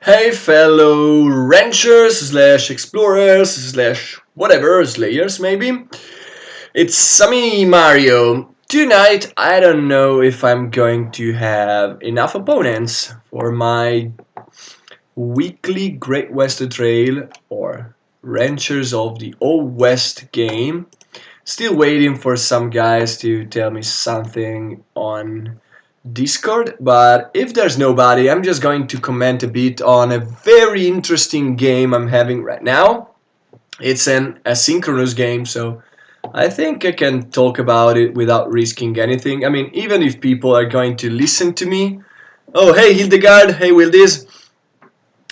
Hey fellow ranchers slash explorers slash whatever, slayers maybe. It's me Mario. Tonight I don't know if I'm going to have enough opponents for my weekly Great Western Trail or Ranchers of the Old West game. Still waiting for some guys to tell me something on Discord, but if there's nobody, I'm just going to comment a bit on a very interesting game I'm having right now. It's an asynchronous game, so I think I can talk about it without risking anything. I mean, even if people are going to listen to me, oh hey Hildegard, hey Wildis,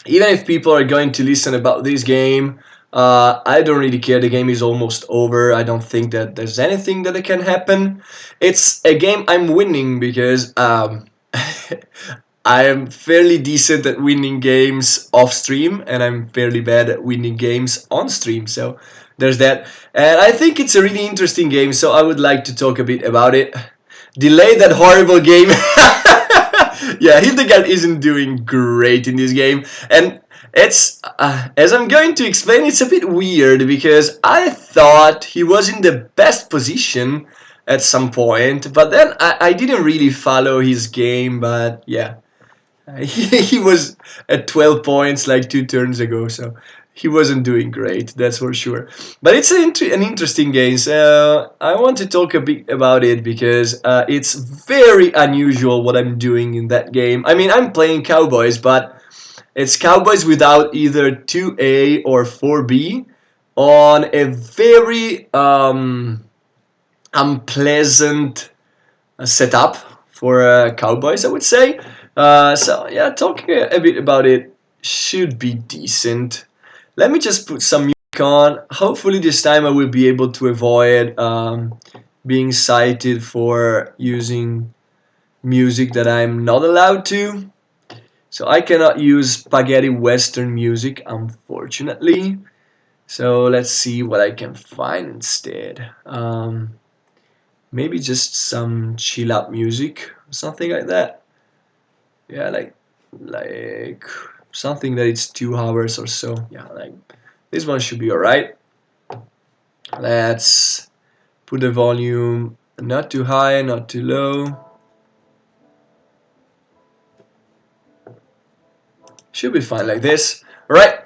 even if people are going to listen about this game, I don't really care. The game is almost over. I don't think that there's anything that can happen. It's a game I'm winning because I am fairly decent at winning games off stream, and I'm fairly bad at winning games on stream. So there's that. And I think it's a really interesting game, so I would like to talk a bit about it. Delay that horrible game. Yeah, Hildegard isn't doing great in this game, and it's as I'm going to explain, it's a bit weird because I thought he was in the best position at some point, but then I didn't really follow his game. But yeah, he was at 12 points like 2 turns ago, so he wasn't doing great, that's for sure. But it's an interesting game, so I want to talk a bit about it because it's very unusual what I'm doing in that game. I mean, I'm playing Cowboys, but it's Cowboys without either 2A or 4B on a very unpleasant setup for Cowboys, I would say. So yeah, talking a bit about it should be decent. Let me just put some music on. Hopefully this time I will be able to avoid being cited for using music that I'm not allowed to. So I cannot use spaghetti western music, unfortunately. So let's see what I can find instead. Maybe just some chill out music, something like that. Yeah, like something that it's 2 hours or so. Yeah, like this one should be alright. Let's put the volume not too high, not too low. Should be fine like this. Alright.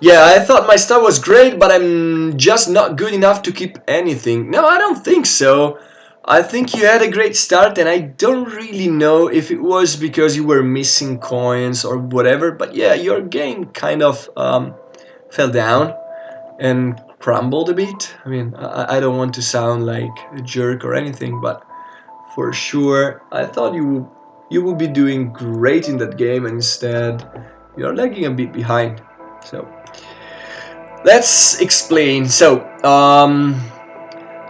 Yeah, I thought my start was great, but I'm just not good enough to keep anything. No, I don't think so. I think you had a great start, and I don't really know if it was because you were missing coins or whatever, but yeah, your game kind of fell down and crumbled a bit. I mean, I don't want to sound like a jerk or anything, but for sure, I thought you would be doing great in that game, and instead, you're lagging a bit behind. So let's explain. So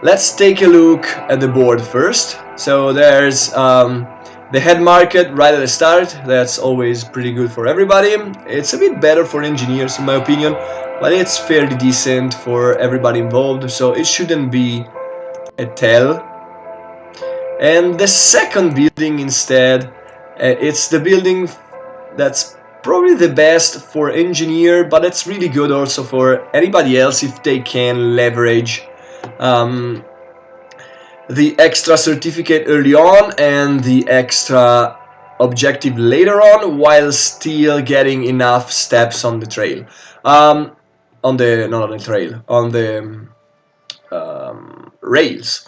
let's take a look at the board first. So there's the head market right at the start. That's always pretty good for everybody. It's a bit better for engineers in my opinion, but it's fairly decent for everybody involved, so it shouldn't be a tell. And the second building instead, it's the building that's probably the best for engineer, but it's really good also for anybody else if they can leverage um, the extra certificate early on and the extra objective later on, while still getting enough steps on the trail. On the not on the trail, on the rails.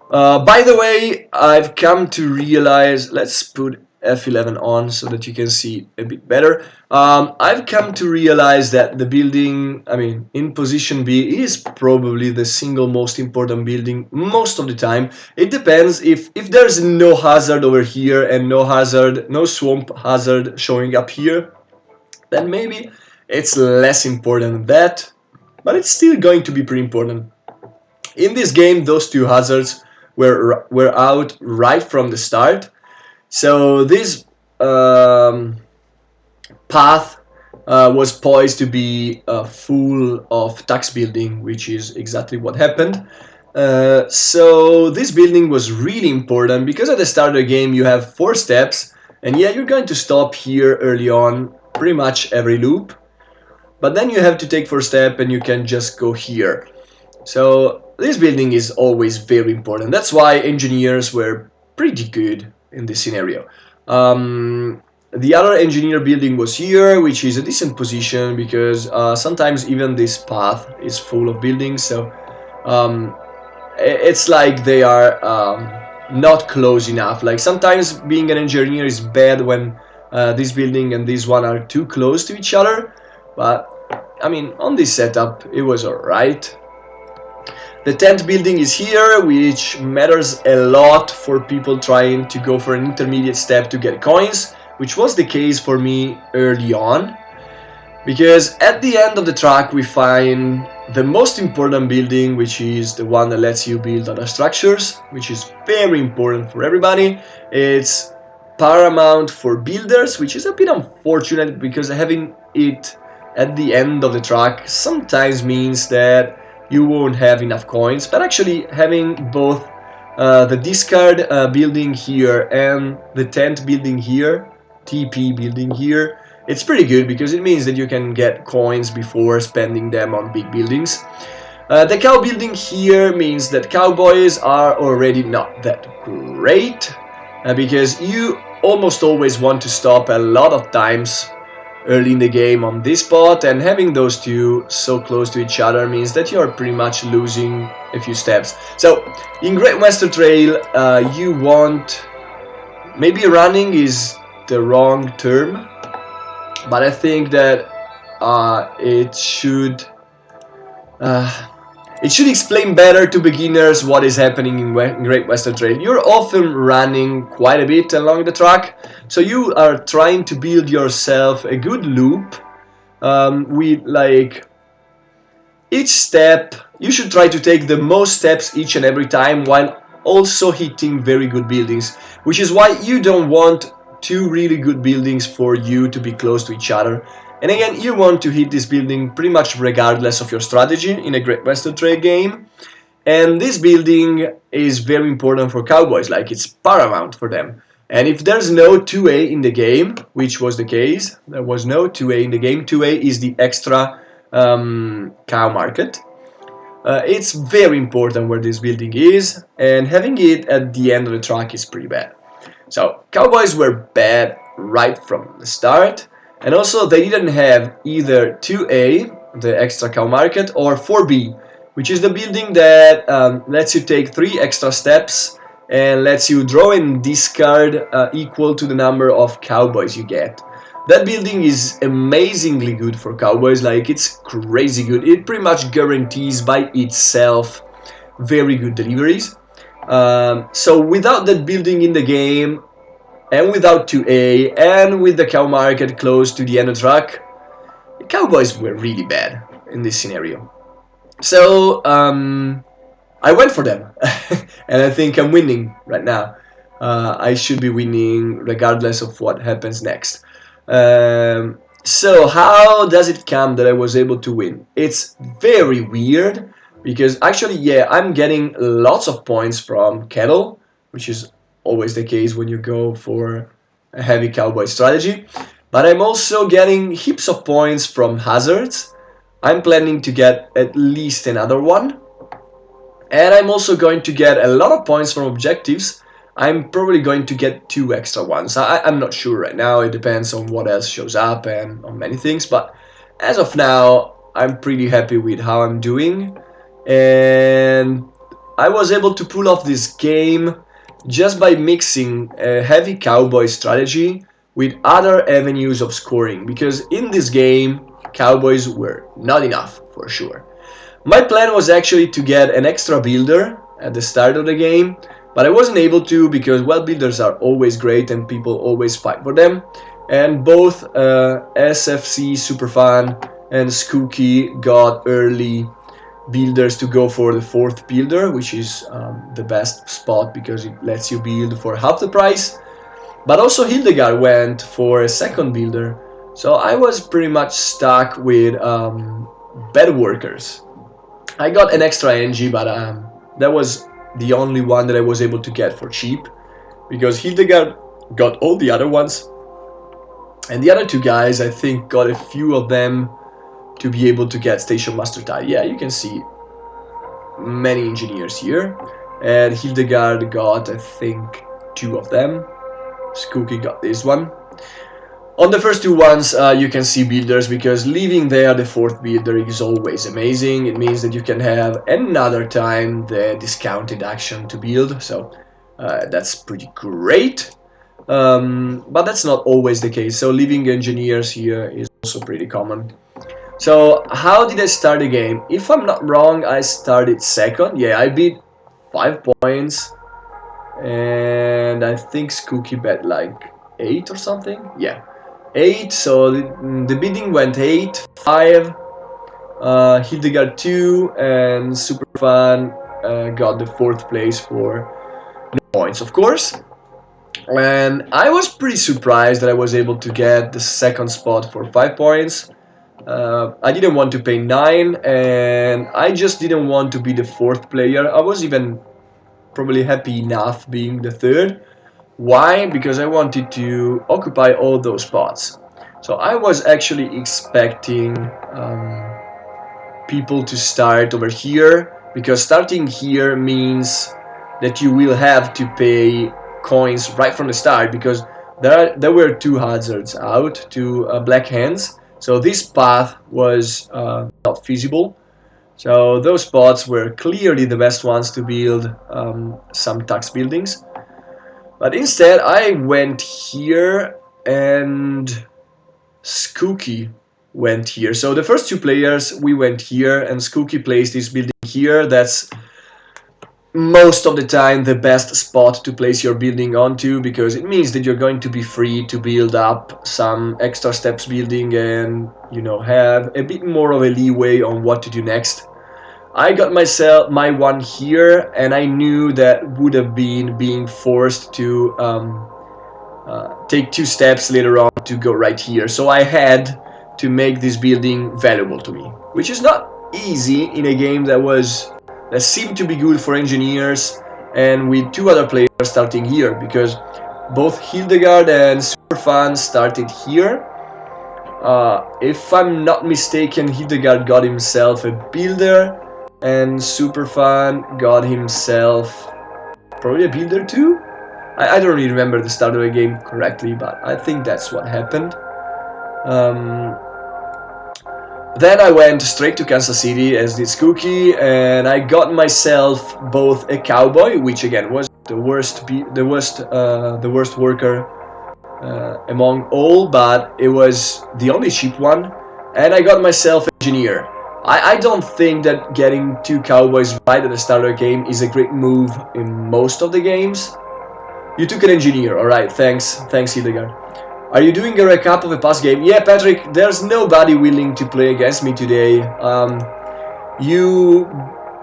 By the way, I've come to realize, let's put F11 on so that you can see a bit better. I've come to realize that the building, I mean, in position B is probably the single most important building most of the time. It depends if there's no hazard over here and no hazard, no swamp hazard showing up here, then maybe it's less important than that, but it's still going to be pretty important. In this game, those two hazards were out right from the start. So this path was poised to be full of tax building, which is exactly what happened. So this building was really important because at the start of the game you have 4 steps, and yeah, you're going to stop here early on pretty much every loop. But then you have to take first step and you can just go here. So this building is always very important. That's why engineers were pretty good in this scenario. The other engineer building was here, which is a decent position because sometimes even this path is full of buildings. So um, it's like they are not close enough. Like sometimes being an engineer is bad when this building and this one are too close to each other. But I mean, on this setup, it was alright. The 10th building is here, which matters a lot for people trying to go for an intermediate step to get coins, which was the case for me early on. Because at the end of the track we find the most important building, which is the one that lets you build other structures, which is very important for everybody. It's paramount for builders, which is a bit unfortunate because having it at the end of the track sometimes means that you won't have enough coins, but actually having both the discard building here and the 10th building here, TP building here, it's pretty good because it means that you can get coins before spending them on big buildings. The cow building here means that Cowboys are already not that great because you almost always want to stop a lot of times early in the game on this spot, and having those two so close to each other means that you are pretty much losing a few steps. So in Great Western Trail you want, maybe running is the wrong term, but I think that it should explain better to beginners what is happening in Great Western Trail. You're often running quite a bit along the track, so you are trying to build yourself a good loop with like each step. You should try to take the most steps each and every time while also hitting very good buildings, which is why you don't want two really good buildings for you to be close to each other. And again, you want to hit this building pretty much regardless of your strategy in a Great Western Trail game. And this building is very important for Cowboys, like it's paramount for them. And if there's no 2A in the game, which was the case, there was no 2A in the game. 2A is the extra cow market. It's very important where this building is, and having it at the end of the track is pretty bad. So Cowboys were bad right from the start, and also they didn't have either 2A, the extra cow market, or 4B, which is the building that lets you take 3 extra steps and lets you draw and discard equal to the number of Cowboys you get. That building is amazingly good for Cowboys, like it's crazy good. It pretty much guarantees by itself very good deliveries. So without that building in the game, and without 2A, and with the cow market close to the end of the track, the Cowboys were really bad in this scenario. So I went for them, and I think I'm winning right now. I should be winning regardless of what happens next. So how does it come that I was able to win? It's very weird because actually, yeah, I'm getting lots of points from cattle, which is always the case when you go for a heavy cowboy strategy. But I'm also getting heaps of points from hazards. I'm planning to get at least another one. And I'm also going to get a lot of points from objectives. I'm probably going to get 2 extra ones. I'm not sure right now. It depends on what else shows up and on many things. But as of now, I'm pretty happy with how I'm doing. And I was able to pull off this game just by mixing a heavy cowboy strategy with other avenues of scoring. Because in this game, Cowboys were not enough, for sure. My plan was actually to get an extra builder at the start of the game, but I wasn't able to because, well, builders are always great and people always fight for them. And both SFC Superfan and Skooky got early builders to go for the 4th builder, which is the best spot because it lets you build for half the price. But also Hildegard went for a 2nd builder, so I was pretty much stuck with bed workers. I got an extra NG, but that was the only one that I was able to get for cheap because Hildegard got all the other ones And the other two guys, I think, got a few of them to be able to get Station Master title. Yeah, you can see many engineers here. And Hildegard got, I think, two of them. Skookie got this one. On the first two ones, you can see builders, because leaving there the fourth builder is always amazing. It means that you can have another time the discounted action to build, so that's pretty great. But that's not always the case, so leaving engineers here is also pretty common. So how did I start the game? If I'm not wrong, I started second. Yeah, I beat 5 points, and I think Skookie bet like 8 or something. Yeah, 8. So the bidding went 8, 5. Hildegard 2, and Superfan got the 4th place for no points, of course. And I was pretty surprised that I was able to get the second spot for 5 points. I didn't want to pay 9, and I just didn't want to be the 4th player. I was even probably happy enough being the 3rd. Why? Because I wanted to occupy all those spots. So I was actually expecting people to start over here, because starting here means that you will have to pay coins right from the start, because there were 2 hazards out, 2 black hands, so this path was not feasible. So those spots were clearly the best ones to build some tax buildings. But instead I went here, and Skookie went here. So the first 2 players, we went here, and Skookie placed this building here. That's most of the time the best spot to place your building onto, because it means that you're going to be free to build up some extra steps building and, you know, have a bit more of a leeway on what to do next. I got myself my one here, and I knew that would have been being forced to take 2 steps later on to go right here. So I had to make this building valuable to me, which is not easy in a game that seemed to be good for engineers, and with 2 other players starting here, because both Hildegard and Superfan started here. If I'm not mistaken, Hildegard got himself a builder, and Superfan got himself probably a builder too? I don't really remember the start of the game correctly, but I think that's what happened. Then I went straight to Kansas City, as did Skookie, and I got myself both a Cowboy, which again was the worst worker among all, but it was the only cheap one, and I got myself an engineer. I don't think that getting 2 Cowboys right at the start of the game is a great move in most of the games. You took an engineer, alright, thanks Hildegard. Are you doing a recap of a past game? Yeah, Patrick, there's nobody willing to play against me today. You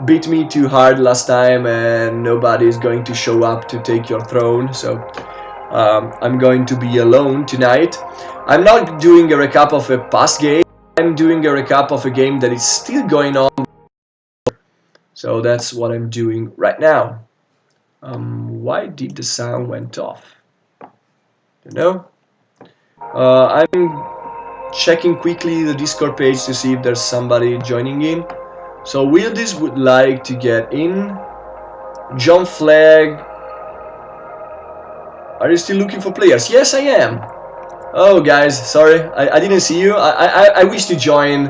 beat me too hard last time, and nobody is going to show up to take your throne, so I'm going to be alone tonight. I'm not doing a recap of a past game, I'm doing a recap of a game that is still going on. So that's what I'm doing right now. Why did the sound went off? You know? I'm checking quickly the Discord page to see if there's somebody joining in. So Wildis would like to get in. John Flag. Are you still looking for players? Yes, I am. Oh, guys, sorry, I didn't see you. I wish to join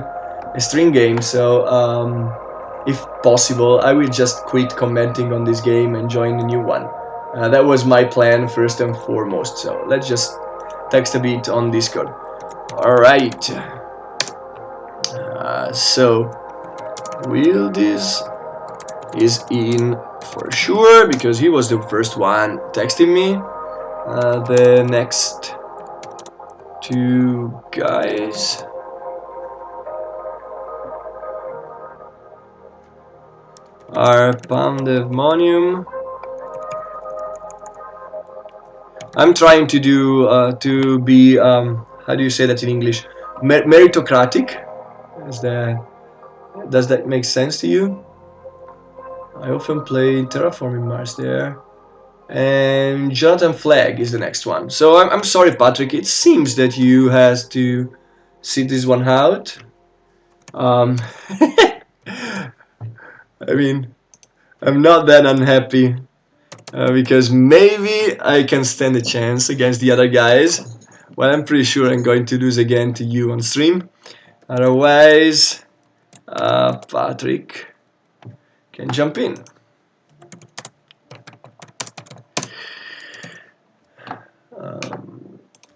a string game, so if possible, I will just quit commenting on this game and join a new one. That was my plan first and foremost, so let's just text a bit on Discord. Alright. So, Wildis is in for sure, because he was the first one texting me. The next 2 guys are Pandemonium. I'm trying to do to be how do you say that in English? Meritocratic. Does that make sense to you? I often play Terraforming Mars there. And Jonathan Flagg is the next one. So I'm sorry, Patrick. It seems that you has to sit this one out. Um, I mean, I'm not that unhappy because maybe I can stand a chance against the other guys. Well, I'm pretty sure I'm going to lose again to you on stream. Otherwise, Patrick can jump in.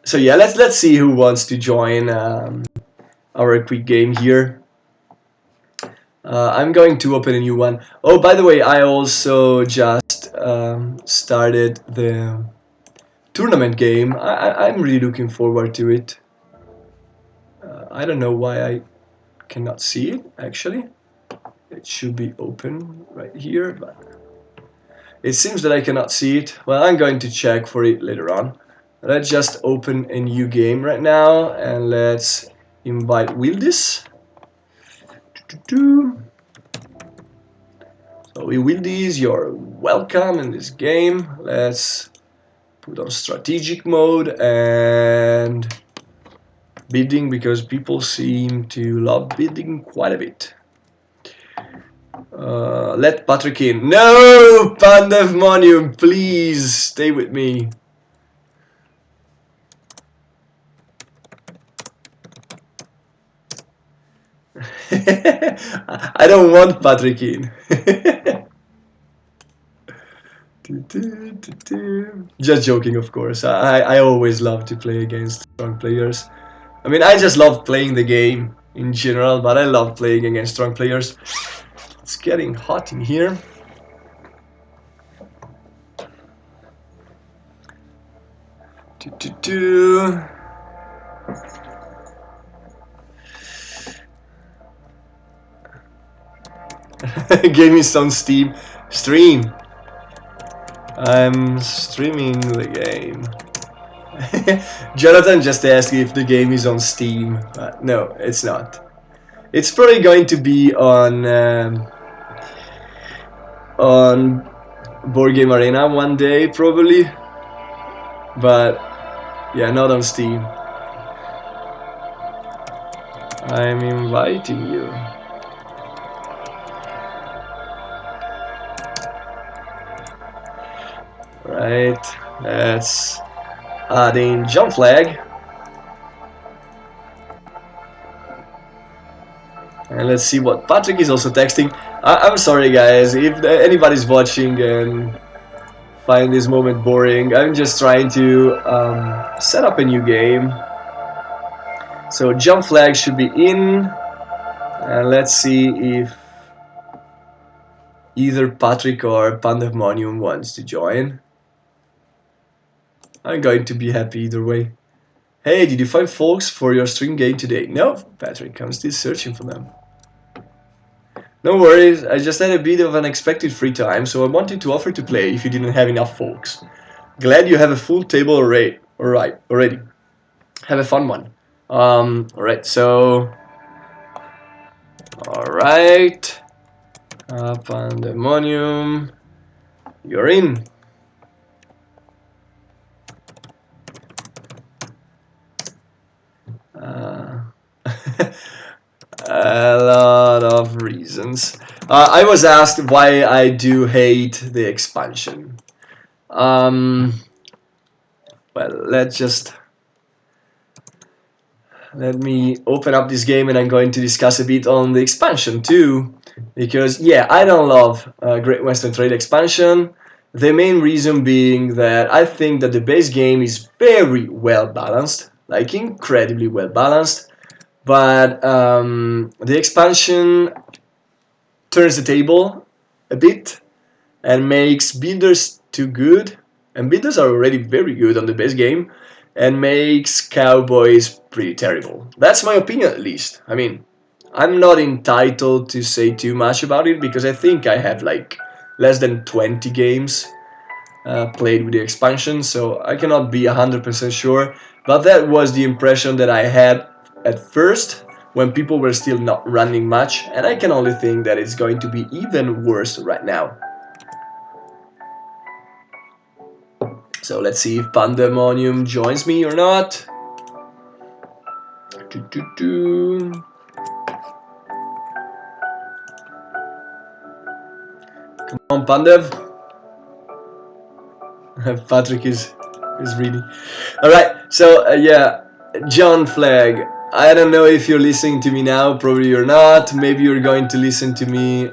So yeah, let's see who wants to join our quick game here. I'm going to open a new one. Oh, by the way, I also just started the tournament game. I'm really looking forward to it. I don't know why I cannot see it, actually. It should be open right here, but it seems that I cannot see it. Well, I'm going to check for it later on. Let's just open a new game right now, and let's invite Wildis. So Wildis, you're welcome in this game. Let's put on strategic mode and bidding, because people seem to love bidding quite a bit. Let Patrick in. No, Pandemonium, please stay with me. I don't want Patrick in. Just joking, of course. I always love to play against strong players. I mean, I just love playing the game in general, but I love playing against strong players. It's getting hot in here. Game is on Steam. Stream. I'm streaming the game. Jonathan just asked if the game is on Steam. No, it's not. It's probably going to be on Board Game Arena one day, probably. But yeah, not on Steam. I'm inviting you. Right, let's add in Jump Flag. And let's see what Patrick is also texting. I'm sorry, guys, if anybody's watching and find this moment boring. I'm just trying to set up a new game. So Jump Flag should be in. And let's see if either Patrick or Pandemonium wants to join. I'm going to be happy either way. Hey, did you find folks for your stream game today? No, Patrick, I'm still searching for them. No worries, I just had a bit of unexpected free time, so I wanted to offer to play if you didn't have enough folks. Glad you have a full table already. Have a fun one. Alright, so... Alright. Pandemonium. You're in. A lot of reasons. I was asked why I do hate the expansion. Well, let me open up this game, and I'm going to discuss a bit on the expansion too. Because, yeah, I don't love Great Western Trail expansion. The main reason being that I think that the base game is very well balanced, like incredibly well balanced. But the expansion turns the table a bit and makes builders too good. And builders are already very good on the base game, and makes Cowboys pretty terrible. That's my opinion, at least. I mean, I'm not entitled to say too much about it because I think I have like less than 20 games played with the expansion, so I cannot be 100% sure. But that was the impression that I had at first when people were still not running much, and I can only think that it's going to be even worse right now. So let's see if Pandemonium joins me or not. Come on, Pandev. Patrick is reading. All right. So yeah, John Flag. I don't know if you're listening to me now. Probably you're not. Maybe you're going to listen to me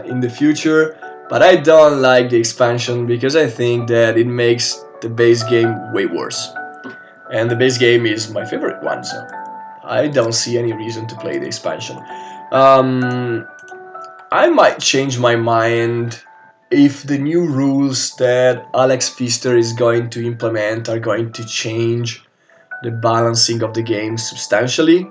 in the future. But I don't like the expansion because I think that it makes the base game way worse. And the base game is my favorite one, so I don't see any reason to play the expansion. Um, I might change my mind if the new rules that Alex Pfister is going to implement are going to change the balancing of the game substantially.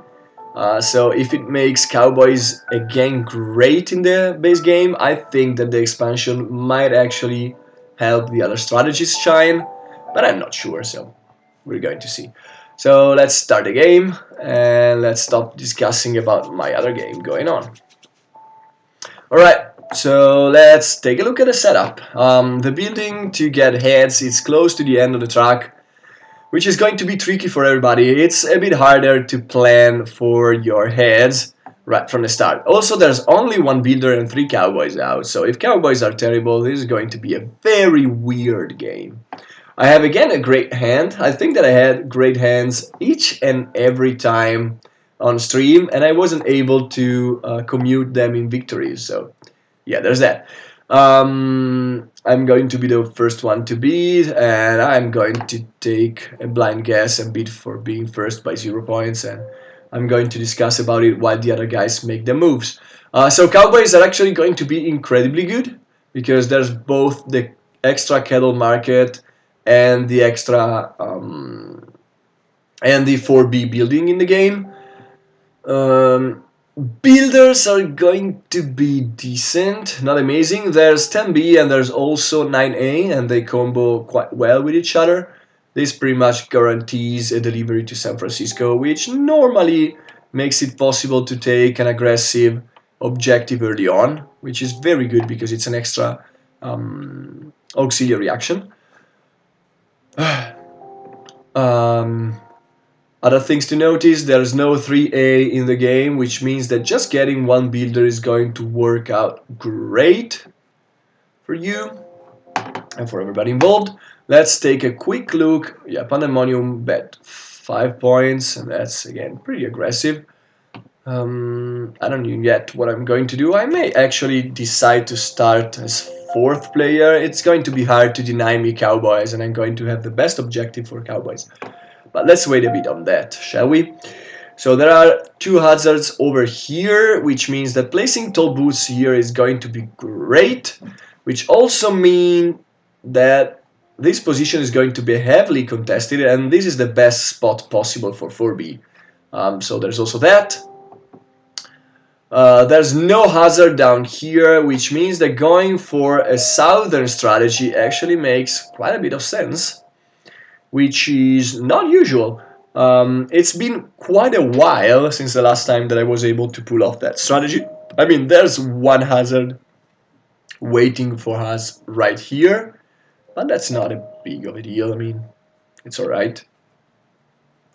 So if it makes Cowboys again great in the base game, I think that the expansion might actually help the other strategies shine, but I'm not sure, so we're going to see. So let's start the game and let's stop discussing about my other game going on. Alright, so let's take a look at the setup. The building to get heads is close to the end of the track, which is going to be tricky for everybody. It's a bit harder to plan for your heads right from the start. Also, there's only one builder and 3 Cowboys out, so if Cowboys are terrible, this is going to be a very weird game. I have again a great hand. I think that I had great hands each and every time on stream, and I wasn't able to commute them in victories. So, yeah, there's that. I'm going to be the first one to beat, and I'm going to take a blind guess and beat for being first by 0 points, and I'm going to discuss about it while the other guys make the moves. So Cowboys are actually going to be incredibly good because there's both the extra cattle market and the extra and the 4B building in the game. Builders are going to be decent, not amazing. There's 10B and there's also 9A, and they combo quite well with each other. This pretty much guarantees a delivery to San Francisco, which normally makes it possible to take an aggressive objective early on, which is very good because it's an extra auxiliary action. Other things to notice, there's no 3A in the game, which means that just getting one builder is going to work out great for you and for everybody involved. Let's take a quick look. Yeah, Pandemonium bet 5 points, and that's again pretty aggressive. I don't know yet what I'm going to do. I may actually decide to start as 4th player. It's going to be hard to deny me Cowboys, and I'm going to have the best objective for Cowboys. But let's wait a bit on that, shall we? So there are 2 hazards over here, which means that placing tall boots here is going to be great, which also means that this position is going to be heavily contested, and this is the best spot possible for 4B. So there's also that. There's no hazard down here, which means that going for a southern strategy actually makes quite a bit of sense, which is not usual. It's been quite a while since the last time that I was able to pull off that strategy. I mean, there's one hazard waiting for us right here, but that's not a big of a deal. I mean, it's alright.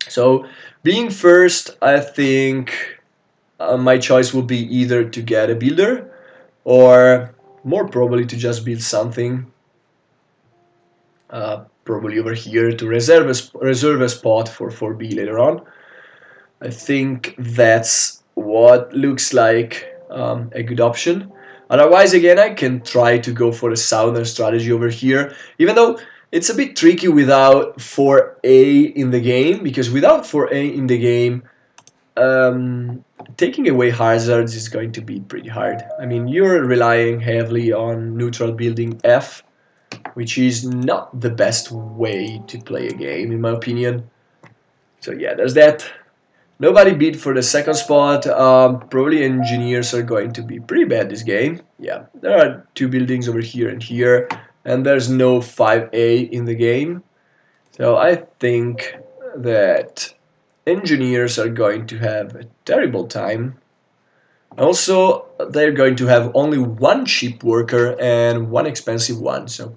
So, being first, I think my choice would be either to get a builder or more probably to just build something. Probably over here to reserve a spot for 4B later on. I think that's what looks like a good option. Otherwise, again, I can try to go for a southern strategy over here, even though it's a bit tricky without 4A in the game, because without 4A in the game, taking away hazards is going to be pretty hard. I mean, you're relying heavily on neutral building F, which is not the best way to play a game, in my opinion. So yeah, there's that. Nobody bid for the second spot. Probably engineers are going to be pretty bad this game. Yeah, there are 2 buildings over here and here, and there's no 5A in the game. So I think that engineers are going to have a terrible time. Also, they're going to have only 1 cheap worker and 1 expensive one, so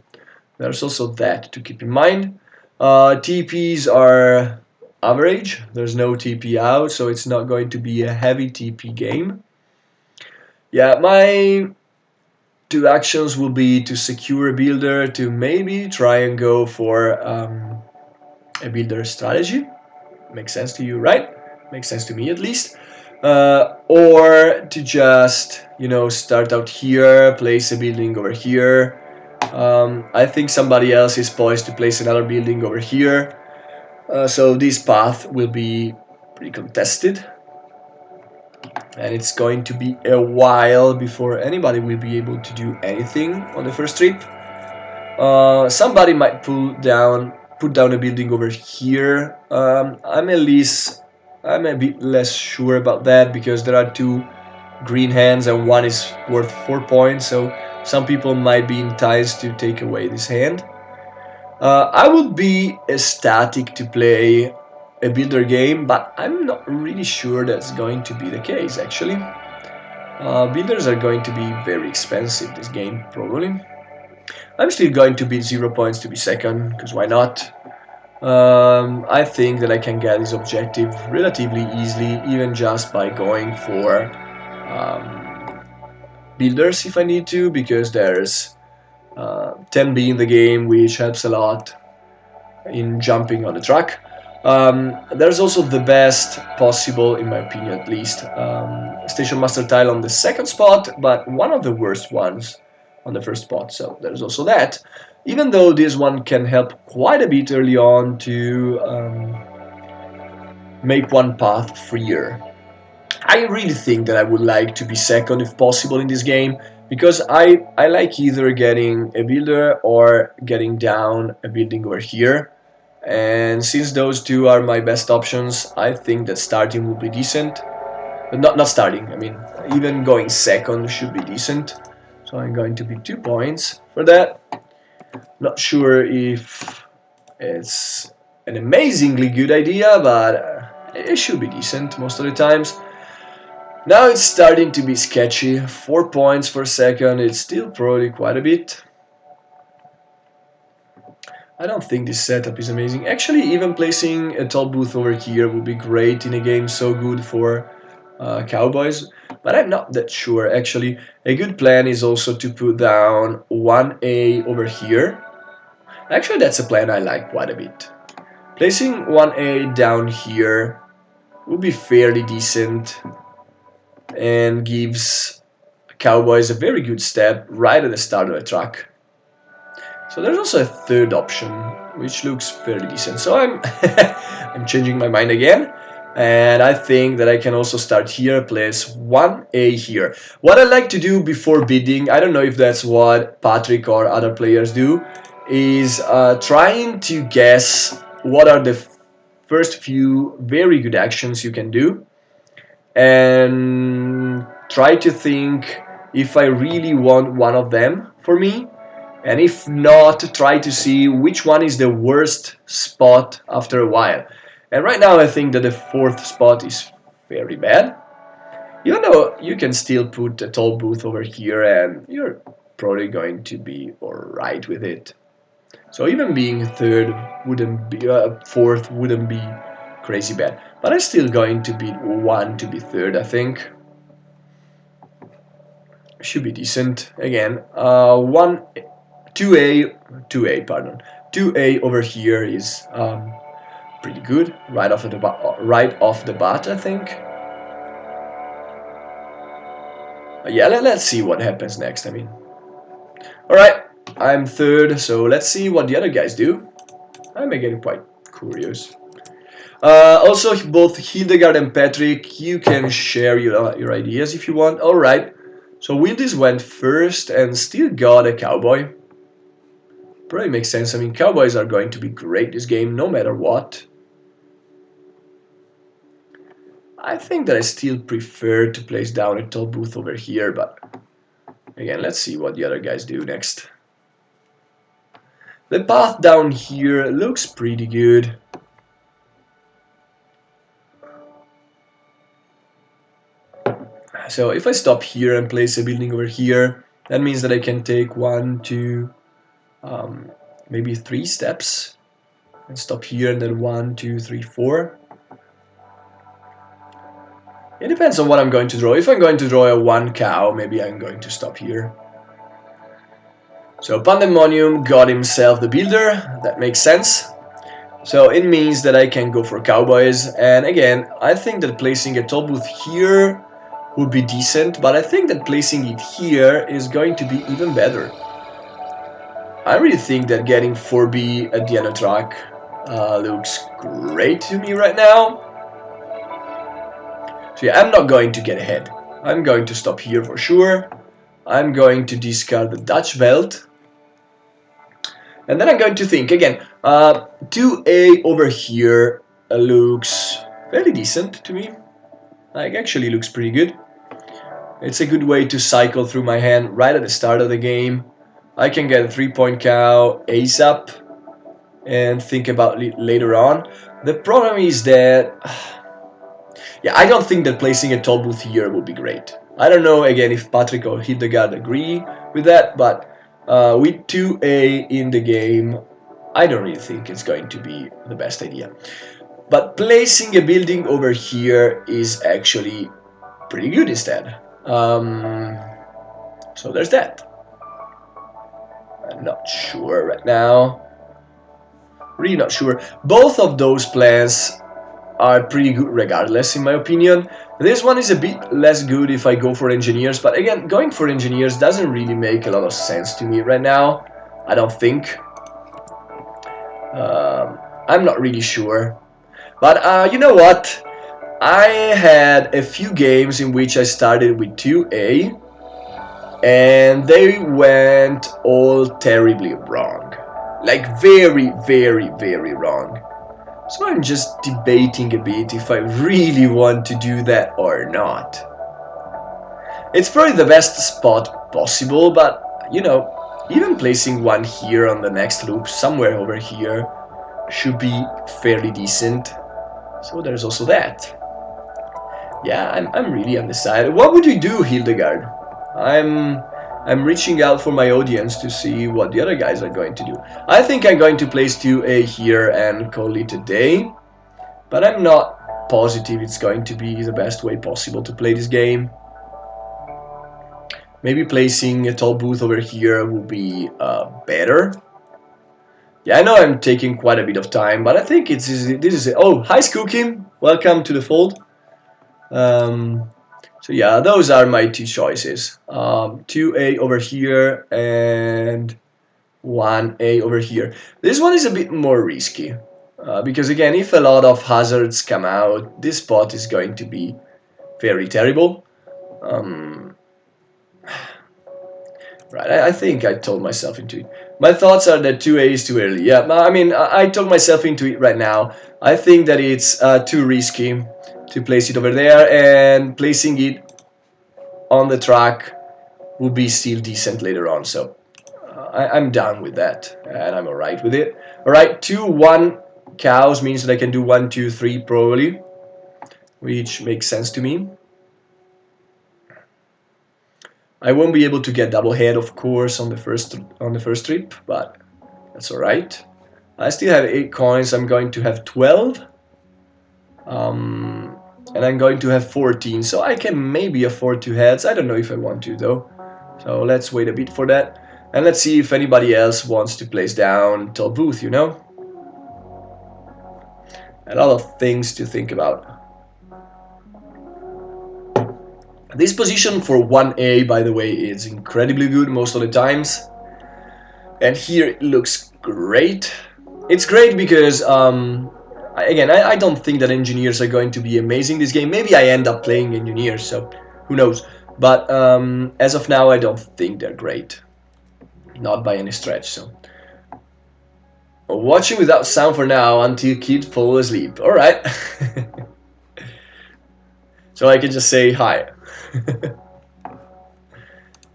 There's also that to keep in mind. TPs are average. There's no TP out, so it's not going to be a heavy TP game. Yeah, my two actions will be to secure a builder, to maybe try and go for a builder strategy. Makes sense to you, right? Makes sense to me at least. Or to just, start out here, place a building over here. I think somebody else is poised to place another building over here. So this path will be pretty contested. And it's going to be a while before anybody will be able to do anything on the first trip. Somebody might put down a building over here. I'm a bit less sure about that because there are two green hands and one is worth 4 points, so some people might be enticed to take away this hand. I would be ecstatic to play a builder game, but I'm not really sure that's going to be the case actually. Builders are going to be very expensive this game, probably. I'm still going to bid 0 points to be second, because why not? I think that I can get this objective relatively easily, even just by going for builders if I need to, because there's 10B in the game, which helps a lot in jumping on the track. There's also the best possible, in my opinion at least, Station Master tile on the second spot, but one of the worst ones on the first spot, so there's also that. Even though this one can help quite a bit early on to make one path freer. I really think that I would like to be second if possible in this game, because I like either getting a builder or getting down a building over here. And since those two are my best options, I think that starting will be decent. But not starting, I mean, even going second should be decent. So I'm going to be 2 points for that. Not sure if it's an amazingly good idea, but it should be decent most of the times. Now it's starting to be sketchy. 4 points for second, it's still probably quite a bit. I don't think this setup is amazing. Actually, even placing a top booth over here would be great in a game so good for Cowboys, but I'm not that sure. Actually, a good plan is also to put down 1A over here. Actually, that's a plan I like quite a bit. Placing 1A down here would be fairly decent and gives Cowboys a very good step right at the start of the track. So there's also a third option, which looks fairly decent. So I'm I'm changing my mind again, and I think that I can also start here, place 1A here. What I like to do before bidding, I don't know if that's what Patrick or other players do, is trying to guess what are the first few very good actions you can do, and try to think if I really want one of them for me, and if not, try to see which one is the worst spot after a while. And right now I think that the fourth spot is very bad, even though you can still put a tall booth over here and you're probably going to be alright with it. So even being third wouldn't be, fourth wouldn't be crazy bad. But I'm still going to be one to be third, I think. Should be decent. Again, 2A over here is pretty good right off the bat, I think. Yeah, let's see what happens next. I mean, all right, I'm third, so let's see what the other guys do. I'm getting quite curious. Also, both Hildegard and Patrick, you can share your ideas if you want. All right. So Wildis went first and still got a cowboy. Probably makes sense. I mean, Cowboys are going to be great this game, no matter what. I think that I still prefer to place down a tall booth over here, but again, let's see what the other guys do next. The path down here looks pretty good. So if I stop here and place a building over here, that means that I can take 1, 2, maybe 3 steps and stop here, and then 1, 2, 3, 4. It depends on what I'm going to draw. If I'm going to draw a 1 cow, maybe I'm going to stop here. So Pandemonium got himself the builder. That makes sense. So it means that I can go for Cowboys. And again, I think that placing a toll booth here would be decent, but I think that placing it here is going to be even better. I really think that getting 4B at the end of track looks great to me right now. So yeah, I'm not going to get ahead. I'm going to stop here for sure. I'm going to discard the Dutch belt. And then I'm going to think again. 2A over here looks fairly decent to me. Like, actually looks pretty good. It's a good way to cycle through my hand right at the start of the game. I can get a 3-point cow, ace up, and think about it later on. The problem is that, yeah, I don't think that placing a toll booth here would be great. I don't know, again, if Patrick or Hildegard agree with that, but with 2A in the game, I don't really think it's going to be the best idea. But placing a building over here is actually pretty good instead. So there's that. I'm not sure right now. Really not sure. Both of those plans are pretty good regardless, in my opinion. This one is a bit less good if I go for engineers, but again, going for engineers doesn't really make a lot of sense to me right now. I don't think. I'm not really sure. But you know what? I had a few games in which I started with 2A, and they went all terribly wrong. Like, very, very, very wrong. So I'm just debating a bit if I really want to do that or not. It's probably the best spot possible, but, you know, even placing one here on the next loop, somewhere over here, should be fairly decent. So there's also that. Yeah, I'm really undecided. What would you do, Hildegard? I'm reaching out for my audience to see what the other guys are going to do. I think I'm going to place 2A here and call it a day, but I'm not positive it's going to be the best way possible to play this game. Maybe placing a toll booth over here would be better. Yeah, I know I'm taking quite a bit of time, but I think this is it. Oh, hi Skookim, welcome to the fold. So yeah, those are my two choices. 2A over here and 1A over here. This one is a bit more risky. Because again, if a lot of hazards come out, this spot is going to be very terrible. Right, I think I told myself into it. My thoughts are that 2A is too early. Yeah, I mean, I told myself into it right now. I think that it's too risky to place it over there, and placing it on the track will be still decent later on. So I'm done with that, and I'm alright with it. Alright, 2-1 cows means that I can do 1, 2, 3 probably, which makes sense to me. I won't be able to get double head, of course, on the first trip, but that's alright. I still have 8 coins. I'm going to have 12. And I'm going to have 14, so I can maybe afford 2 heads. I don't know if I want to, though. So let's wait a bit for that. And let's see if anybody else wants to place down toll booth, you know? A lot of things to think about. This position for 1A, by the way, is incredibly good most of the times. And here it looks great. It's great because, again, I don't think that engineers are going to be amazing this game. Maybe I end up playing engineers, so who knows. But as of now, I don't think they're great. Not by any stretch, so. Watching without sound for now until kid fall asleep. Alright. So I can just say hi.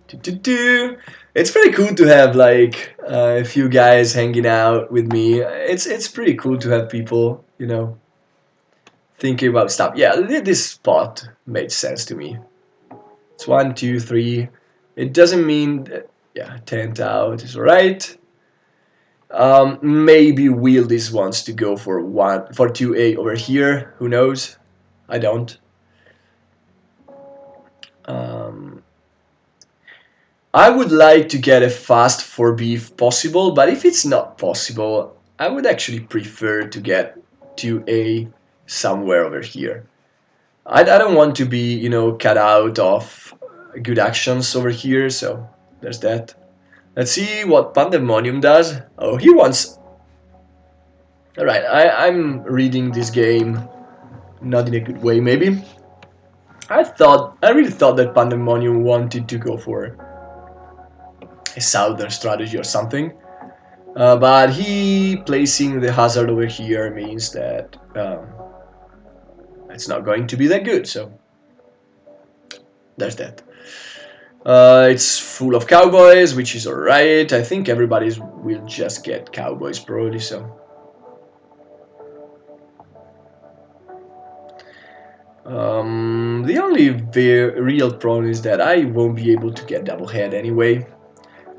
It's pretty cool to have like a few guys hanging out with me. It's pretty cool to have people, you know, thinking about stuff. Yeah, this spot made sense to me. It's 1, 2, 3. It doesn't mean that, yeah, 10th out is alright. Maybe Wildis wants to go for 2A over here. Who knows? I don't. I would like to get a fast 4B if possible, but if it's not possible, I would actually prefer to get 2A somewhere over here. I don't want to be, cut out of good actions over here, so there's that. Let's see what Pandemonium does. Oh, he wants... Alright, I'm reading this game not in a good way, maybe. I really thought that Pandemonium wanted to go for a southern strategy or something. But he placing the hazard over here means that it's not going to be that good, so there's that. It's full of Cowboys, which is alright. I think everybody will just get Cowboys probably, so. The only real problem is that I won't be able to get double head anyway.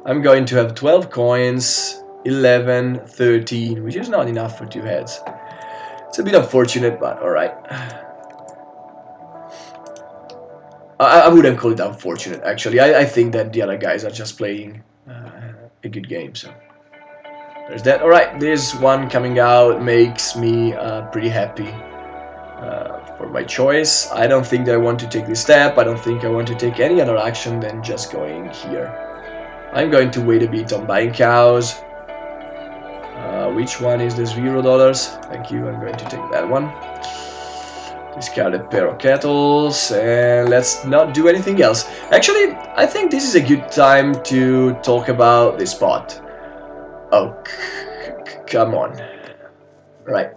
I'm going to have 12 coins, 11, 13, which is not enough for 2 heads. It's a bit unfortunate, but alright. I wouldn't call it unfortunate, actually. I think that the other guys are just playing a good game, so. There's that. Alright, this one coming out makes me pretty happy for my choice. I don't think that I want to take this step. I don't think I want to take any other action than just going here. I'm going to wait a bit on buying cows. Which one is the $0? Thank you, I'm going to take that one. Discard a pair of kettles, and let's not do anything else. Actually, I think this is a good time to talk about this spot. Oh, come on. Right.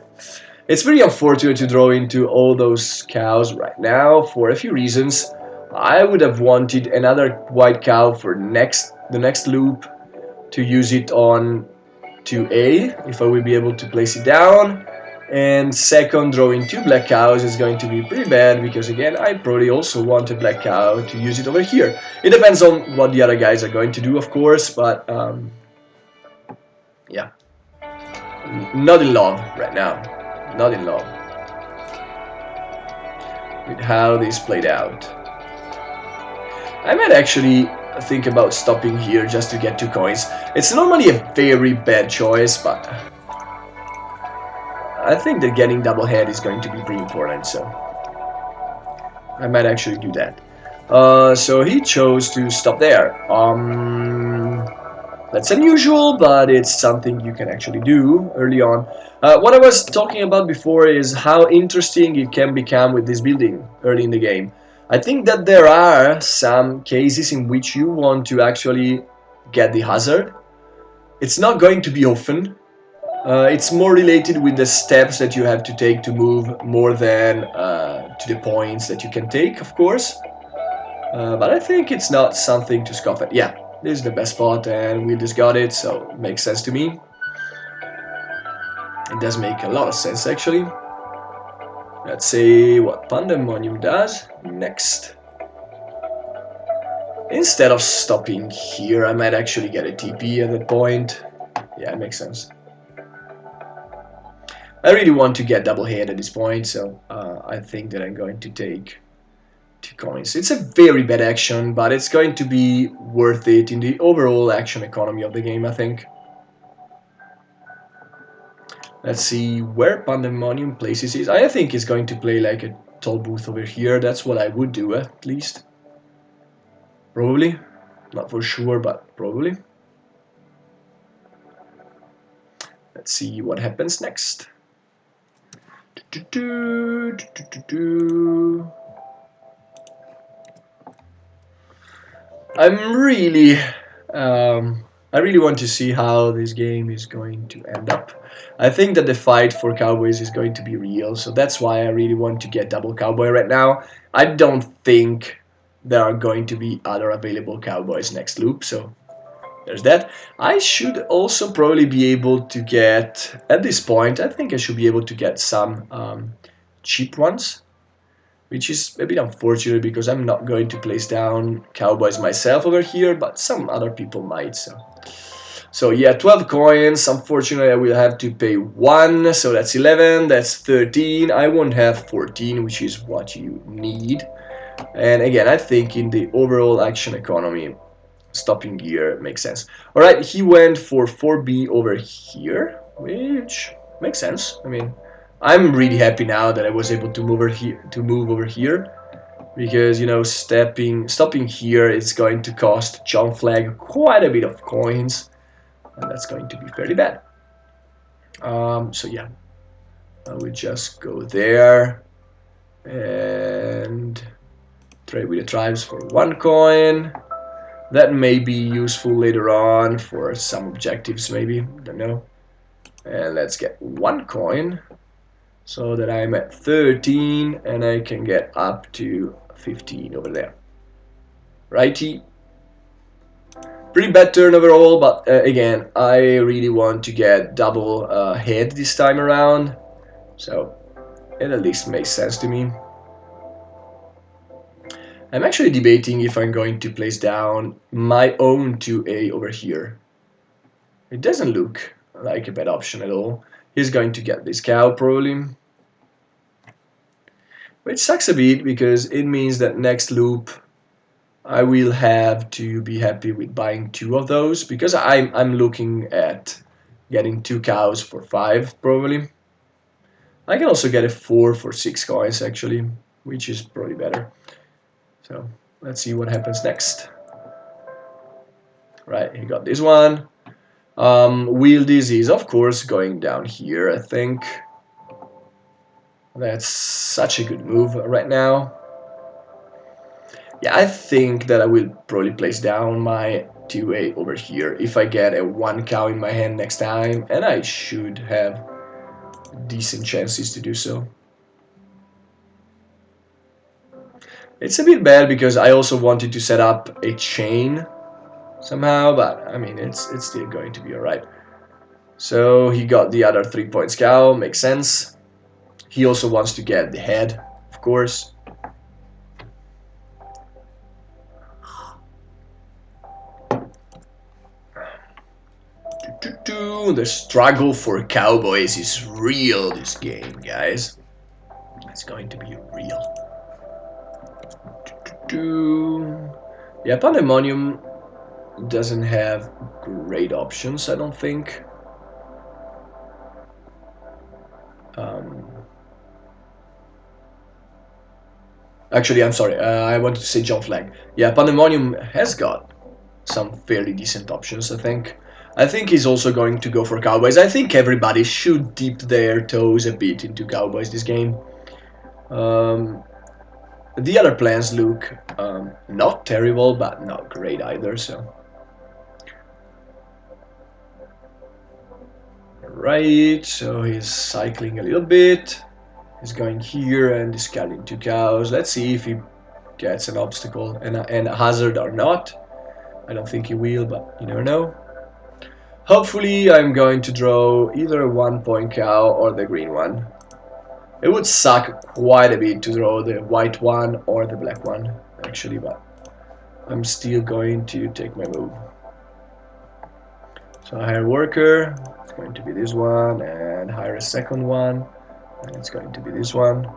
It's very unfortunate to draw into all those cows right now for a few reasons. I would have wanted another white cow for the next loop to use it on 2A, if I will be able to place it down. And second, drawing 2 black cows is going to be pretty bad, because again, I probably also want a black cow to use it over here. It depends on what the other guys are going to do, of course, but yeah. Not in love right now. Not in love with how this played out. I might actually think about stopping here just to get 2 coins. It's normally a very bad choice, but I think that getting double head is going to be pretty important, so I might actually do that. So he chose to stop there. That's unusual, but it's something you can actually do early on. What I was talking about before is how interesting it can become with this building early in the game. I think that there are some cases in which you want to actually get the hazard. It's not going to be often. It's more related with the steps that you have to take to move more than to the points that you can take, of course. But I think it's not something to scoff at. Yeah, this is the best spot, and we just got it, so it makes sense to me. It does make a lot of sense, actually. Let's see what Pandemonium does next. Instead of stopping here, I might actually get a TP at that point. Yeah, it makes sense. I really want to get double head at this point, so I think that I'm going to take 2 coins. It's a very bad action, but it's going to be worth it in the overall action economy of the game, I think. Let's see where Pandemonium places is. I think he's going to play like a toll booth over here. That's what I would do, at least. Probably. Not for sure, but probably. Let's see what happens next. I really want to see how this game is going to end up. I think that the fight for Cowboys is going to be real, so that's why I really want to get double Cowboy right now. I don't think there are going to be other available Cowboys next loop, so there's that. I should also probably be able to get, at this point, I think I should be able to get some cheap ones, which is a bit unfortunate because I'm not going to place down Cowboys myself over here, but some other people might, so So yeah, 12 coins. Unfortunately, I will have to pay 1, so that's 11, that's 13. I won't have 14, which is what you need. And again, I think in the overall action economy, stopping here makes sense. All right, he went for 4B over here, which makes sense. I mean, I'm really happy now that I was able to move over here, because stopping here is going to cost John Flag quite a bit of coins, and that's going to be fairly bad. So yeah, I will just go there and trade with the tribes for 1 coin. That may be useful later on for some objectives, maybe, don't know. And let's get 1 coin so that I'm at 13 and I can get up to 15 over there. Righty. Pretty bad turn overall, but again, I really want to get double head this time around, so it at least makes sense to me. I'm actually debating if I'm going to place down my own 2A over here. It doesn't look like a bad option at all. He's going to get this cow probably, which sucks a bit because it means that next loop I will have to be happy with buying 2 of those, because I'm looking at getting 2 cows for 5 probably. I can also get a 4 for 6 coins actually, which is probably better. So let's see what happens next. Right, he got this one. Wheel disease, of course, going down here, I think. That's such a good move right now. Yeah, I think that I will probably place down my 2A over here if I get a 1 cow in my hand next time, and I should have decent chances to do so. It's a bit bad because I also wanted to set up a chain somehow, but I mean, it's still going to be alright. So he got the other 3 points cow, makes sense. He also wants to get the head, of course. The struggle for Cowboys is real this game, guys. It's going to be real. Yeah, Pandemonium doesn't have great options, I don't think. Actually, I'm sorry, I wanted to say John Flag. Yeah, Pandemonium has got some fairly decent options, I think. I think he's also going to go for Cowboys. I think everybody should dip their toes a bit into Cowboys this game. The other plans look not terrible, but not great either, so. Right, so he's cycling a little bit. He's going here and discarding 2 cows. Let's see if he gets an obstacle and a hazard or not. I don't think he will, but you never know. Hopefully I'm going to draw either a 1 point cow or the green one. It would suck quite a bit to draw the white one or the black one, actually, but I'm still going to take my move. So I hire a worker, it's going to be this one, and hire a second one, and it's going to be this one.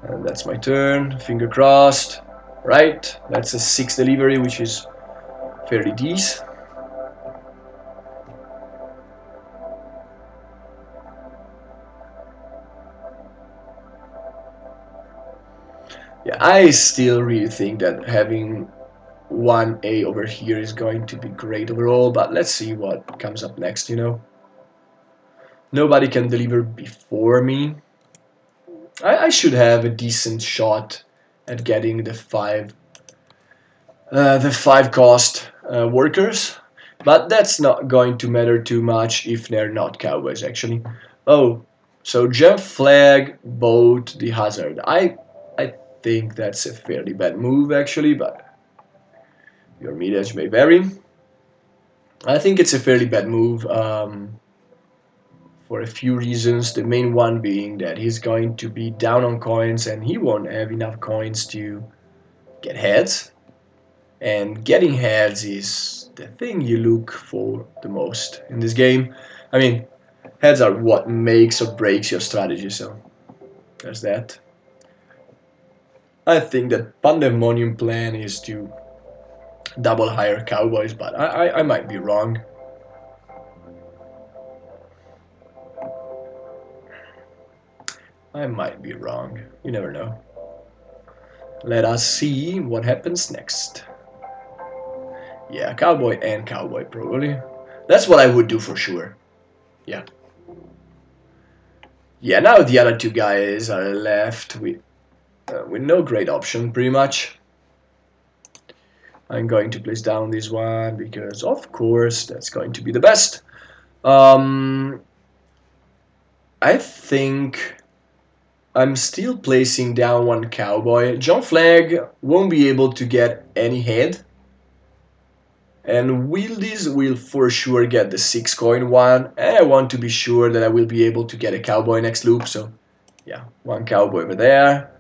And that's my turn, finger crossed. Right, that's a 6 delivery, which is fairly decent. Yeah, I still really think that having 1A over here is going to be great overall, but let's see what comes up next, Nobody can deliver before me. I should have a decent shot at getting the 5 cost workers, but that's not going to matter too much if they're not Cowboys actually. Oh, so Jeff Flag bought the hazard. I think that's a fairly bad move actually, but your mileage may vary. I think it's a fairly bad move for a few reasons. The main one being that he's going to be down on coins and he won't have enough coins to get heads. And getting heads is the thing you look for the most in this game. I mean, heads are what makes or breaks your strategy, so there's that. I think that pandemonium plan is to double hire Cowboys, but I might be wrong. I might be wrong. You never know. Let us see what happens next. Yeah, Cowboy and Cowboy probably. That's what I would do for sure. Yeah. Yeah, now the other two guys are left with no great option, pretty much. I'm going to place down this one because, of course, that's going to be the best. I think I'm still placing down one Cowboy. John Flag won't be able to get any head. And Wildies will for sure get the 6 coin one. And I want to be sure that I will be able to get a Cowboy next loop. So, yeah, one Cowboy over there.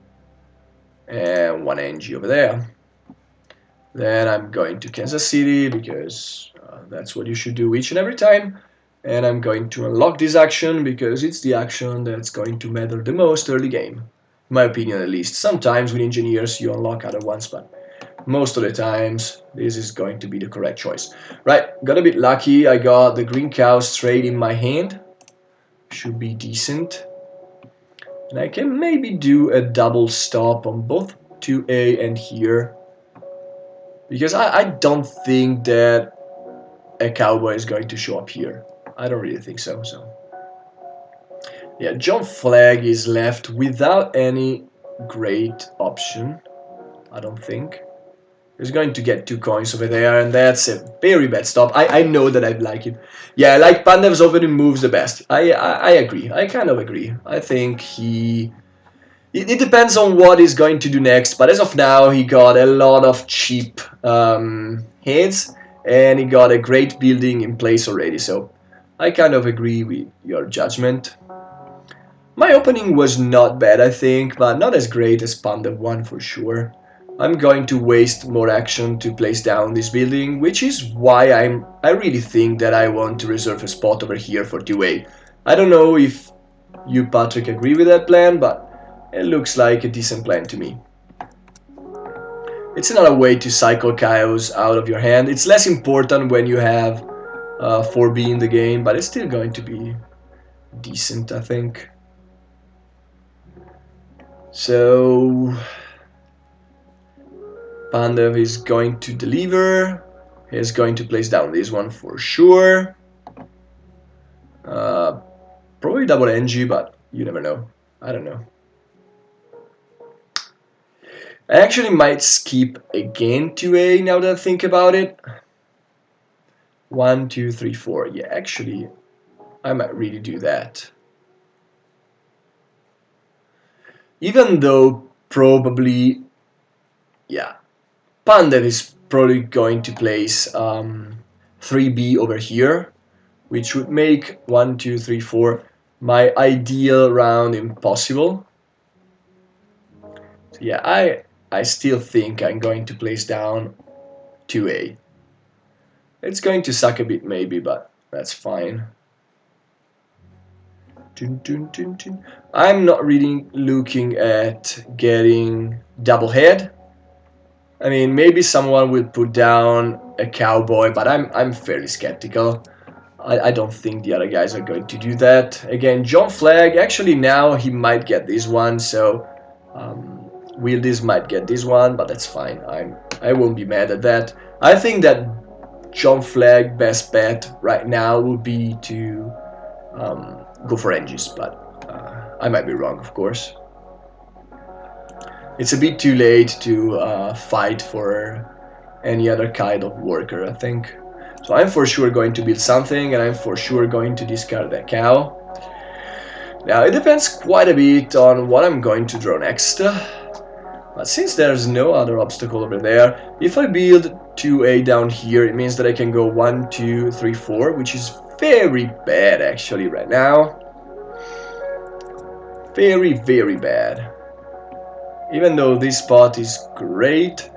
And one NG over there. Then I'm going to Kansas City because that's what you should do each and every time. And I'm going to unlock this action because it's the action that's going to matter the most early game. In my opinion, at least. Sometimes with engineers you unlock other ones, but most of the times this is going to be the correct choice. Right, got a bit lucky. I got the green cow straight in my hand. Should be decent. And I can maybe do a double stop on both 2A and here. Because I don't think that a Cowboy is going to show up here. I don't really think so. Yeah, John Flag is left without any great option, I don't think. He's going to get 2 coins over there, and that's a very bad stop. I know that I'd like it. Yeah, I like Pandev's opening moves the best. I agree. I kind of agree. I think it depends on what he's going to do next, but as of now, he got a lot of cheap heads, and he got a great building in place already, so I kind of agree with your judgment. My opening was not bad, I think, but not as great as Pandev one for sure. I'm going to waste more action to place down this building, which is why I really think that I want to reserve a spot over here for 2A. I don't know if you, Patrick, agree with that plan, but it looks like a decent plan to me. It's another way to cycle cows out of your hand. It's less important when you have 4B in the game, but it's still going to be decent, I think. So Pandev is going to deliver. He's going to place down this one for sure. Probably double NG, but you never know. I don't know. I actually might skip again 2A now that I think about it. 1, 2, 3, 4. Yeah, actually, I might really do that. Even though probably, yeah, Pandev is probably going to place 3B over here, which would make 1, 2, 3, 4 my ideal round impossible. So yeah, I still think I'm going to place down 2A. It's going to suck a bit maybe, but that's fine. I'm not really looking at getting double head. I mean, maybe someone will put down a Cowboy, but I'm fairly skeptical. I don't think the other guys are going to do that. Again, John Flag, actually now he might get this one, so Wildies might get this one, but that's fine. I won't be mad at that. I think that John Flag best bet right now would be to go for Engis, but I might be wrong, of course. It's a bit too late to fight for any other kind of worker, I think. So I'm for sure going to build something, and I'm for sure going to discard that cow. Now, it depends quite a bit on what I'm going to draw next. But since there's no other obstacle over there, if I build 2A down here, it means that I can go 1, 2, 3, 4, which is very bad actually right now. Very, very bad. Even though this spot is great,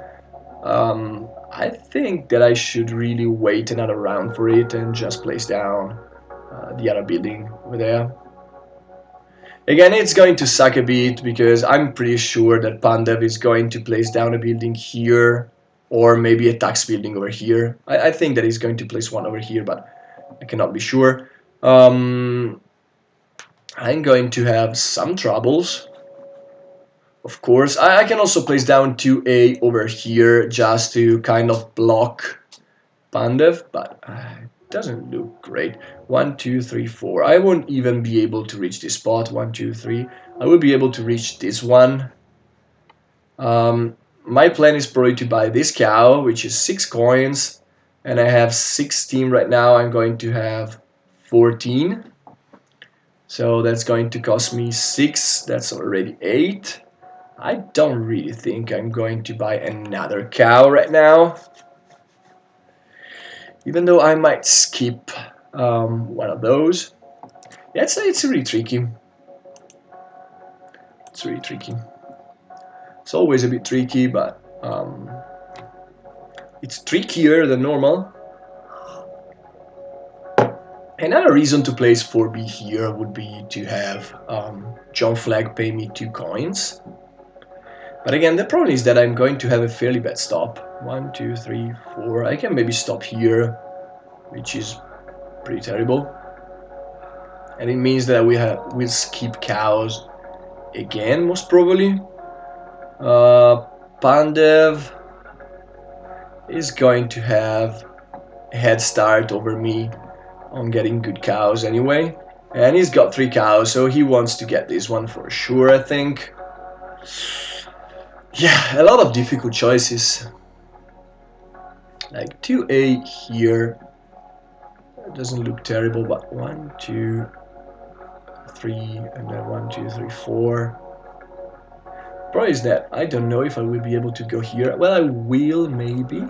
I think that I should really wait another round for it and just place down the other building over there. Again, it's going to suck a bit because I'm pretty sure that Pandev is going to place down a building here or maybe a tax building over here. I think that he's going to place one over here, but I cannot be sure. I'm going to have some troubles. Of course, I can also place down 2A over here just to kind of block Pandev, but it doesn't look great. 1, 2, 3, 4. I won't even be able to reach this spot. 1, 2, 3. I will be able to reach this one. My plan is probably to buy this cow, which is 6 coins, and I have 16 right now. I'm going to have 14. So that's going to cost me 6. That's already 8. I don't really think I'm going to buy another cow right now. Even though I might skip one of those. Yeah, it's really tricky. It's really tricky. It's always a bit tricky, but it's trickier than normal. Another reason to place 4B here would be to have John Flag pay me 2 coins. But again, the problem is that I'm going to have a fairly bad stop. 1, 2, 3, 4. I can maybe stop here, which is pretty terrible. And it means that we'll skip cows again, most probably. Pandev is going to have a head start over me on getting good cows anyway. And he's got 3 cows, so he wants to get this one for sure, I think. Yeah, a lot of difficult choices. Like 2A here. It doesn't look terrible, but 1, 2, 3, and then 1, 2, 3, 4. Problem is that I don't know if I will be able to go here. Well, I will, maybe.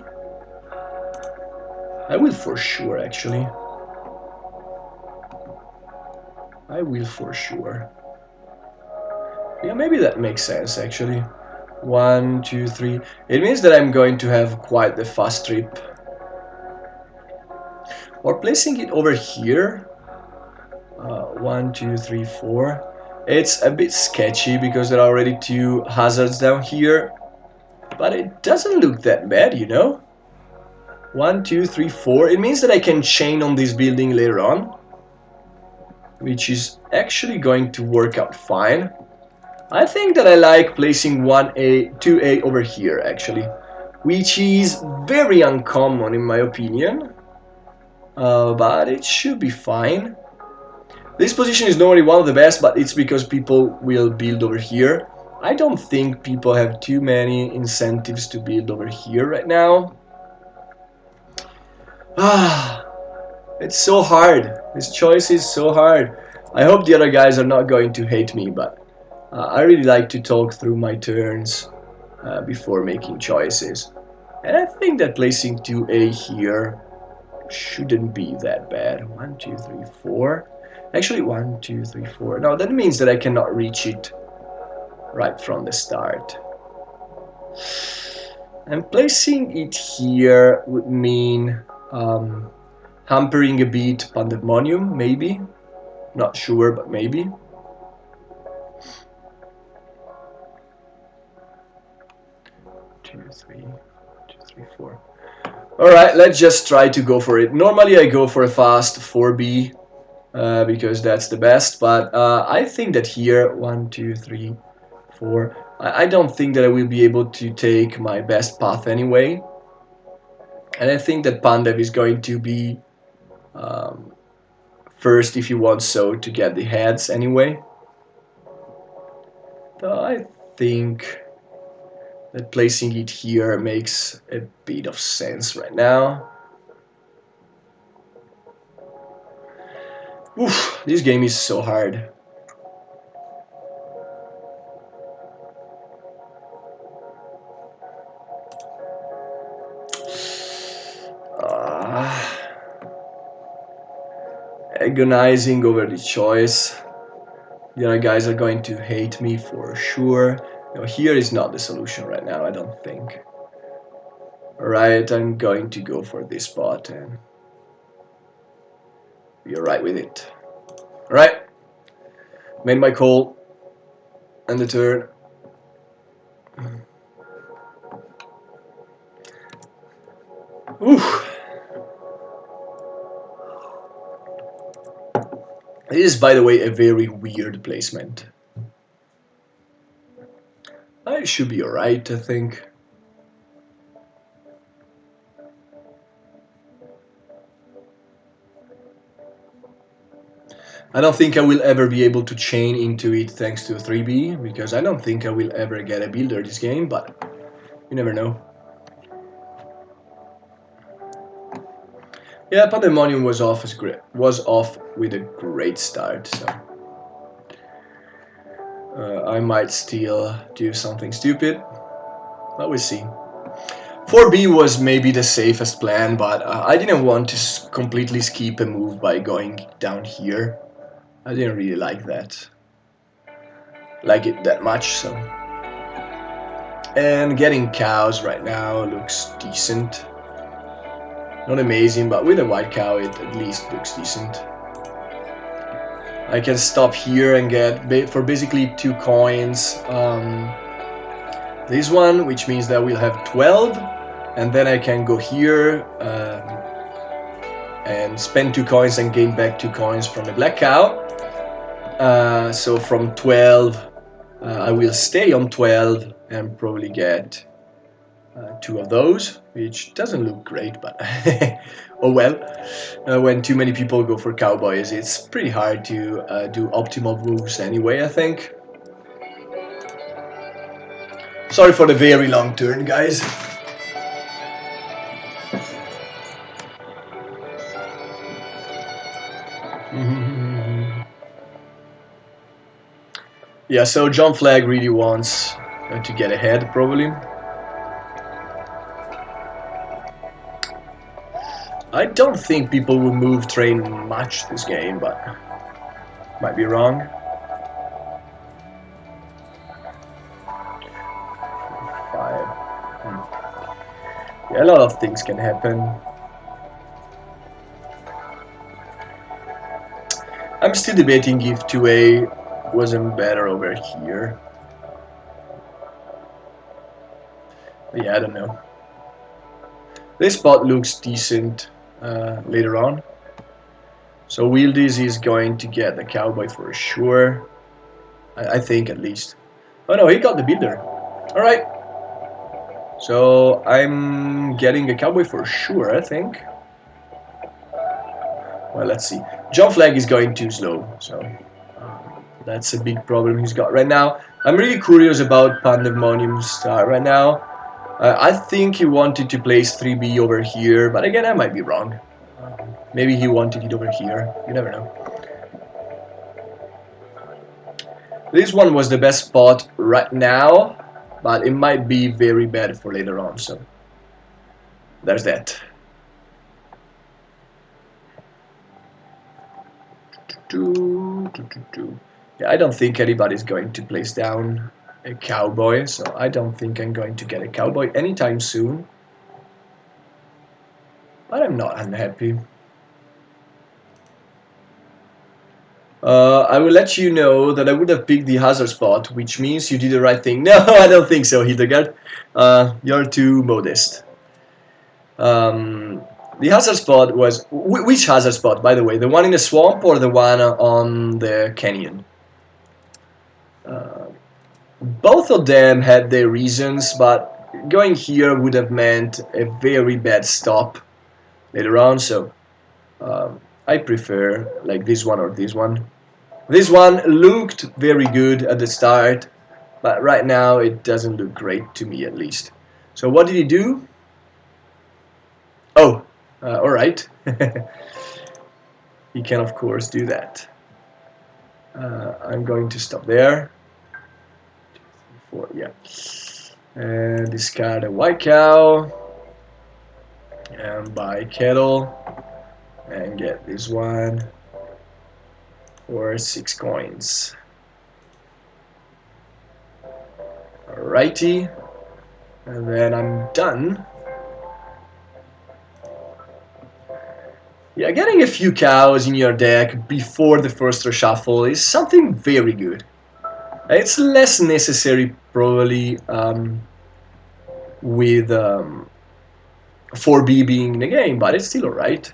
I will for sure, actually. I will for sure. Yeah, maybe that makes sense, actually. 1, 2, 3. It means that I'm going to have quite the fast trip. Or placing it over here. 1, 2, 3, 4. It's a bit sketchy because there are already 2 hazards down here. But it doesn't look that bad, you know? 1, 2, 3, 4. It means that I can chain on this building later on, which is actually going to work out fine. I think that I like placing 1A, 2A over here, actually, which is very uncommon in my opinion, but it should be fine. This position is normally one of the best, but it's because people will build over here. I don't think people have too many incentives to build over here right now. It's so hard. This choice is so hard. I hope the other guys are not going to hate me, but I really like to talk through my turns before making choices. And I think that placing 2A here shouldn't be that bad. 1, 2, 3, 4. Actually, 1, 2, 3, 4. No, that means that I cannot reach it right from the start. And placing it here would mean hampering a bit Pandemonium, maybe. Not sure, but maybe. Two, three, 4. Alright, let's just try to go for it. Normally I go for a fast 4B because that's the best, but I think that here, 1, 2, 3, 4, I don't think that I will be able to take my best path anyway. And I think that Pandev is going to be first if he wants so to get the heads anyway. So I think that placing it here makes a bit of sense right now. Oof, this game is so hard. Agonizing over the choice. The other guys are going to hate me for sure. No, here is not the solution right now, I don't think. Alright, I'm going to go for this spot and be alright with it. Alright, made my call and the turn. Oof. This is, by the way, a very weird placement. I should be alright, I think. I don't think I will ever be able to chain into it thanks to 3B, because I don't think I will ever get a builder this game, but you never know. Yeah, Pandemonium was off with a great start, so I might still do something stupid, but we'll see. 4B was maybe the safest plan, but I didn't want to completely skip a move by going down here. I didn't really like it that much, so. And getting cows right now looks decent. Not amazing, but with a white cow it at least looks decent. I can stop here and get, for basically 2 coins, this one, which means that we'll have 12, and then I can go here and spend 2 coins and gain back 2 coins from the black cow. So from 12, I will stay on 12 and probably get 2 of those, which doesn't look great, but oh well. When too many people go for Cowboys, it's pretty hard to do optimal moves anyway, I think. Sorry for the very long turn, guys. Yeah, so John Flagg really wants to get ahead, probably. I don't think people will move train much this game, but might be wrong. 5. Yeah, a lot of things can happen. I'm still debating if 2A wasn't better over here. But yeah, I don't know. This spot looks decent later on. So Wildis is going to get the Cowboy for sure. I think at least. Oh no, he got the builder. Alright. So I'm getting a Cowboy for sure, I think. Well, let's see. John Flagg is going too slow, so that's a big problem he's got right now. I'm really curious about Pandemonium's start right now. I think he wanted to place 3B over here, but again, I might be wrong. Maybe he wanted it over here. You never know. This one was the best spot right now, but it might be very bad for later on, so there's that. Yeah, I don't think anybody's going to place down a Cowboy, so I don't think I'm going to get a Cowboy anytime soon. But I'm not unhappy. I will let you know that I would have picked the hazard spot, which means you did the right thing. No, I don't think so, Hildegard. You're too modest. The hazard spot was... Which hazard spot, by the way? The one in the swamp or the one on the canyon? Both of them had their reasons, but going here would have meant a very bad stop later on, so I prefer like this one or this one. This one looked very good at the start, but right now it doesn't look great to me, at least. So what did he do? Oh, alright. He can of course do that. I'm going to stop there. 2, 3, 4, yeah. And discard a white cow. And buy kettle. And get this one for 6 coins. Alrighty. And then I'm done. Yeah, getting a few cows in your deck before the first reshuffle is something very good. It's less necessary probably with 4B being in the game, but it's still alright.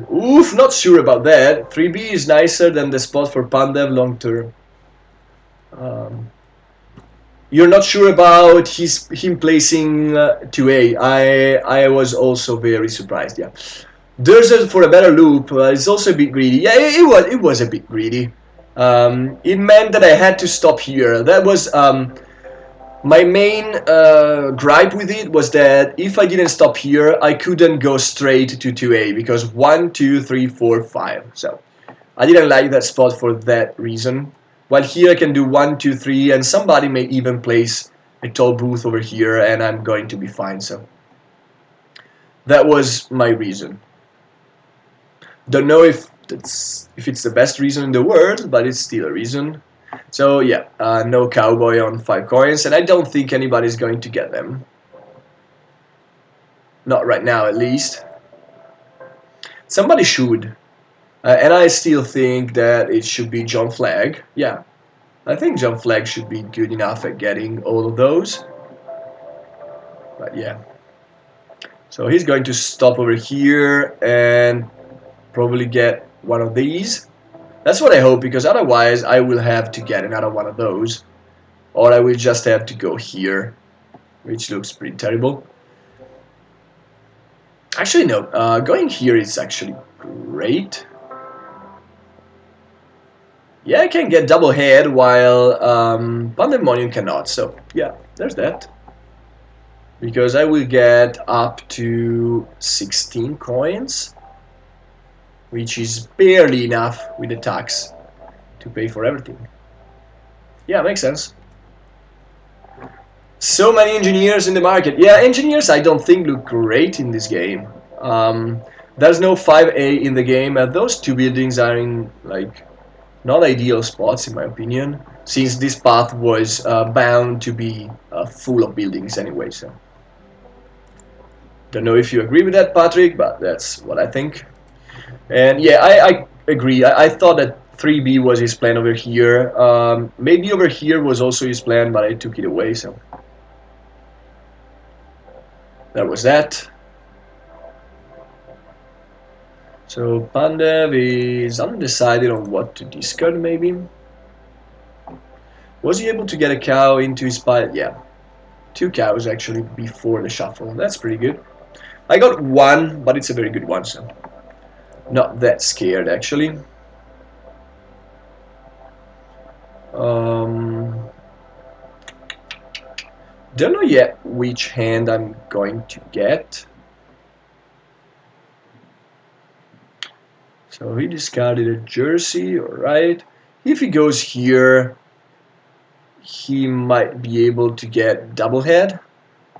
Oof, not sure about that. 3B is nicer than the spot for Pandev long term. Um, you're not sure about him placing 2A. I was also very surprised. Yeah, there's for a better loop. It's also a bit greedy. Yeah, it was a bit greedy. It meant that I had to stop here. That was my main gripe with it was that if I didn't stop here, I couldn't go straight to 2A because 1, 2, 3, 4, 5. So I didn't like that spot for that reason. While here I can do 1, 2, 3, and somebody may even place a tall booth over here, and I'm going to be fine. So that was my reason. Don't know if it's the best reason in the world, but it's still a reason. So yeah, no cowboy on 5 coins, and I don't think anybody's going to get them. Not right now, at least. Somebody should. And I still think that it should be John Flagg. Yeah, I think John Flagg should be good enough at getting all of those. But yeah. So he's going to stop over here and probably get one of these. That's what I hope, because otherwise I will have to get another one of those. Or I will just have to go here, which looks pretty terrible. Actually, no. Going here is actually great. Yeah, I can get double head while Pandemonium cannot. So yeah, there's that. Because I will get up to 16 coins, which is barely enough with the tax to pay for everything. Yeah, makes sense. So many engineers in the market. Yeah, engineers I don't think look great in this game. There's no 5A in the game, and those two buildings are in like not ideal spots in my opinion, since this path was bound to be full of buildings anyway. So don't know if you agree with that, Patrick, but that's what I think. And yeah, I agree. I thought that 3B was his plan over here. Maybe over here was also his plan, but I took it away. So that was that. So Pandev is undecided on what to discard, maybe. Was he able to get a cow into his pile? Yeah. 2 cows actually before the shuffle. That's pretty good. I got 1, but it's a very good one, so not that scared actually. Don't know yet which hand I'm going to get. So he discarded a jersey, alright. If he goes here, he might be able to get double head.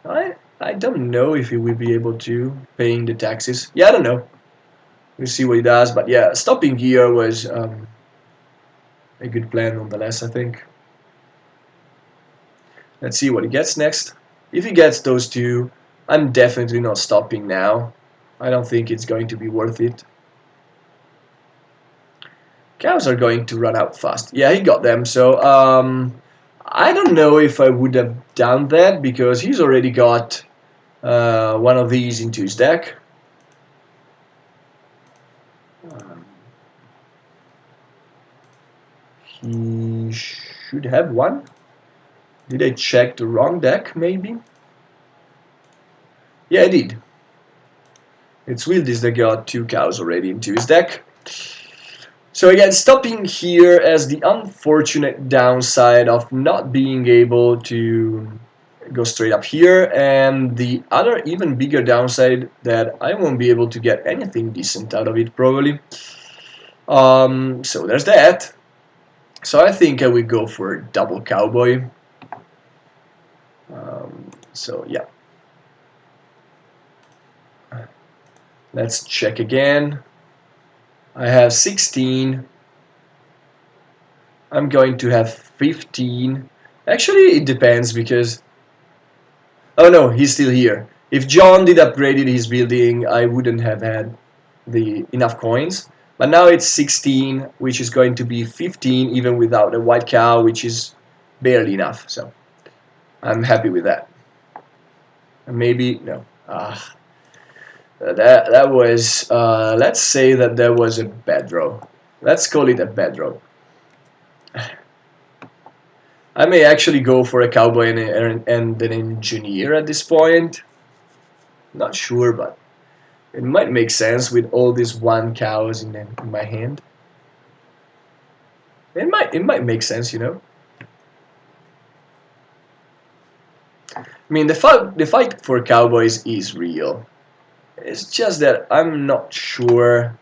I don't know if he will be able to, paying the taxes. Yeah, I don't know. We'll see what he does, but yeah, stopping here was a good plan nonetheless, I think. Let's see what he gets next. If he gets those 2, I'm definitely not stopping now. I don't think it's going to be worth it. Cows are going to run out fast. Yeah, he got them, so I don't know if I would have done that, because he's already got one of these into his deck. He should have one. Did I check the wrong deck, maybe? Yeah, I did. It's Wildis that got 2 cows already into his deck. So again, stopping here as the unfortunate downside of not being able to go straight up here, and the other even bigger downside that I won't be able to get anything decent out of it probably. So there's that. So I think I will go for double cowboy. So yeah. Let's check again. I have 16. I'm going to have 15. Actually, it depends because... Oh no, he's still here. If John did upgraded his building, I wouldn't have had the enough coins. But now it's 16, which is going to be 15 even without a white cow, which is barely enough. So I'm happy with that. And maybe no. That was let's say that was a bad draw. Let's call it a bad draw. I may actually go for a cowboy and an engineer at this point. Not sure, but it might make sense with all these one cows in my hand. It might make sense, you know. I mean, the fight for Cowboys is real. It's just that I'm not sure.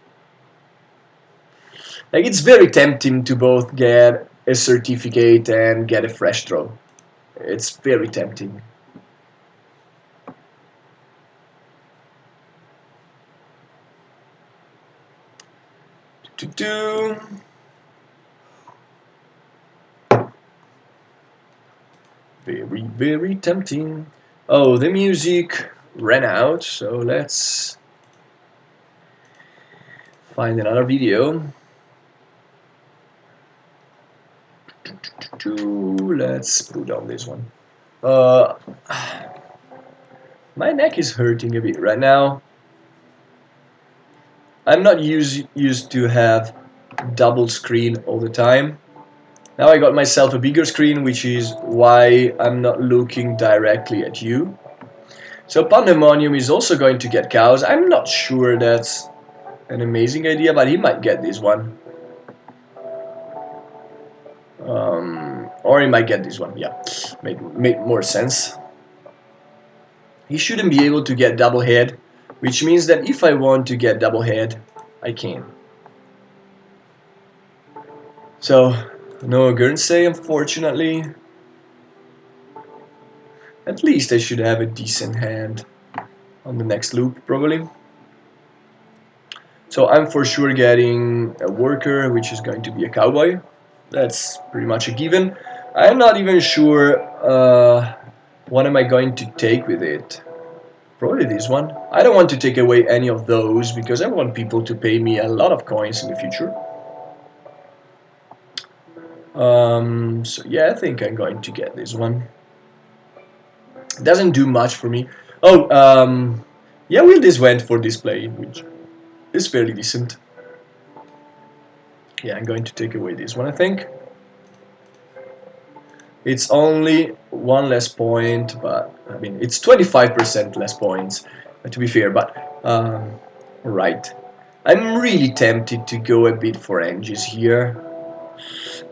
Like, it's very tempting to both get a certificate and get a fresh draw. It's very tempting. To do. Very, very tempting. Oh, the music ran out, so let's find another video. Let's put on this one. My neck is hurting a bit right now. I'm not used to have double screen all the time. Now I got myself a bigger screen, which is why I'm not looking directly at you. So Pandemonium is also going to get cows. I'm not sure that's an amazing idea, but he might get this one. Or he might get this one, yeah. Made more sense. He shouldn't be able to get double head, which means that if I want to get double head, I can. So, no Guernsey, unfortunately. At least I should have a decent hand on the next loop, probably. So I'm for sure getting a worker, which is going to be a cowboy. That's pretty much a given. I'm not even sure what am I going to take with it. Probably this one. I don't want to take away any of those because I want people to pay me a lot of coins in the future. So yeah, I think I'm going to get this one. It doesn't do much for me. Oh, yeah, well, this went for display, which is fairly decent. Yeah, I'm going to take away this one, I think. It's only one less point, but I mean, it's 25% less points, to be fair, but right. I'm really tempted to go a bit for Engis here.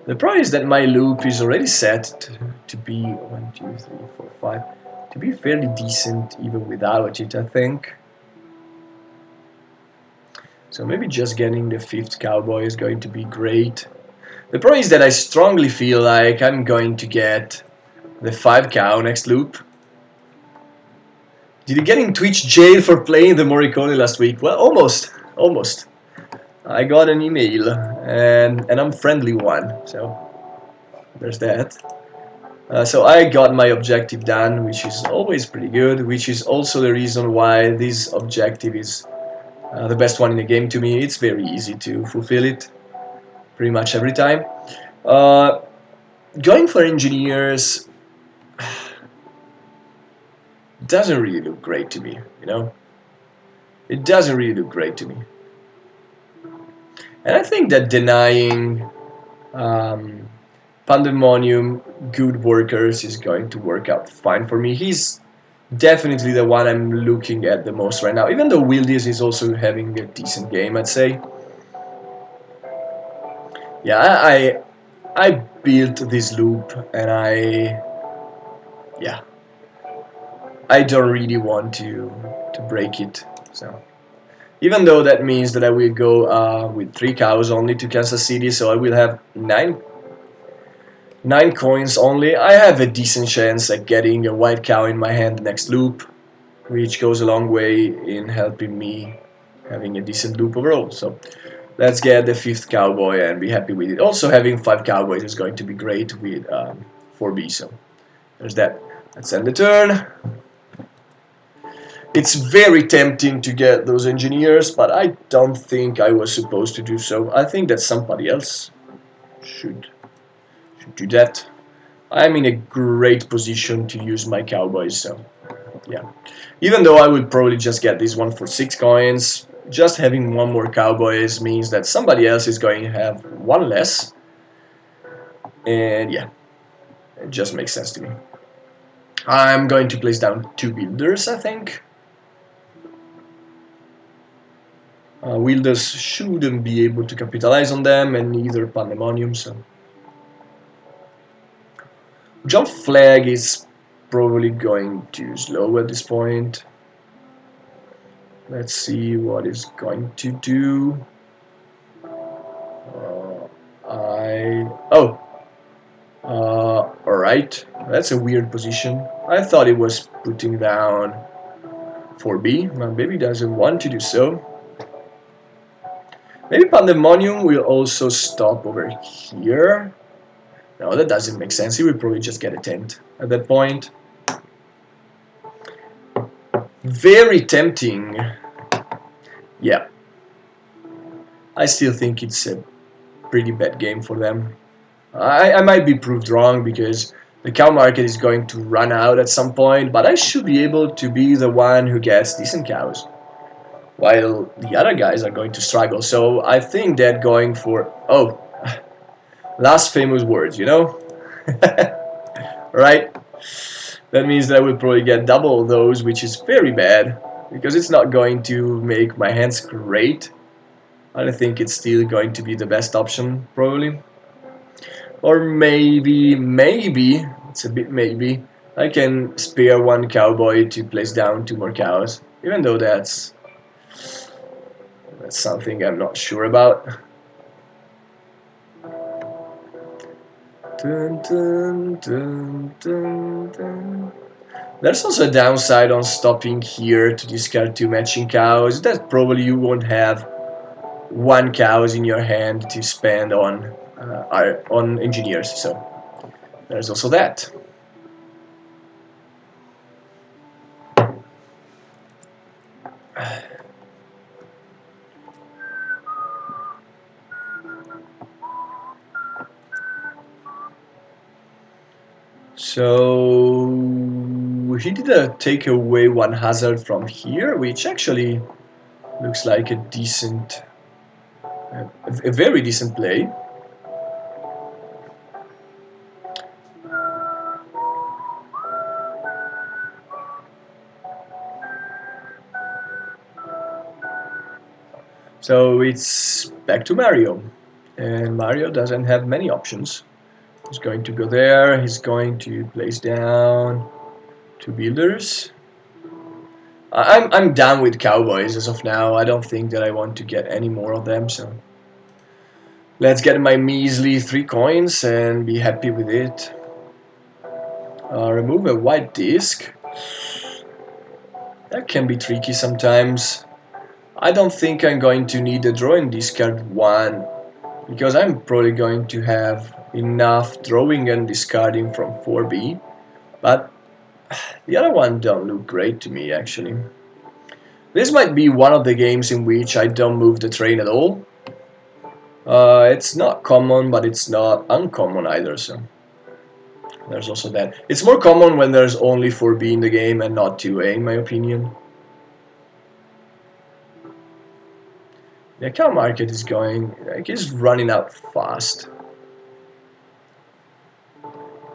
The problem is that my loop is already set to be 1, 2, 3, 4, 5, to be fairly decent even without it, I think. So maybe just getting the 5th cowboy is going to be great. The problem is that I strongly feel like I'm going to get the 5 cow next loop. Did you get in Twitch jail for playing the Morricone last week? Well, almost. I got an email, and an unfriendly one, so there's that. So I got my objective done, which is always pretty good, which is also the reason why this objective is the best one in the game to me. It's very easy to fulfill it, pretty much every time. Going for engineers doesn't really look great to me, you know? It doesn't really look great to me. And I think that denying Pandemonium good workers is going to work out fine for me. He's definitely the one I'm looking at the most right now, even though Wildies is also having a decent game, I'd say. Yeah, I built this loop, and I don't really want to break it. So even though that means that I will go with 3 cows only to Kansas City, so I will have 9 coins only, I have a decent chance at getting a white cow in my hand next loop, which goes a long way in helping me having a decent loop overall. So let's get the 5th cowboy and be happy with it. Also, having 5 cowboys is going to be great with 4B, so there's that. Let's end the turn. It's very tempting to get those engineers, but I don't think I was supposed to do so. I think that somebody else should do that. I'm in a great position to use my Cowboys, so yeah. Even though I would probably just get this one for 6 coins, just having one more Cowboys means that somebody else is going to have one less. And yeah, it just makes sense to me. I'm going to place down 2 builders, I think. Wilders shouldn't be able to capitalize on them, and neither Pandemonium, so... Jump Flag is probably going too slow at this point. Let's see what it's going to do. Alright. That's a weird position. I thought it was putting down 4B. My baby doesn't want to do so. Maybe Pandemonium will also stop over here. No, that doesn't make sense. He will probably just get a tent at that point. Very tempting. Yeah. I still think it's a pretty bad game for them. I might be proved wrong because the cow market is going to run out at some point, but I should be able to be the one who gets decent cows, while the other guys are going to struggle. So I think that going for... Oh, last famous words, you know? Right? That means that I will probably get double those, which is very bad, because it's not going to make my hands great. I don't think it's still going to be the best option, probably. Or maybe, it's a bit maybe, I can spare one cowboy to place down 2 more cows, even though that's something I'm not sure about. Dun, dun, dun, dun, dun. There's also a downside on stopping here to discard 2 matching cows, that probably you won't have 1 cows in your hand to spend on engineers, so there's also that. So he did take away 1 hazard from here, which actually looks like a decent, a very decent play. So it's back to Mario, and Mario doesn't have many options. He's going to go there, he's going to place down 2 builders. I'm down with Cowboys as of now. I don't think that I want to get any more of them, so let's get my measly 3 coins and be happy with it. Remove a white disc. That can be tricky sometimes. I don't think I'm going to need a draw and discard 1, because I'm probably going to have enough drawing and discarding from 4B, but the other one don't look great to me actually. This might be one of the games in which I don't move the train at all. It's not common, but it's not uncommon either, so there's also that. It's more common when there's only 4B in the game and not 2A, in my opinion. The account market is going, like, it's running out fast.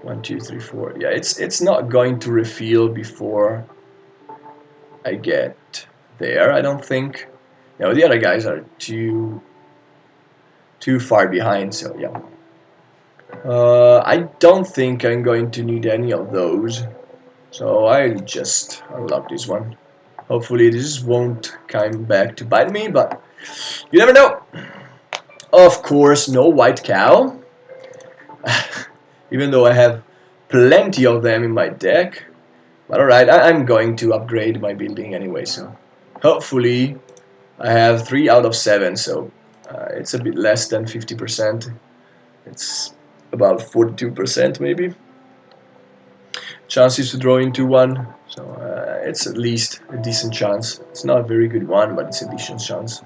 1, 2, 3, 4. Yeah, it's not going to refill before I get there, I don't think. No, the other guys are too far behind, so yeah. I don't think I'm going to need any of those, so I'll just unlock this one. Hopefully this won't come back to bite me, but you never know. Of course, no white cow. Even though I have plenty of them in my deck. But alright, I'm going to upgrade my building anyway, so hopefully I have 3 out of 7, so it's a bit less than 50%. It's about 42% maybe. Chances to draw into 1, so it's at least a decent chance. It's not a very good one, but it's a decent chance.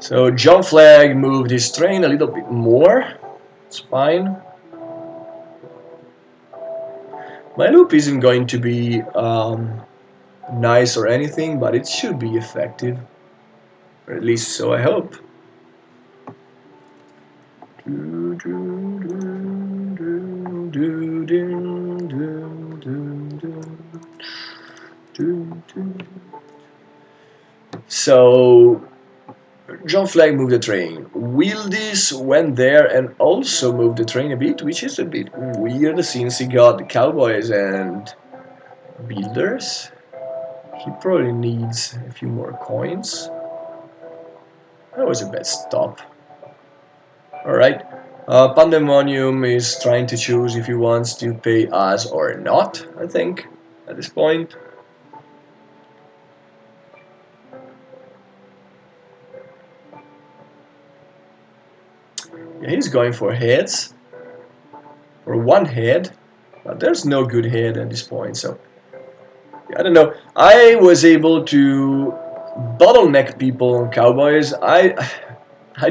So John Flag moved his train a little bit more. It's fine. My loop isn't going to be nice or anything, but it should be effective. Or at least so I hope. So John Flag moved the train. Wildis went there and also moved the train a bit, which is a bit weird since he got the Cowboys and builders. He probably needs a few more coins. That was a bad stop. Alright. Pandemonium is trying to choose if he wants to pay us or not, I think, at this point. Yeah, he's going for heads. Or one head. But there's no good head at this point, so I don't know. I was able to bottleneck people on Cowboys. I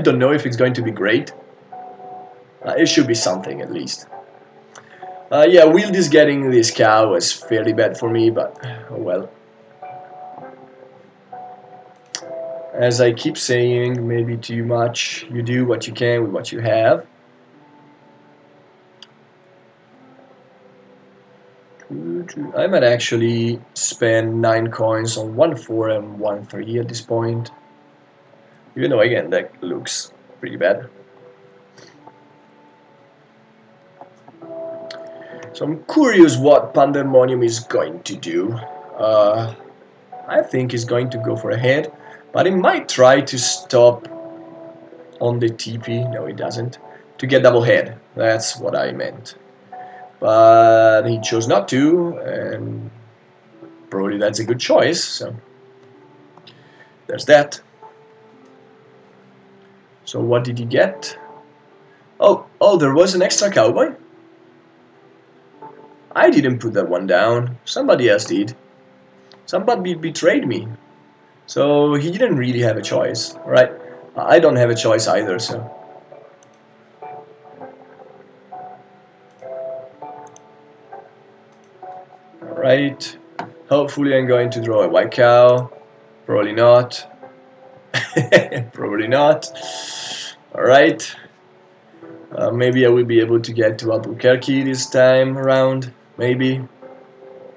don't know if it's going to be great. It should be something at least. Yeah, Wildis getting this cow was fairly bad for me, but oh well. As I keep saying, maybe too much. You do what you can with what you have. I might actually spend 9 coins on 1 4 and 1 3 at this point. Even though again that looks pretty bad. So I'm curious what Pandemonium is going to do. I think he's going to go for a head, but he might try to stop on the TP. No, he doesn't. To get double head. That's what I meant. But he chose not to, and probably that's a good choice. So there's that. So what did he get? Oh, there was an extra cowboy? I didn't put that one down. Somebody else did. Somebody betrayed me. So he didn't really have a choice, right? I don't have a choice either, so. Alright. Hopefully I'm going to draw a white cow. Probably not. Probably not. Alright. Maybe I will be able to get to Albuquerque this time around. Maybe.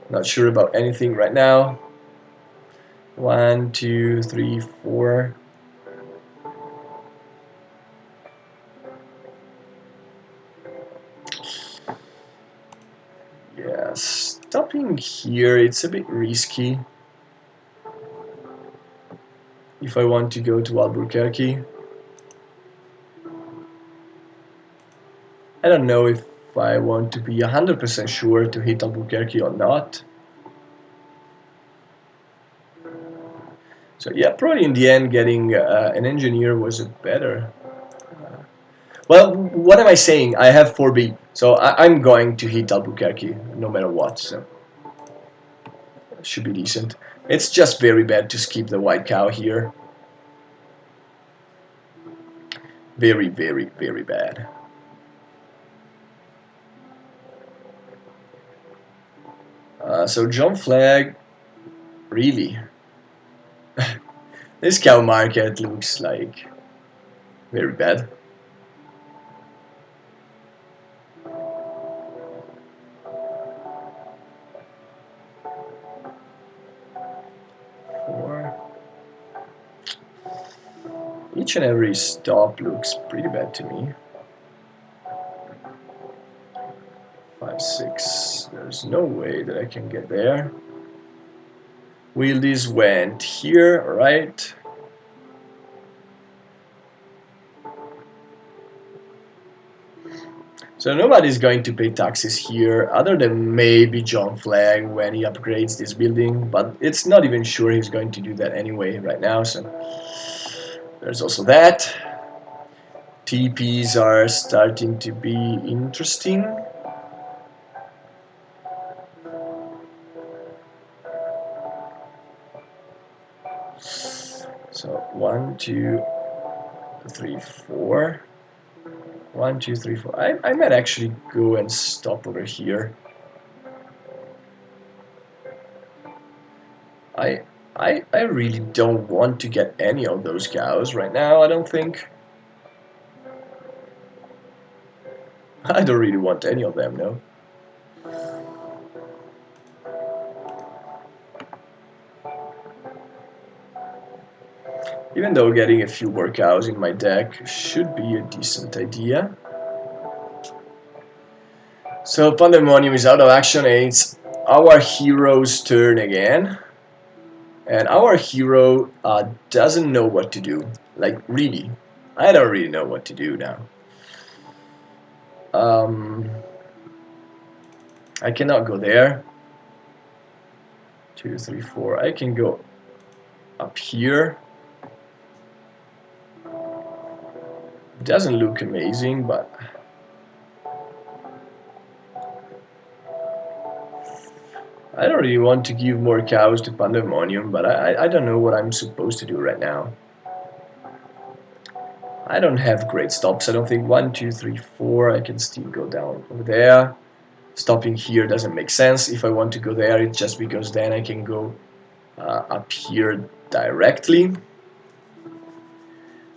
Not sure about anything right now. 1, 2, 3, 4. Yeah, stopping here, it's a bit risky. If I want to go to Albuquerque. I don't know if I want to be 100% sure to hit Albuquerque or not. So yeah, probably in the end getting an engineer was a better. Well, what am I saying? I have 4B, so I'm going to hit Albuquerque no matter what. So it should be decent. It's just very bad to skip the white cow here. Very, very, very bad. So John Flag, really? This cow market looks like very bad. Each and every stop looks pretty bad to me. 5, 6. There's no way that I can get there. Wheelies went here, right? So nobody's going to pay taxes here, other than maybe John Flag when he upgrades this building, but it's not even sure he's going to do that anyway right now, so there's also that. TPs are starting to be interesting. So 1, 2, 3, 4. 1, 2, 3, 4. I might actually go and stop over here. I really don't want to get any of those cows right now, I don't think. I don't really want any of them, no. Even though getting a few more cows in my deck should be a decent idea. So Pandemonium is out of action, and it's our hero's turn again. And our hero doesn't know what to do. Like, really. I don't really know what to do now. I cannot go there. 2, 3, 4. I can go up here. Doesn't look amazing, but I don't really want to give more cows to Pandemonium, but I don't know what I'm supposed to do right now. I don't have great stops. I don't think 1, 2, 3, 4. I can still go down over there. Stopping here doesn't make sense. If I want to go there, it's just because then I can go up here directly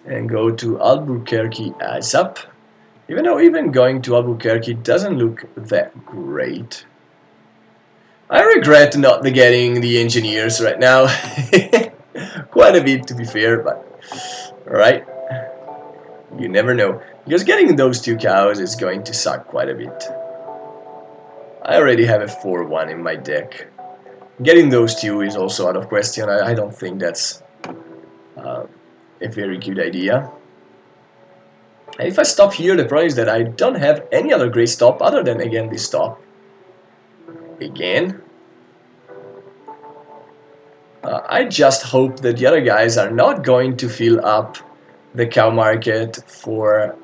and go to Albuquerque as up. Even though even going to Albuquerque doesn't look that great. I regret not getting the engineers right now. Quite a bit, to be fair, but alright. You never know. Because getting those 2 cows is going to suck quite a bit. I already have a 4-1 in my deck. Getting those 2 is also out of question. I don't think that's a very good idea. And if I stop here, the problem is that I don't have any other great stop other than, again, this stop. Again. I just hope that the other guys are not going to fill up the cow market for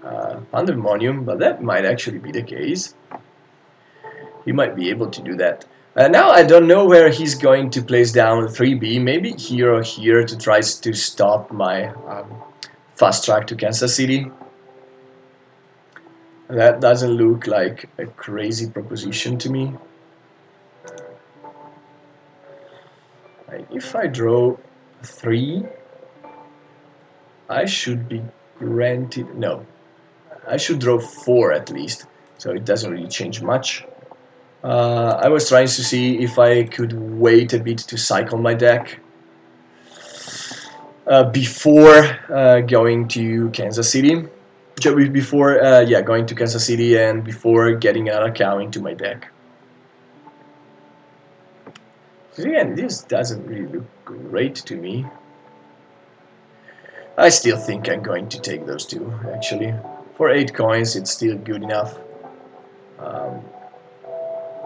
Pandemonium, but that might actually be the case. He might be able to do that. Now I don't know where he's going to place down 3B, maybe here or here to try to stop my fast track to Kansas City. That doesn't look like a crazy proposition to me. If I draw 3, I should be granted... No, I should draw 4 at least, so it doesn't really change much. I was trying to see if I could wait a bit to cycle my deck before going to Kansas City. Before, going to Kansas City and before getting another cow into my deck. Again, this doesn't really look great to me. I still think I'm going to take those 2, actually. For 8 coins, it's still good enough.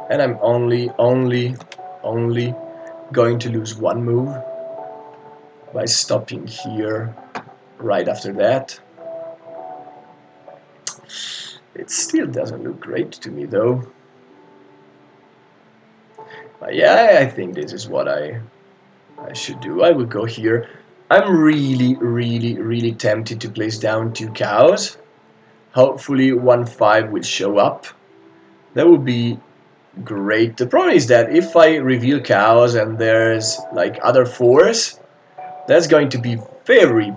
And I'm only going to lose 1 move by stopping here right after that. It still doesn't look great to me, though. But yeah, I think this is what I should do. I will go here. I'm really tempted to place down 2 cows. Hopefully 1-5 will show up. That would be great. The problem is that if I reveal cows and there's like other 4s, that's going to be very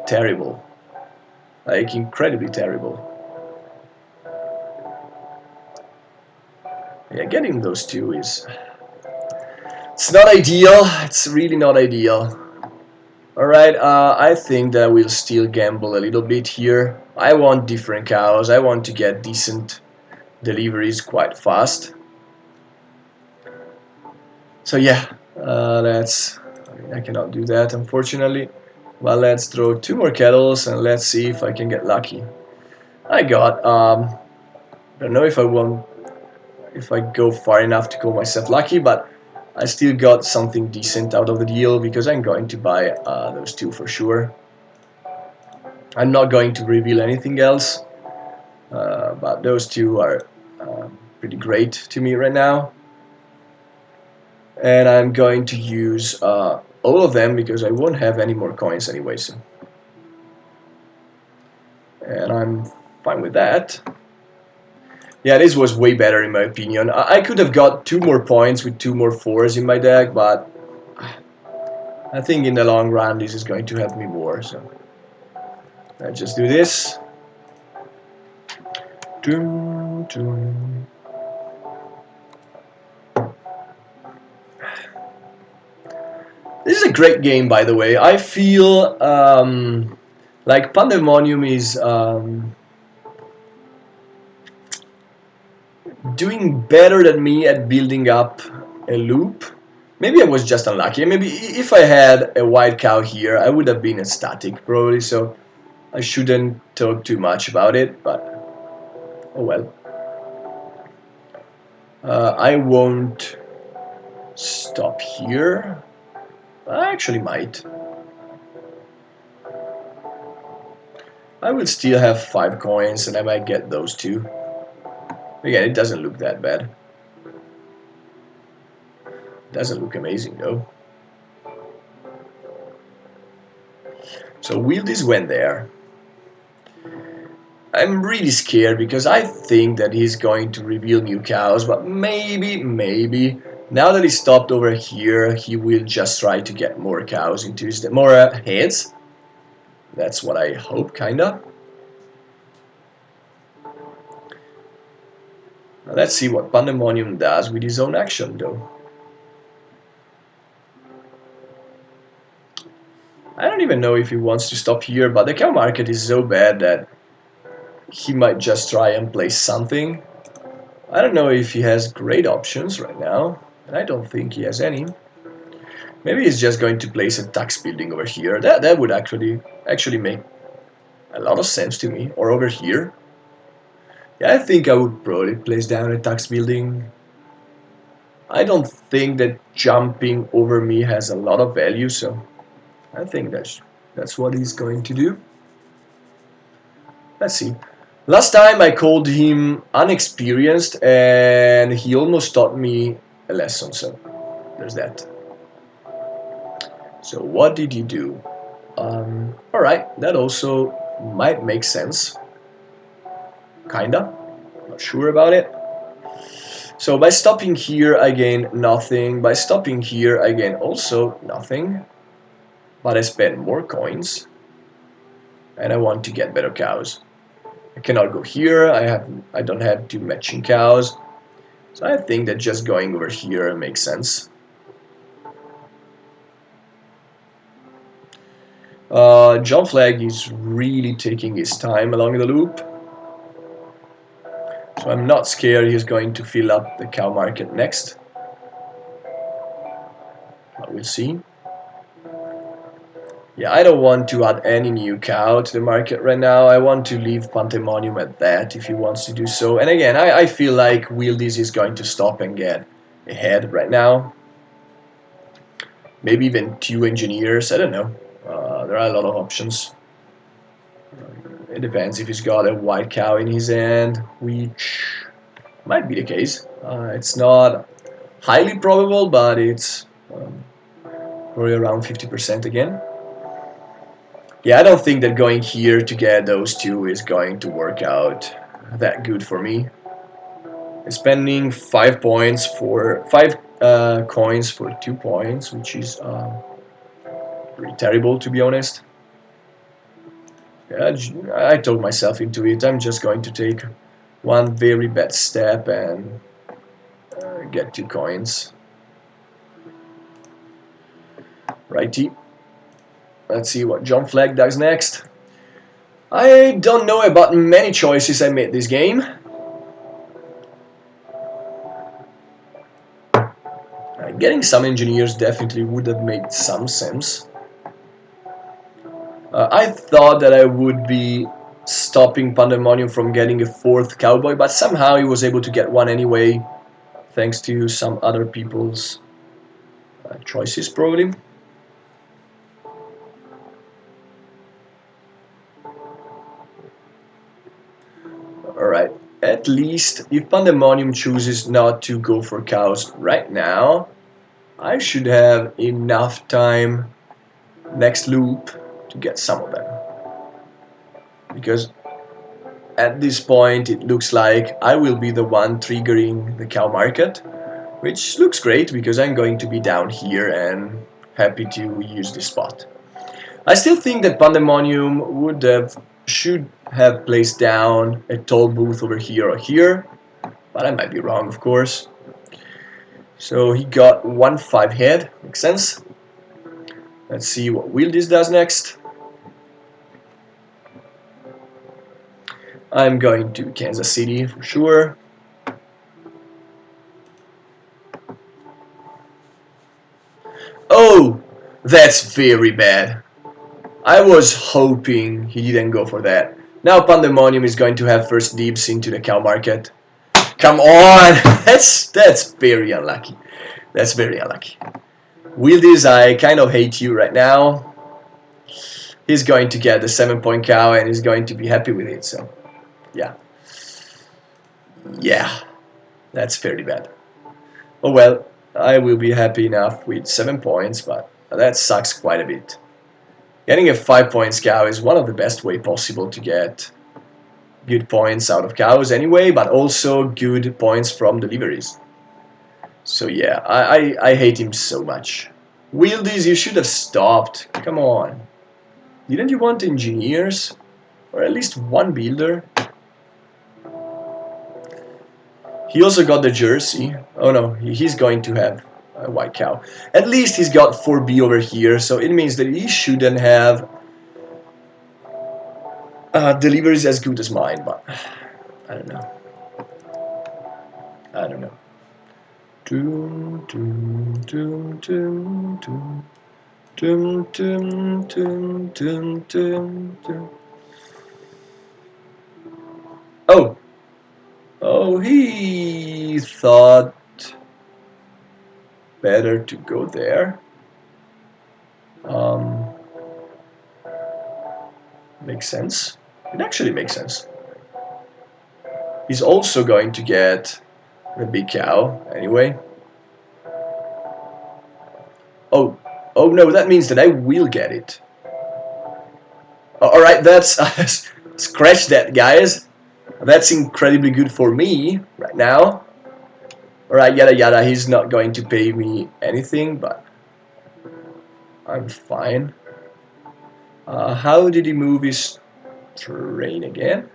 terrible. Like incredibly terrible. Yeah, getting those 2 is... It's not ideal. It's really not ideal. Alright, I think that we'll still gamble a little bit here. I want different cows. I want to get decent deliveries quite fast. So yeah, I cannot do that, unfortunately. Well, let's throw 2 more kettles and let's see if I can get lucky. I got, I don't know if I go far enough to call myself lucky, but I still got something decent out of the deal because I'm going to buy those 2 for sure. I'm not going to reveal anything else, but those 2 are pretty great to me right now. And I'm going to use all of them because I won't have any more coins anyway. So. And I'm fine with that. Yeah, this was way better in my opinion. I could have got 2 more points with 2 more 4s in my deck, but I think in the long run this is going to help me more. So let's just do this. Dun, dun. This is a great game, by the way. I feel like Pandemonium is doing better than me at building up a loop. Maybe I was just unlucky. Maybe if I had a white cow here, I would have been ecstatic, probably. So I shouldn't talk too much about it, but oh well. I won't stop here. I actually might. I will still have 5 coins and I might get those 2. Again, it doesn't look that bad. Doesn't look amazing though. So Wildis went there. I'm really scared because I think that he's going to reveal new cows, but maybe, now that he stopped over here, he will just try to get more cows into his more heads. That's what I hope, kinda. Now let's see what Pandemonium does with his own action, though. I don't even know if he wants to stop here, but the cow market is so bad that he might just try and play something. I don't know if he has great options right now, and I don't think he has any. Maybe he's just going to place a tax building over here. That would actually make a lot of sense to me. Or over here. Yeah, I think I would probably place down a tax building. I don't think that jumping over me has a lot of value, so I think that's what he's going to do. Let's see. Last time I called him unexperienced and he almost taught me a lesson, so there's that. So what did he do? Alright, that also might make sense. Kinda. Not sure about it. So by stopping here I gain nothing. By stopping here I gain also nothing. But I spend more coins. And I want to get better cows. I cannot go here. I don't have 2 matching cows. So I think that just going over here makes sense. John Flag is really taking his time along the loop. So I'm not scared he's going to fill up the cow market next. But we'll see. Yeah, I don't want to add any new cow to the market right now. I want to leave Pandemonium at that if he wants to do so. And again, I feel like Wildis is going to stop and get ahead right now. Maybe even 2 engineers, I don't know. There are a lot of options. It depends if he's got a white cow in his hand, which might be the case. It's not highly probable, but it's probably around 50% again. Yeah, I don't think that going here to get those 2 is going to work out that good for me. Spending 5 points for 5 coins for 2 points, which is pretty terrible to be honest. Yeah, I talked myself into it. I'm just going to take one very bad step and get 2 coins. Righty. Let's see what John Flag does next. I don't know about many choices I made this game. Getting some engineers definitely would have made some sense. I thought that I would be stopping Pandemonium from getting a 4th cowboy, but somehow he was able to get one anyway, thanks to some other people's choices probably. Alright, at least if Pandemonium chooses not to go for cows right now, I should have enough time next loop to get some of them. Because at this point it looks like I will be the one triggering the cow market, which looks great because I'm going to be down here and happy to use this spot. I still think that Pandemonium should have placed down a toll booth over here or here, but I might be wrong, of course. So he got 1-5 head, makes sense. Let's see what Wildis does next. I'm going to Kansas City for sure. Oh, that's very bad. I was hoping he didn't go for that. Now Pandemonium is going to have first dibs into the cow market. Come on! That's very unlucky. That's very unlucky. Wildis, I kind of hate you right now. He's going to get the 7-point cow and he's going to be happy with it, so yeah. Yeah, that's very bad. Oh well, I will be happy enough with 7 points, but that sucks quite a bit. Getting a 5-point cow is one of the best way possible to get good points out of cows anyway, but also good points from deliveries. So yeah, I hate him so much. Wildis, you should have stopped. Come on. Didn't you want engineers? Or at least one builder? He also got the jersey. Oh no, he's going to have a white cow. At least he's got 4B over here, so it means that he shouldn't have deliveries as good as mine, but I don't know. I don't know. Doom, doom, doom, doom, doom. Doom, doom, doom, doom, doom, doom. Oh. Oh, he thought better to go there. Makes sense. It actually makes sense. He's also going to get the big cow anyway. Oh, oh no, that means that I will get it. Alright, that's... scratch that, guys. That's incredibly good for me right now. Alright, yada yada, he's not going to pay me anything, but I'm fine. How did he move his train again?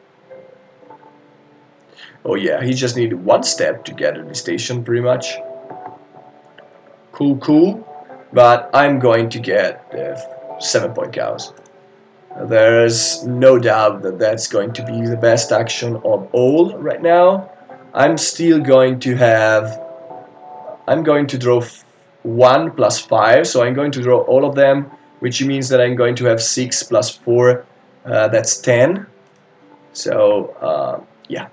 Oh yeah, he just needed one step to get to the station, pretty much. Cool, cool. But I'm going to get the 7-point cows. There's no doubt that that's going to be the best action of all right now. I'm still going to have... I'm going to draw 1 plus 5, so I'm going to draw all of them, which means that I'm going to have 6 plus 4, that's 10. So, yeah.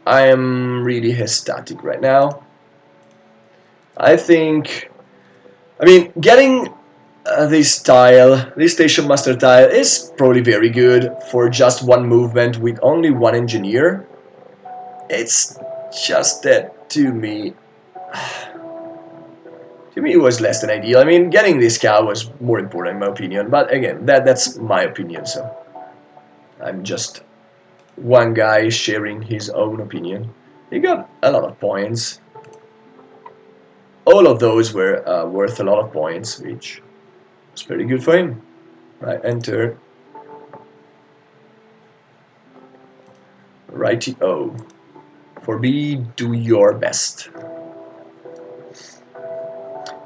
I am really ecstatic right now. I think... I mean, getting this tile, this Station Master tile, is probably very good for just one movement with only one engineer. It's just that, to me, it was less than ideal. I mean, getting this cow was more important in my opinion, but again, that's my opinion, so I'm just one guy sharing his own opinion. He got a lot of points. All of those were worth a lot of points, which was pretty good for him. Right, enter. Righty-o. For B, do your best.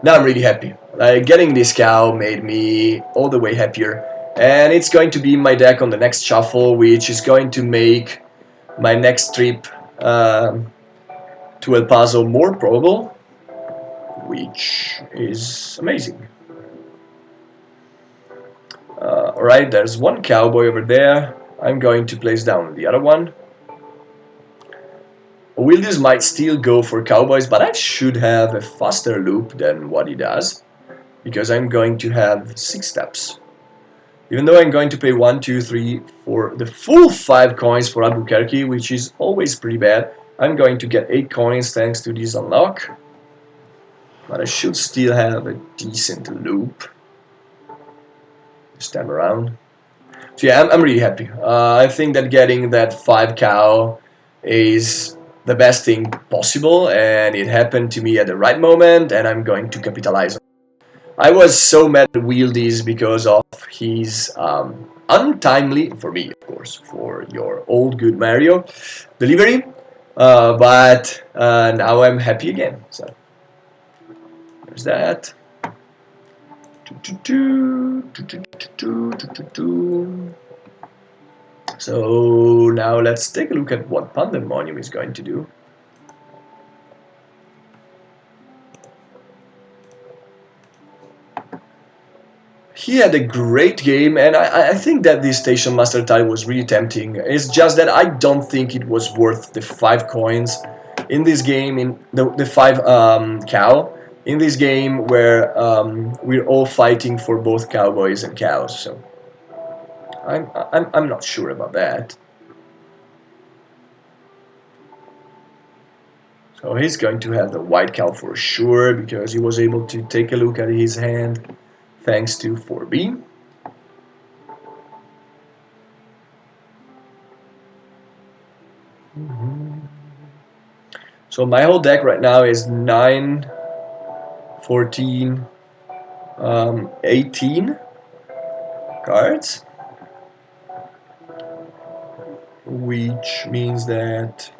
Now I'm really happy. Getting this cow made me all the way happier. And it's going to be my deck on the next shuffle, which is going to make my next trip to El Paso more probable, which is amazing. Alright, there's one cowboy over there. I'm going to place down the other one. Wildis might still go for Cowboys, but I should have a faster loop than what he does, because I'm going to have 6 steps. Even though I'm going to pay 1, 2, 3, 4, the full 5 coins for Albuquerque, which is always pretty bad, I'm going to get 8 coins thanks to this unlock. But I should still have a decent loop this time around. So yeah, I'm really happy. I think that getting that 5 cow is the best thing possible, and it happened to me at the right moment, and I'm going to capitalize on it. I was so mad at Wieldies because of his untimely, for me of course, for your old good Mario, delivery, but now I'm happy again. So there's that. So now let's take a look at what Pandemonium is going to do. He had a great game, and I think that this Station Master tile was really tempting. It's just that I don't think it was worth the 5 coins in this game, in the 5 cow, in this game where we're all fighting for both cowboys and cows. So I'm not sure about that. So he's going to have the white cow for sure, because he was able to take a look at his hand thanks to 4B. So my whole deck right now is 9, 14, 18 cards, which means that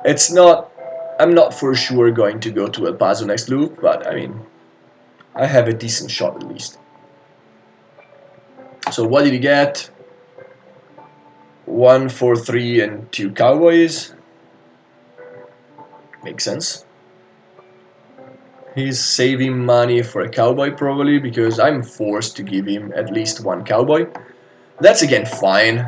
it's not, I'm not for sure going to go to El Paso next loop, but I mean, I have a decent shot at least. So what did he get? 1, 4, 3, and 2 Cowboys. Makes sense. He's saving money for a cowboy probably, because I'm forced to give him at least 1 cowboy. That's again fine.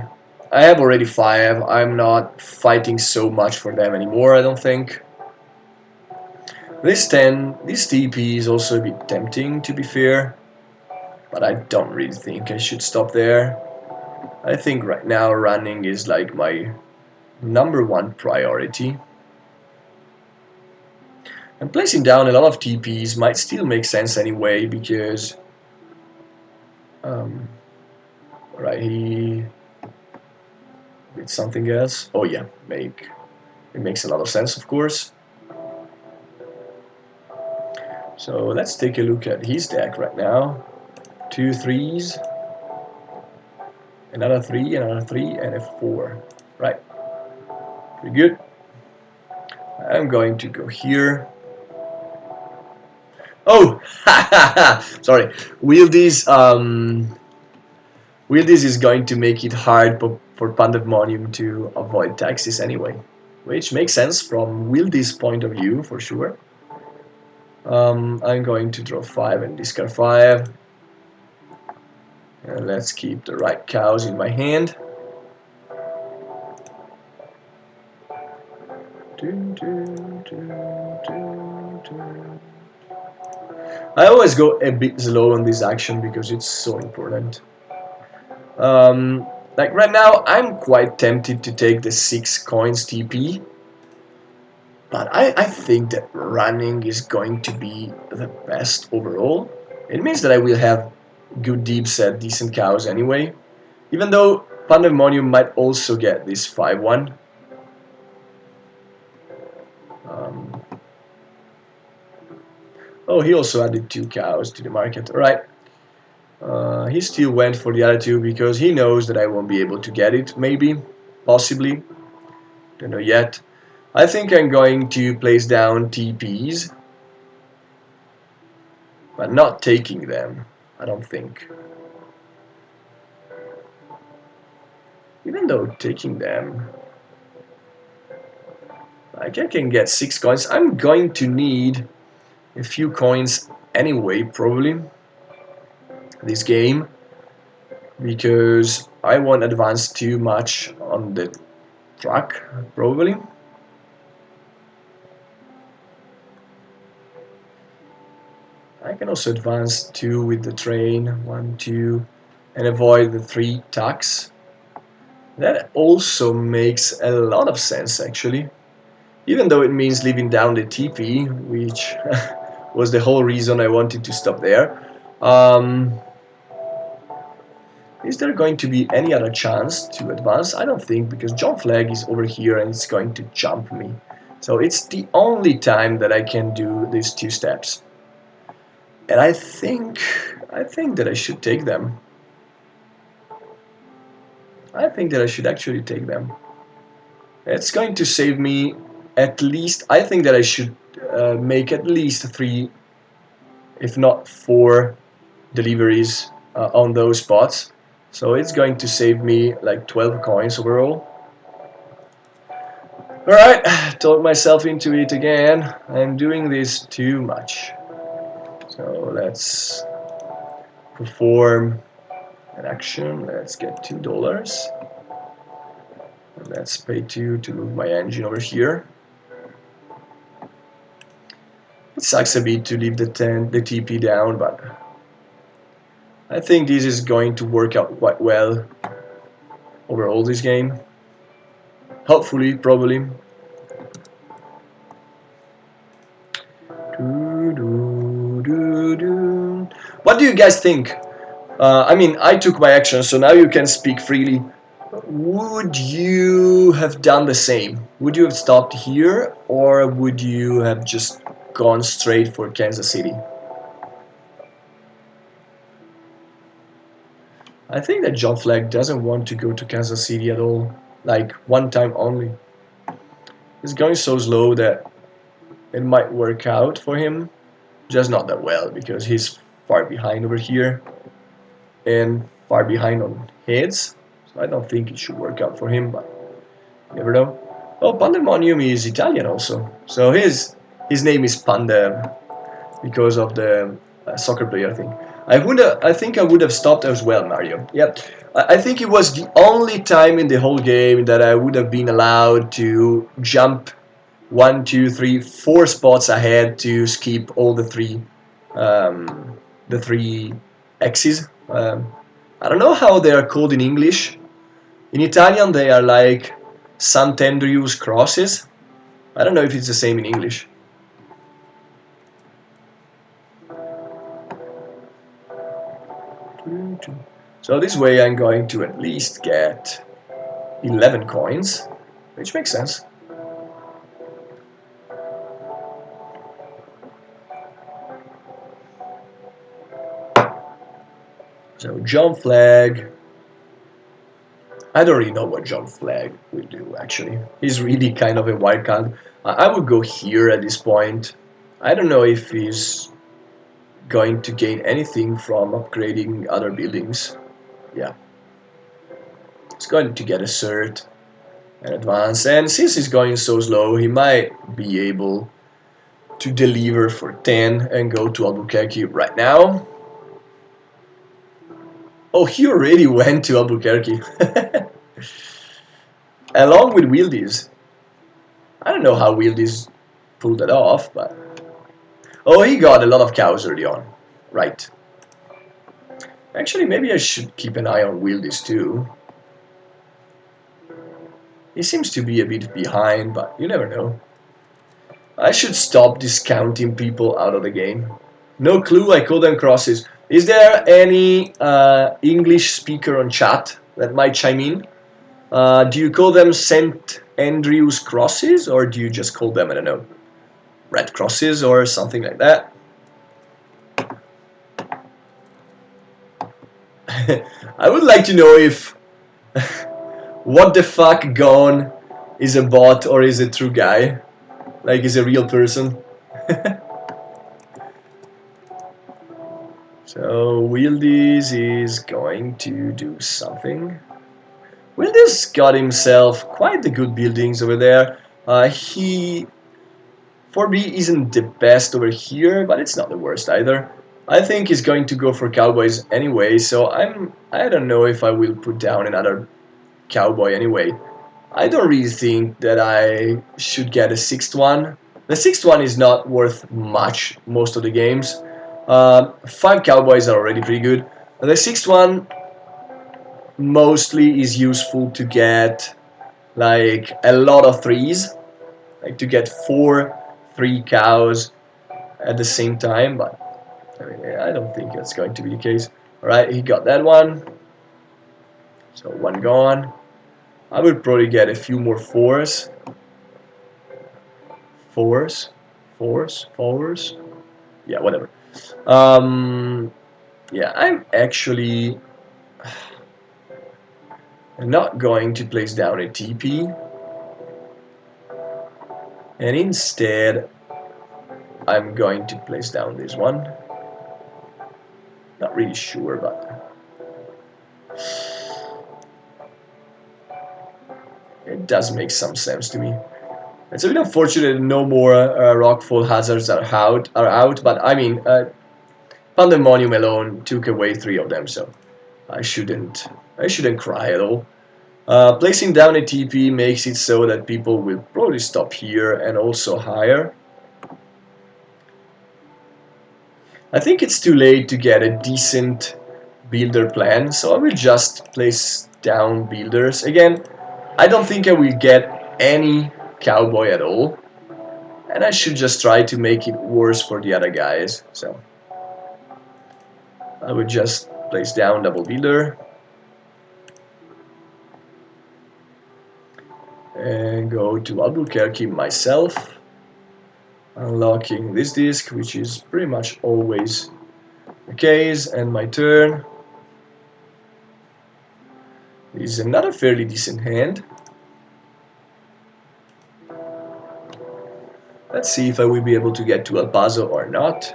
I have already 5. I'm not fighting so much for them anymore, I don't think. This 10, this TP is also a bit tempting, to be fair, but I don't really think I should stop there. I think right now running is like my #1 priority. And placing down a lot of TPs might still make sense anyway, because right, he did something else. Oh yeah, it makes a lot of sense, of course. So let's take a look at his deck right now. 2 3s, another 3, another 3, and a 4. Right, pretty good. I'm going to go here. Oh, sorry. Wieldies is going to make it hard for Pandemonium to avoid taxes anyway, which makes sense from Wieldies' point of view for sure. I'm going to draw 5 and discard 5. And let's keep the right cows in my hand. I always go a bit slow on this action because it's so important. Like right now, I'm quite tempted to take the 6 coins TP, but I think that running is going to be the best overall. It means that I will have good deeps at decent cows anyway, even though Pandemonium might also get this 5-1. Oh, he also added 2 cows to the market. Alright. He still went for the other 2 because he knows that I won't be able to get it, maybe, possibly. Don't know yet. I think I'm going to place down TPs, but not taking them, I don't think. Even though taking them, like I can get 6 coins. I'm going to need a few coins anyway, probably, this game, because I won't advance too much on the truck, probably. I can also advance 2 with the train, 1, 2, and avoid the 3 tucks. That also makes a lot of sense, actually. even though it means leaving down the TP, which was the whole reason I wanted to stop there. Is there going to be any other chance to advance? I don't think, because John Flag is over here and it's going to jump me. So it's the only time that I can do these 2 steps. And I think that I should take them. I think that I should actually take them. It's going to save me at least, I think that I should make at least 3, if not 4 deliveries on those spots. So it's going to save me like 12 coins overall. Alright, talk myself into it again. I'm doing this too much. So let's perform an action. Let's get $2. And let's pay 2 to move my engine over here. It sucks a bit to leave the TP down, but I think this is going to work out quite well overall this game. Hopefully, probably. What do you guys think? I mean, I took my action, so now you can speak freely. Would you have done the same? Would you have stopped here, or would you have just gone straight for Kansas City? I think that John Flag doesn't want to go to Kansas City at all. Like, one time only. He's going so slow that it might work out for him. Just not that well, because he's far behind over here. And far behind on heads. So I don't think it should work out for him, but you never know. Oh, Pandemonium is Italian also. So his name is Panda because of the soccer player thing. I think I would have stopped as well, Mario. Yep. I think it was the only time in the whole game that I would have been allowed to jump 1, 2, 3, 4 spots ahead to skip all the 3 X's. I don't know how they are called in English. In Italian they are like Sant'Andrew's crosses. I don't know if it's the same in English. So this way I'm going to at least get 11 coins, which makes sense. So John Flag, I don't really know what John Flag will do actually. He's really kind of a wild card. I would go here at this point. I don't know if he's going to gain anything from upgrading other buildings. Yeah. He's going to get a cert and advance, and since he's going so slow, he might be able to deliver for 10 and go to Albuquerque right now. Oh, he already went to Albuquerque. Along with Wildes. I don't know how Wildes pulled that off, but... Oh, he got a lot of cows early on. Right. Actually, maybe I should keep an eye on Wildes too. He seems to be a bit behind, but you never know. I should stop discounting people out of the game. No clue, I call them crosses. Is there any English speaker on chat that might chime in? Do you call them St. Andrew's crosses, or do you just call them, I don't know, red crosses or something like that? I would like to know if what the fuck gone is a bot or is a true guy, like is a real person. So Wildes is going to do something. Wildes got himself quite the good buildings over there. He 4B isn't the best over here, but it's not the worst either. I think he's going to go for Cowboys anyway, so I don't know if I will put down another Cowboy anyway. I don't really think that I should get a 6th one. The 6th one is not worth much most of the games. 5 Cowboys are already pretty good. The 6th one mostly is useful to get like a lot of 3s. like to get 3 cows at the same time, but I mean, I don't think that's going to be the case. Alright, he got that one. So one gone. I would probably get a few more fours. Fours. Yeah, whatever. Yeah, I'm actually not going to place down a TP. And instead, I'm going to place down this one. Not really sure, but it does make some sense to me. It's a bit unfortunate no more rockfall hazards are out, but I mean, Pandemonium alone took away 3 of them, so I shouldn't cry at all. Placing down a TP makes it so that people will probably stop here and also higher. I think it's too late to get a decent builder plan, so I will just place down builders. Again, I don't think I will get any cowboy at all, and I should just try to make it worse for the other guys. So I would just place down double builder and go to Albuquerque myself, unlocking this disc, which is pretty much always the case, and my turn. This is another fairly decent hand. Let's see if I will be able to get to El Paso or not.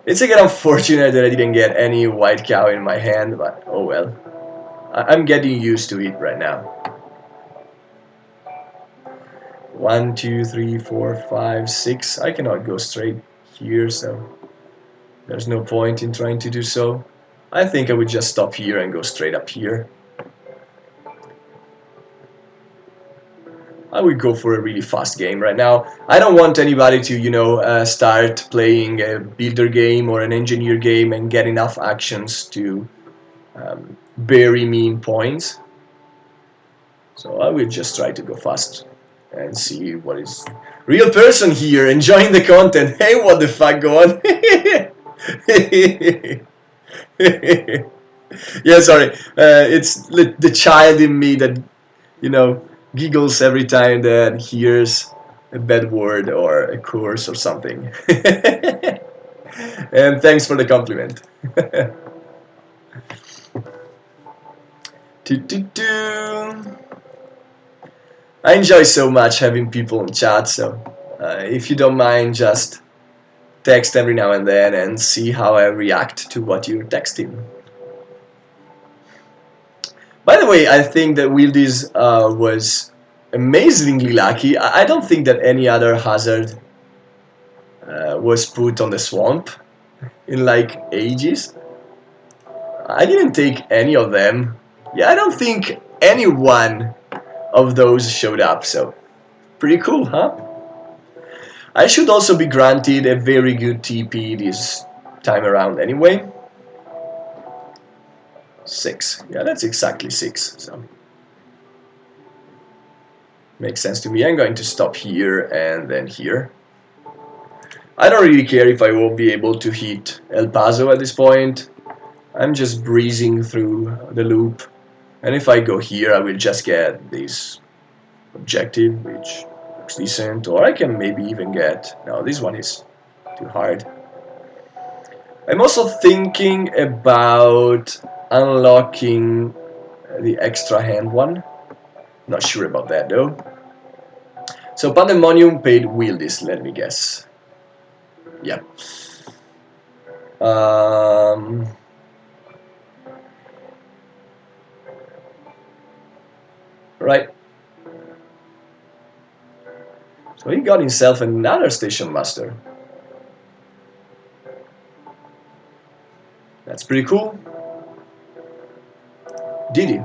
It's again unfortunate that I didn't get any white cow in my hand, but oh well. I'm getting used to it right now. 1, 2, 3, 4, 5, 6. I cannot go straight here, so there's no point in trying to do so. I think I would just stop here and go straight up here. I would go for a really fast game right now. I don't want anybody to, start playing a builder game or an engineer game and get enough actions to bury me in points. So I will just try to go fast and see what is real person here enjoying the content. Hey, what the fuck, go on? Yeah, sorry. It's the child in me that, giggles every time that hears a bad word or a curse or something. And thanks for the compliment. I enjoy so much having people in chat, so if you don't mind, just text every now and then and see how I react to what you're texting. By the way, I think that Wildis was amazingly lucky. I don't think that any other hazard was put on the swamp in like ages. I didn't take any of them. Yeah, I don't think any one of those showed up, so pretty cool, huh? I should also be granted a very good TP this time around anyway. 6. Yeah, that's exactly 6. So makes sense to me. I'm going to stop here and then here. I don't really care if I won't be able to hit El Paso at this point. I'm just breezing through the loop. And if I go here, I will just get this objective, which looks decent. Or I can maybe even get... No, this one is too hard. I'm also thinking about unlocking the extra hand one. Not sure about that though. So Pandemonium paid Wildis, let me guess. Yeah. Right. So he got himself another station master. That's pretty cool. Did he?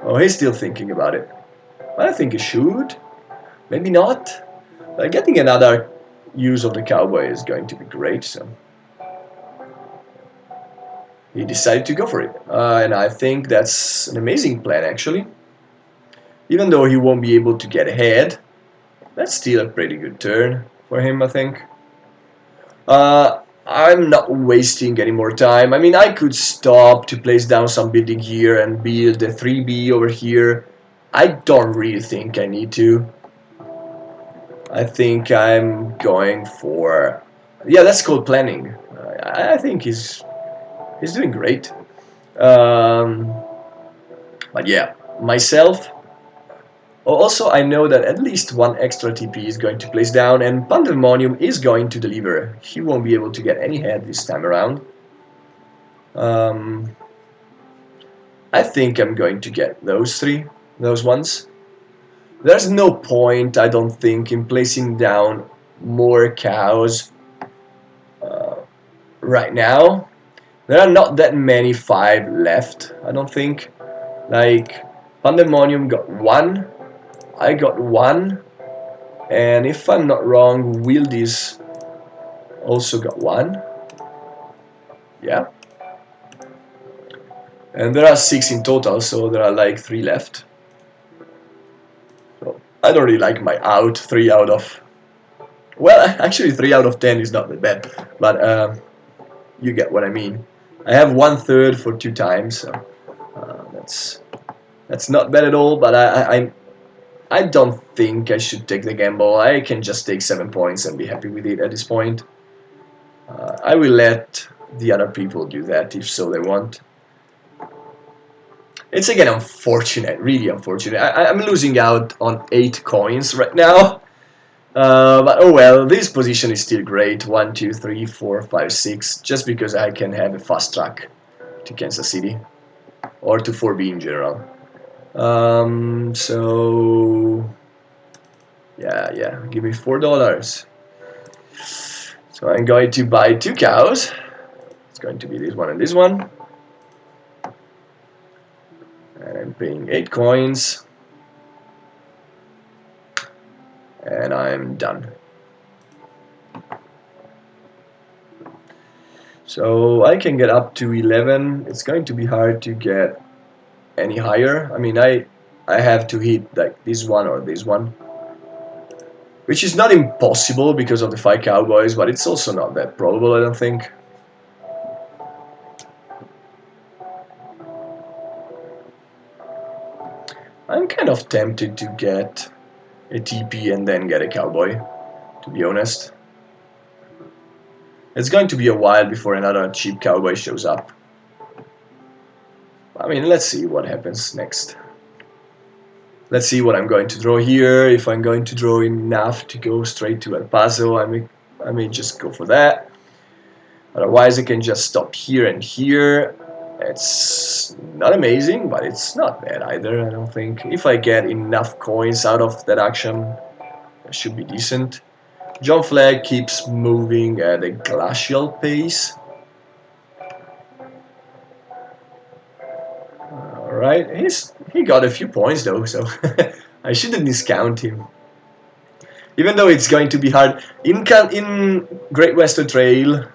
Oh, he's still thinking about it. I think he should. Maybe not. Getting another use of the cowboy is going to be great, so he decided to go for it. And I think that's an amazing plan, actually. Even though he won't be able to get ahead, that's still a pretty good turn for him, I think. I'm not wasting any more time. I mean, I could stop to place down some building here and build a 3B over here. I don't really think I need to. I think I'm going for... Yeah, that's called planning. I think he's doing great. Um, but yeah, myself... Also, I know that at least one extra TP is going to place down, and Pandemonium is going to deliver. He won't be able to get any head this time around. Um, I think I'm going to get those ones. There's no point, I don't think, in placing down more cows right now. There are not that many 5 left, I don't think. Like, Pandemonium got 1, I got 1, and if I'm not wrong, Wildy's also got 1. Yeah. And there are 6 in total, so there are like 3 left. So I don't really like my out, 3 out of... Well, actually 3 out of 10 is not that bad, but you get what I mean. I have 1/3 for 2 times, so that's not bad at all, but I don't think I should take the gamble. I can just take 7 points and be happy with it at this point. I will let the other people do that if so they want. It's again unfortunate, really unfortunate. I'm losing out on 8 coins right now. But oh well, this position is still great. 1, 2, 3, 4, 5, 6. Just because I can have a fast track to Kansas City. Or to 4B in general. So... Yeah, give me $4. So I'm going to buy 2 cows. It's going to be this one and this one. And I'm paying 8 coins. And I'm done. So I can get up to 11. It's going to be hard to get any higher. I mean, I have to hit like this one or this one, which is not impossible because of the 5 Cowboys, but it's also not that probable, I don't think. I'm kind of tempted to get a TP and then get a Cowboy, to be honest. It's going to be a while before another cheap Cowboy shows up. I mean, let's see what happens next. Let's see what I'm going to draw here. If I'm going to draw enough to go straight to El Paso, I may just go for that. Otherwise, I can just stop here and here. It's not amazing, but it's not bad either, I don't think. If I get enough coins out of that action, it should be decent. John Flag keeps moving at a glacial pace. Alright, he got a few points though, so I shouldn't discount him. Even though it's going to be hard in Great Western Trail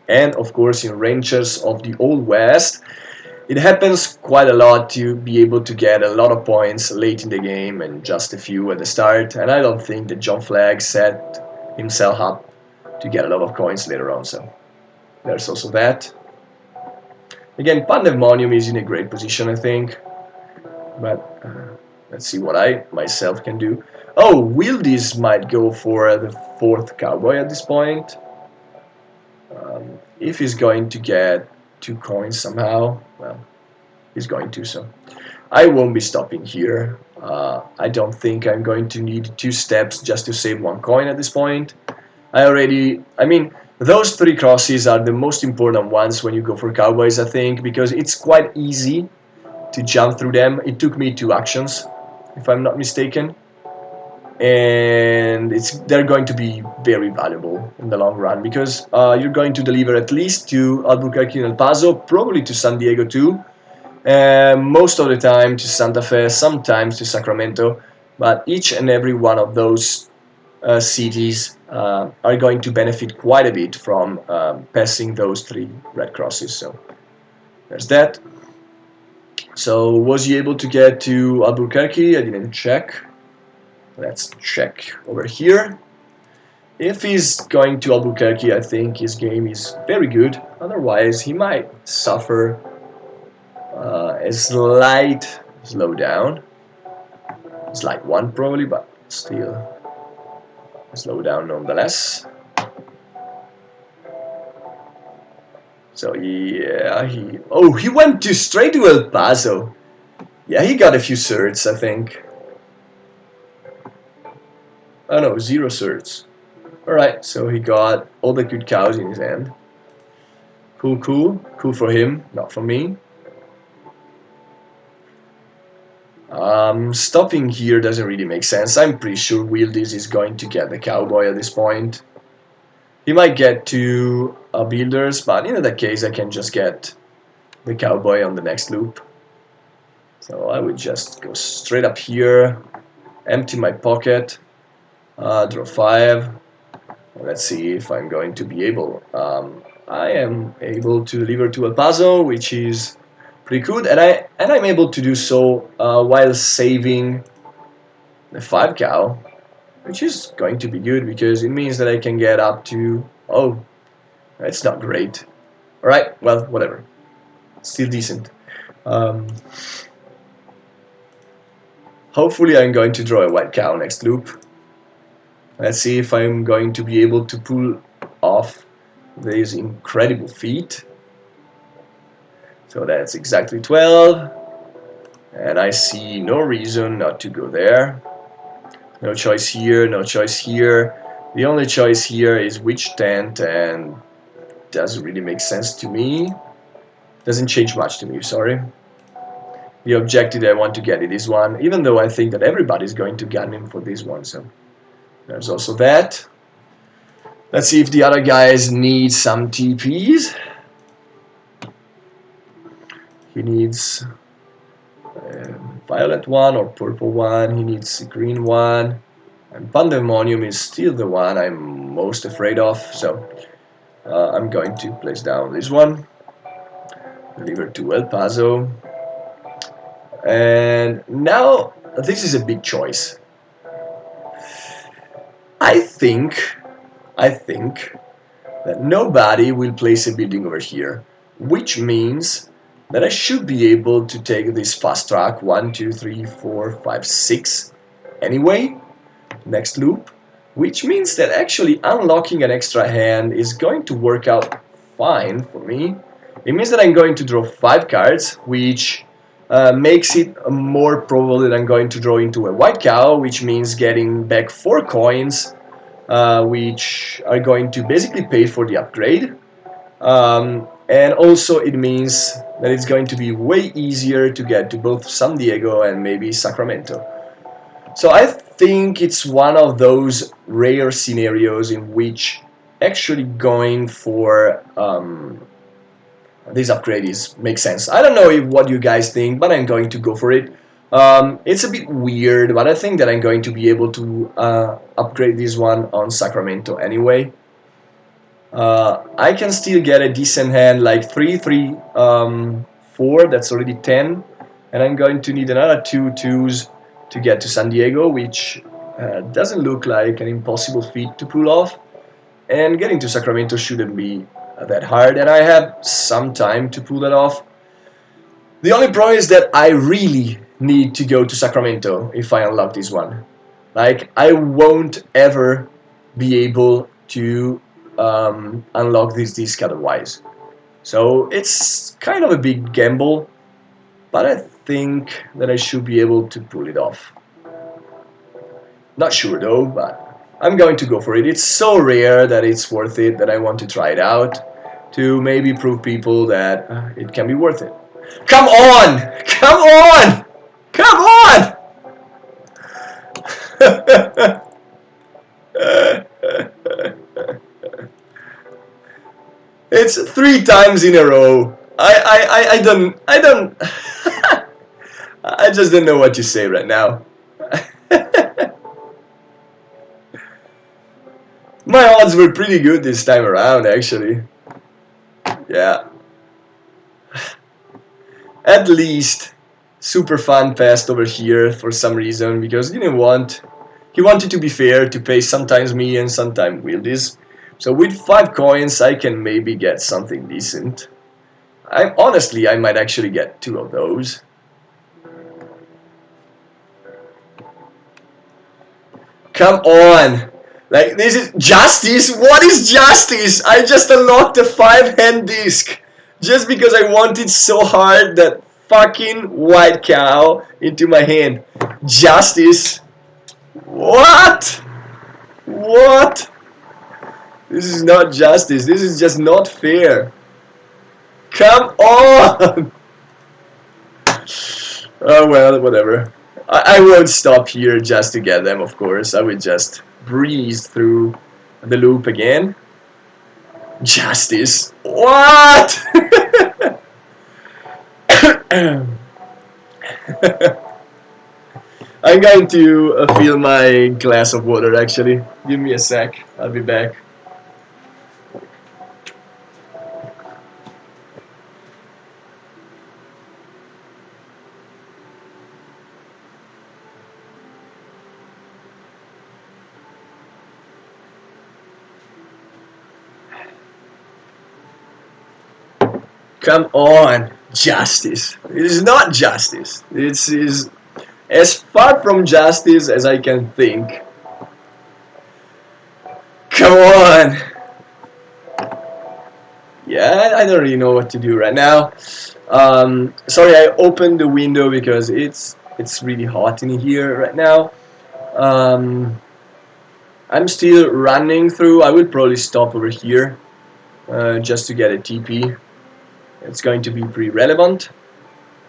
and of course in Rangers of the Old West, it happens quite a lot to be able to get a lot of points late in the game and just a few at the start, and I don't think that John Flag set himself up to get a lot of coins later on, so there's also that. Again, Pandemonium is in a great position, I think, but let's see what I myself can do. Oh, Wildy's might go for the 4th Cowboy at this point. If he's going to get 2 coins somehow, well, he's going to, so I won't be stopping here. I don't think I'm going to need 2 steps just to save 1 coin at this point. I mean, those 3 crosses are the most important ones when you go for Cowboys, I think, because it's quite easy to jump through them. It took me 2 actions, if I'm not mistaken. And they're going to be very valuable in the long run because you're going to deliver at least to Albuquerque and El Paso, probably to San Diego too, most of the time to Santa Fe, sometimes to Sacramento, but each and every one of those cities are going to benefit quite a bit from passing those 3 red crosses. So there's that. So was he able to get to Albuquerque? I didn't check. Let's check over here. If he's going to Albuquerque, I think his game is very good. Otherwise, he might suffer a slight slowdown. Slight one probably, but still a slowdown nonetheless. So yeah, he went to straight to El Paso. Yeah, he got a few certs, I think. Oh no, 0 certs. Alright, so he got all the good cows in his hand. Cool, cool. Cool for him, not for me. Stopping here doesn't really make sense. I'm pretty sure Wildis is going to get the cowboy at this point. He might get to builders, but in that case I can just get the cowboy on the next loop. So I would just go straight up here, empty my pocket, draw 5. Let's see if I'm going to be able. I am able to deliver to El Paso, which is pretty good, and I'm able to do so while saving the 5 cow, which is going to be good because it means that I can get up to. Oh, it's not great. All right, well, whatever. Still decent. Hopefully, I'm going to draw a white cow next loop. Let's see if I'm going to be able to pull off this incredible feat. So that's exactly 12. And I see no reason not to go there. No choice here, no choice here. The only choice here is which tent, and doesn't really make sense to me. Doesn't change much to me, sorry. The objective I want to get is this one, even though I think that everybody's going to gun him for this one, so there's also that. Let's see if the other guys need some TPs. He needs a violet one or purple one. He needs a green one. And Pandemonium is still the one I'm most afraid of, so I'm going to place down this one. Deliver to El Paso. And now this is a big choice. I think that nobody will place a building over here, which means that I should be able to take this fast track 1, 2, 3, 4, 5, 6 anyway, next loop, which means that actually unlocking an extra hand is going to work out fine for me. It means that I'm going to draw 5 cards, which makes it more probable that I'm going to draw into a white cow, which means getting back 4 coins, which are going to basically pay for the upgrade. And also it means that it's going to be way easier to get to both San Diego and maybe Sacramento. So I think it's one of those rare scenarios in which actually going for this upgrade makes sense. I don't know what you guys think, but I'm going to go for it. It's a bit weird, but I think that I'm going to be able to upgrade this one on Sacramento anyway. I can still get a decent hand like 3, 3, 4, that's already 10. And I'm going to need another 2 2s to get to San Diego, which doesn't look like an impossible feat to pull off. And getting to Sacramento shouldn't be that hard, and I have some time to pull that off. The only problem is that I really need to go to Sacramento if I unlock this one. Like, I won't ever be able to unlock this disc otherwise. So it's kind of a big gamble, but I think that I should be able to pull it off. Not sure though, but I'm going to go for it. It's so rare that it's worth it that I want to try it out to maybe prove people that it can be worth it. Come on! Come on! Come on! It's 3 times in a row. I don't I just don't know what to say right now. My odds were pretty good this time around, actually. Yeah. at least super fun passed over here for some reason because he didn't want. He wanted to be fair to pay sometimes me and sometimes Wildies. So with 5 coins, I can maybe get something decent. I might actually get 2 of those. Come on! Like, this is justice? What is justice? I just unlocked a 5-hand disc. Just because I wanted so hard that fucking white cow into my hand. Justice? What? What? This is not justice. This is just not fair. Come on! Oh well, whatever. I won't stop here just to get them, of course. I will just breeze through the loop again. Justice. What? I'm going to fill my glass of water actually. Give me a sec. I'll be back. Come on, justice. It is not justice. It is as far from justice as I can think. Come on. Yeah, I don't really know what to do right now. Sorry, I opened the window because it's really hot in here right now. I'm still running through. I will probably stop over here just to get a TP. It's going to be pretty relevant,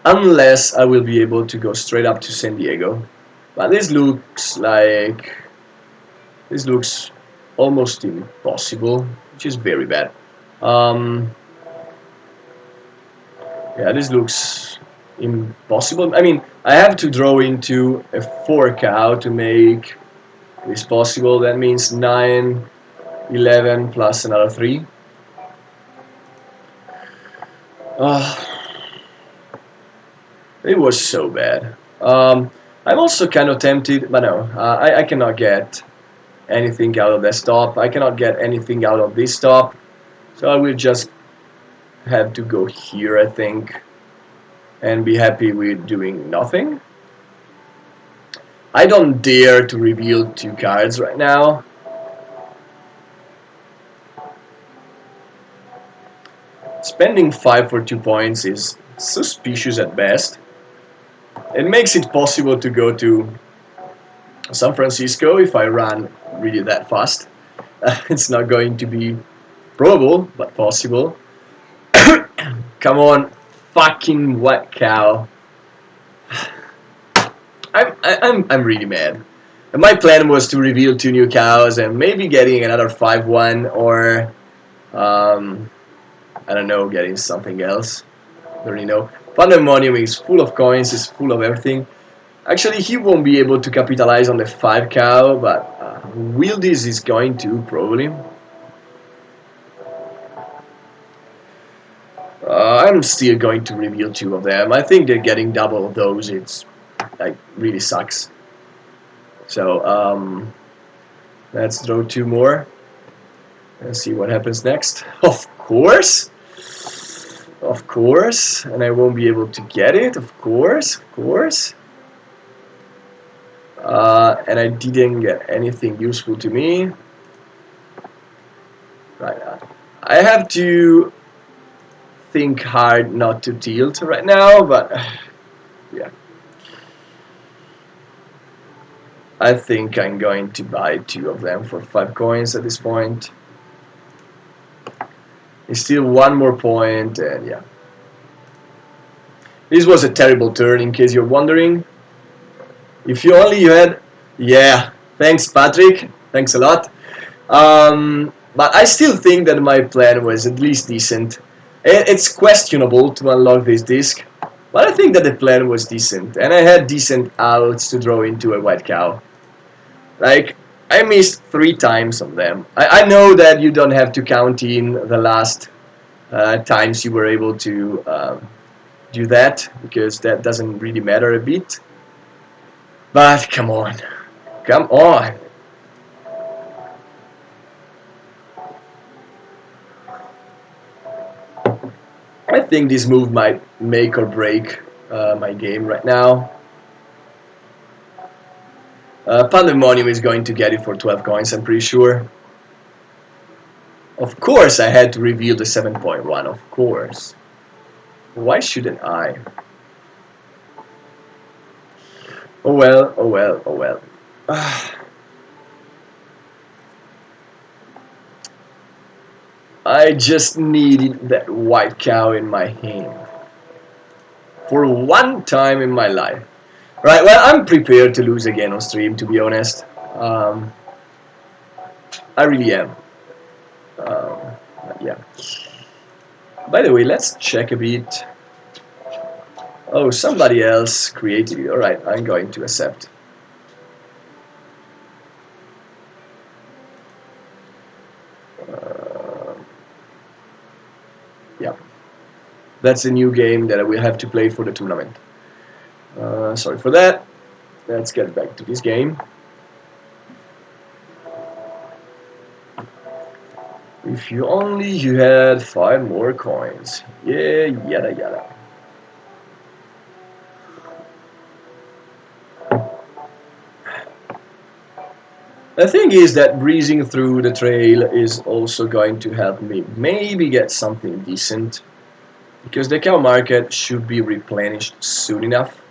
unless I will be able to go straight up to San Diego. But this looks almost impossible, which is very bad. Yeah, this looks impossible. I mean, I have to draw into a 4-cow to make this possible. That means 9, 11 plus another 3. It was so bad. I'm also kind of tempted, but no, I cannot get anything out of that stop. I cannot get anything out of this stop. So I will just have to go here, I think, and be happy with doing nothing. I don't dare to reveal 2 cards right now. Spending 5 for 2 points is suspicious at best. It makes it possible to go to San Francisco if I run really that fast. It's not going to be probable, but possible. Come on, fucking white cow. I'm really mad. And my plan was to reveal 2 new cows and maybe getting another 5-1 or I don't know, getting something else. Don't really know. Pandemonium is full of coins, is full of everything. Actually, he won't be able to capitalize on the 5-cow, but Wildies is going to, probably. I'm still going to reveal 2 of them. I think they're getting double of those. It's like really sucks. So let's draw 2 more and see what happens next. Of course, and I won't be able to get it. Of course. And I didn't get anything useful to me. Right, I have to think hard not to tilt right now, but yeah. I think I'm going to buy 2 of them for 5 coins at this point. It's still 1 more point, and yeah. This was a terrible turn, in case you're wondering. If you only had... Yeah, thanks Patrick, thanks a lot. But I still think that my plan was at least decent. It's questionable to unlock this disc, but I think that the plan was decent, and I had decent outs to draw into a white cow. Like, I missed 3 times on them. I know that you don't have to count in the last times you were able to do that because that doesn't really matter a bit. But come on, come on. I think this move might make or break my game right now. Pandemonium is going to get it for 12 coins, I'm pretty sure. Of course I had to reveal the 7.1, of course. Why shouldn't I? Oh well, oh well, oh well. I just needed that white cow in my hand. For one time in my life. Right, well, I'm prepared to lose again on stream, to be honest. Um, I really am. Yeah. By the way, let's check a bit. Oh, somebody else created it. Alright, I'm going to accept. Yeah. That's a new game that I will have to play for the tournament. Sorry for that. Let's get back to this game. If you only you had 5 more coins. Yeah, yada yada. The thing is that breezing through the trail is also going to help me maybe get something decent, because the cow market should be replenished soon enough.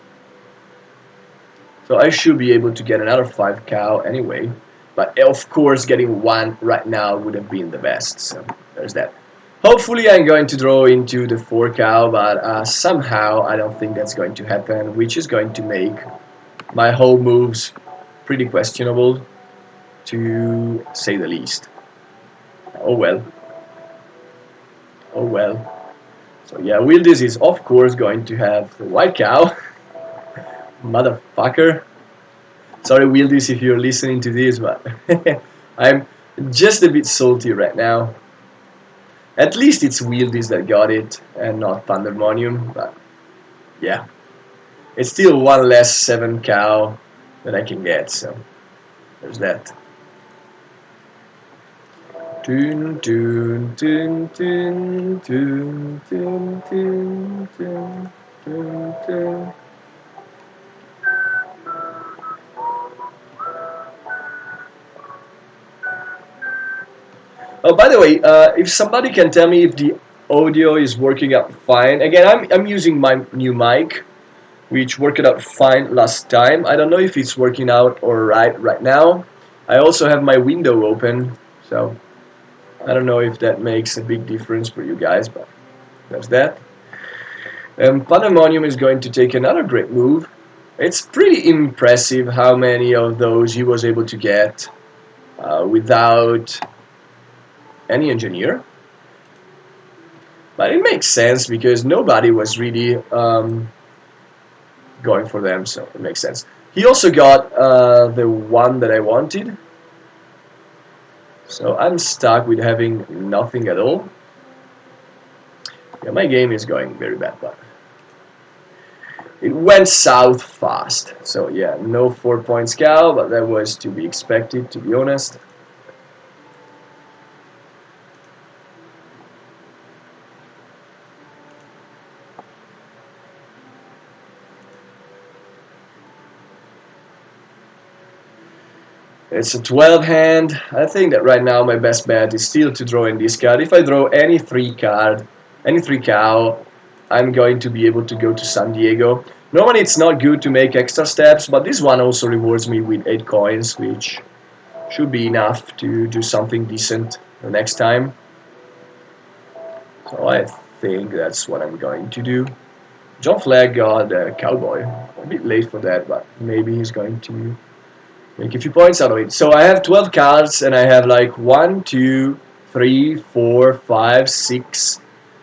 So I should be able to get another 5 cow anyway, but of course getting 1 right now would have been the best, so there's that. Hopefully I'm going to draw into the 4 cow, but somehow I don't think that's going to happen, which is going to make my whole moves pretty questionable, to say the least. Oh well. Oh well. So yeah, Wildis is of course going to have the white cow. Motherfucker. Sorry Wildis if you're listening to this, but I'm just a bit salty right now. At least it's Wildis that got it and not Pandemonium, but yeah. It's still 1 less 7 cow that I can get, so there's that. Dun, dun, dun, dun, dun, dun, dun, dun, dun, dun. Oh, by the way, if somebody can tell me if the audio is working out fine. Again, I'm using my new mic, which worked out fine last time. I don't know if it's working out alright right now. I also have my window open, so I don't know if that makes a big difference for you guys, but there's that. Pandemonium is going to take another great move. It's pretty impressive how many of those he was able to get without any engineer. But it makes sense because nobody was really going for them, so it makes sense. He also got the one that I wanted, so I'm stuck with having nothing at all. Yeah, my game is going very bad, but it went south fast. So yeah, no 4-point scow, but that was to be expected, to be honest. It's a 12 hand. I think that right now my best bet is still to draw in this card. If I draw any 3 card, any 3 cow, I'm going to be able to go to San Diego. Normally it's not good to make extra steps, but this one also rewards me with 8 coins, which should be enough to do something decent the next time. So I think that's what I'm going to do. John Flagg got a Cowboy. A bit late for that, but maybe he's going to make a few points out of it. So I have 12 cards, and I have like 1, 2, 3, 4, 5, 6,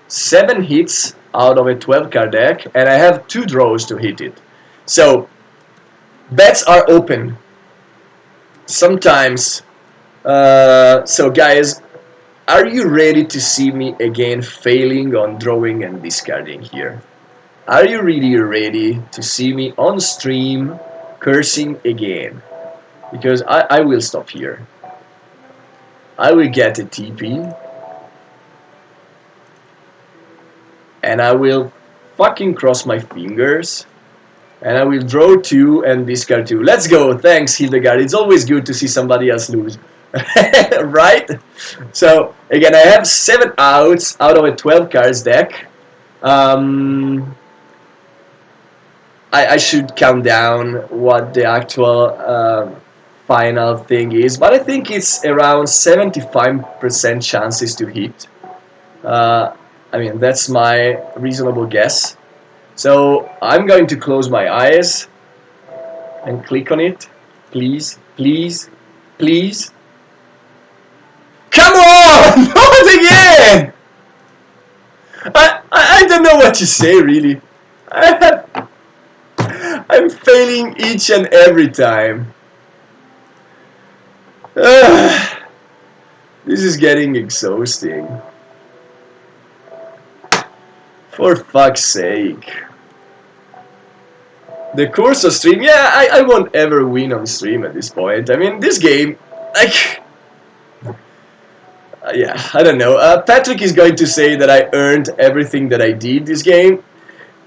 7 hits out of a 12 card deck, and I have 2 draws to hit it. So bets are open. Sometimes. So guys, are you ready to see me again failing on drawing and discarding here? Are you really ready to see me on stream cursing again? Because I will stop here. I will get a TP. And I will fucking cross my fingers. And I will draw 2 and discard 2. Let's go. Thanks, Hildegard. It's always good to see somebody else lose. Right? So, again, I have 7 outs out of a 12 cards deck. I should count down what the actual final thing is, but I think it's around 75% chances to hit. I mean, that's my reasonable guess. So I'm going to close my eyes and click on it. Please, please, please. Come on! Not again! I don't know what to say, really. I'm failing each and every time. This is getting exhausting. For fuck's sake. The course of stream, yeah, I won't ever win on stream at this point. I mean, this game, like... yeah, I don't know. Patrick is going to say that I earned everything that I did this game.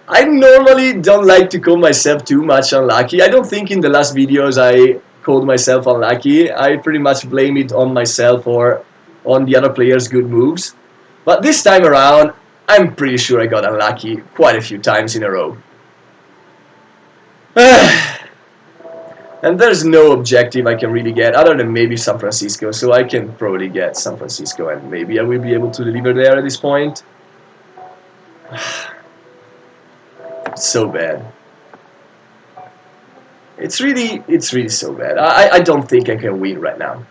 I normally don't like to call myself too much unlucky. I don't think in the last videos I called myself unlucky. I pretty much blame it on myself or on the other players' good moves. But this time around, I'm pretty sure I got unlucky quite a few times in a row. And there's no objective I can really get other than maybe San Francisco, so I can probably get San Francisco and maybe I will be able to deliver there at this point. It's so bad. It's really so bad. I don't think I can win right now.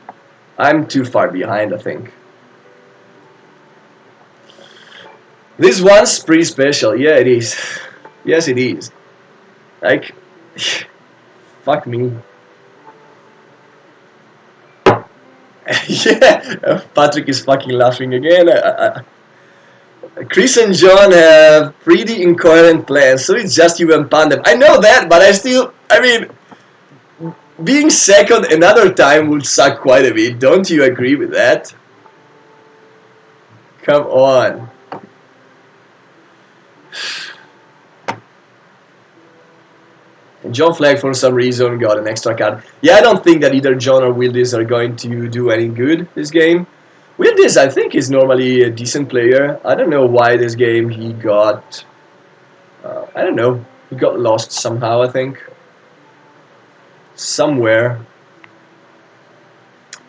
I'm too far behind, I think. This one's pretty special. Yeah, it is. Yes, it is. Like, fuck me. Yeah, Patrick is fucking laughing again. Chris and John have pretty incoherent plans, so it's just you and Pandem. I know that, but I mean, being second another time would suck quite a bit. Don't you agree with that? Come on. And John Flag, for some reason, got an extra card. Yeah, I don't think that either John or Wildis are going to do any good this game. Wildis, I think, is normally a decent player. I don't know why this game he got... I don't know. He got lost somehow, I think. Somewhere.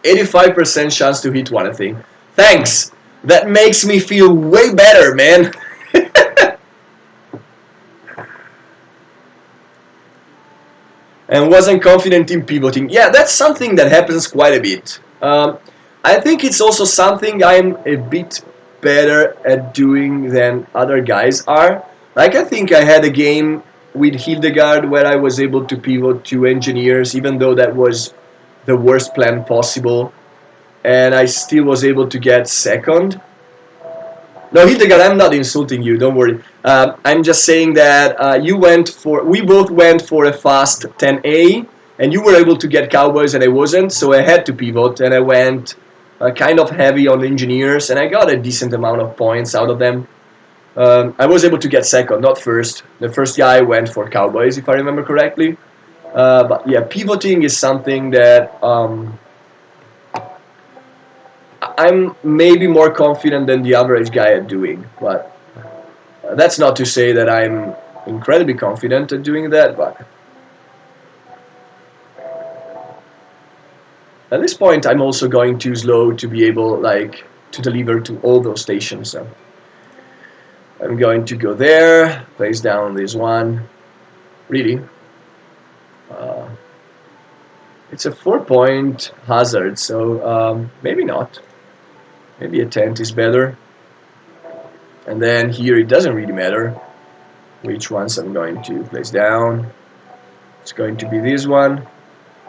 85% chance to hit one, I think. Thanks! That makes me feel way better, man! And wasn't confident in pivoting. Yeah, that's something that happens quite a bit. I think it's also something I'm a bit better at doing than other guys are. Like, I think I had a game with Hildegard where I was able to pivot to engineers, even though that was the worst plan possible. And I still was able to get second. No, Hildegard, I'm not insulting you, don't worry. I'm just saying that we both went for a fast 10A, and you were able to get Cowboys and I wasn't, so I had to pivot, and I went kind of heavy on engineers, and I got a decent amount of points out of them. I was able to get second, not first. The first guy went for Cowboys, if I remember correctly. But yeah, pivoting is something that... I'm maybe more confident than the average guy at doing, but that's not to say that I'm incredibly confident at doing that, but at this point I'm also going too slow to be able to deliver to all those stations. So I'm going to go there, place down this one. Really? It's a 4-point hazard, so maybe not. Maybe a tent is better. And then here it doesn't really matter which ones I'm going to place down. It's going to be this one.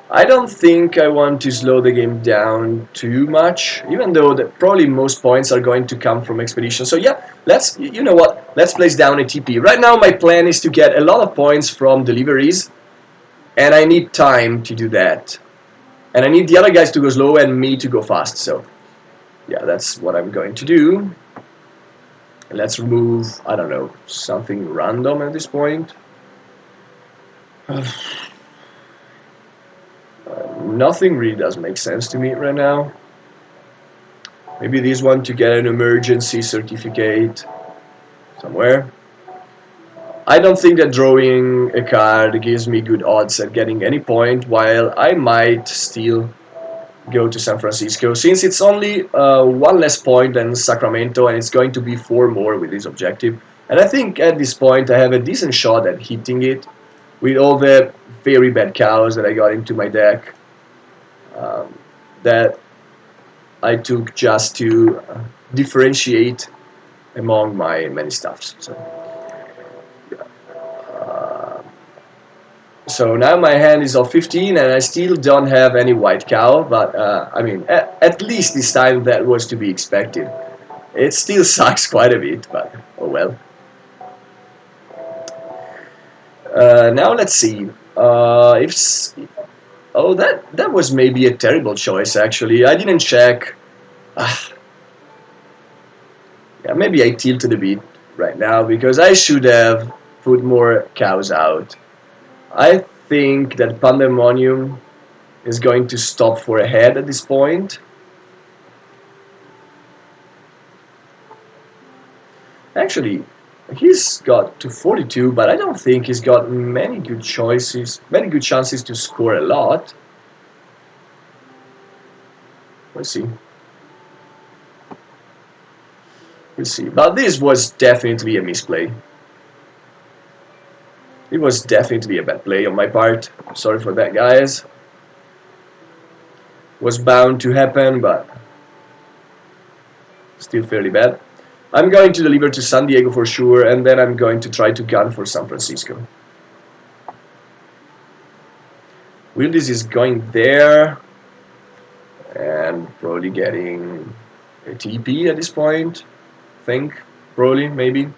I don't think I want to slow the game down too much, even though probably most points are going to come from expedition. So yeah, you know what? Let's place down a TP. Right now my plan is to get a lot of points from deliveries, and I need time to do that. And I need the other guys to go slow and me to go fast. So yeah, that's what I'm going to do. Let's remove, I don't know, something random at this point. Nothing really does make sense to me right now. Maybe this one to get an emergency certificate somewhere. I don't think that drawing a card gives me good odds at getting any point, while I might still go to San Francisco, since it's only one less point than Sacramento, and it's going to be 4 more with this objective. And I think at this point I have a decent shot at hitting it with all the very bad cows that I got into my deck. That I took just to differentiate among my many stuffs. So now my hand is of 15 and I still don't have any white cow, but I mean, at least this time that was to be expected. It still sucks quite a bit, but oh well. Now let's see. If oh, that was maybe a terrible choice actually. I didn't check. Ah, yeah, maybe I tilted a bit right now because I should have put more cows out. I think that Pandemonium is going to stop for a head at this point. Actually, he's got to 42, but I don't think he's got many good choices, many good chances to score a lot. Let's see. We'll see. But this was definitely a misplay. It was definitely a bad play on my part. Sorry for that, guys. Was bound to happen, but still fairly bad. I'm going to deliver to San Diego for sure, and then I'm going to try to gun for San Francisco. Wildis is going there, and probably getting a TP at this point. I think, probably, maybe.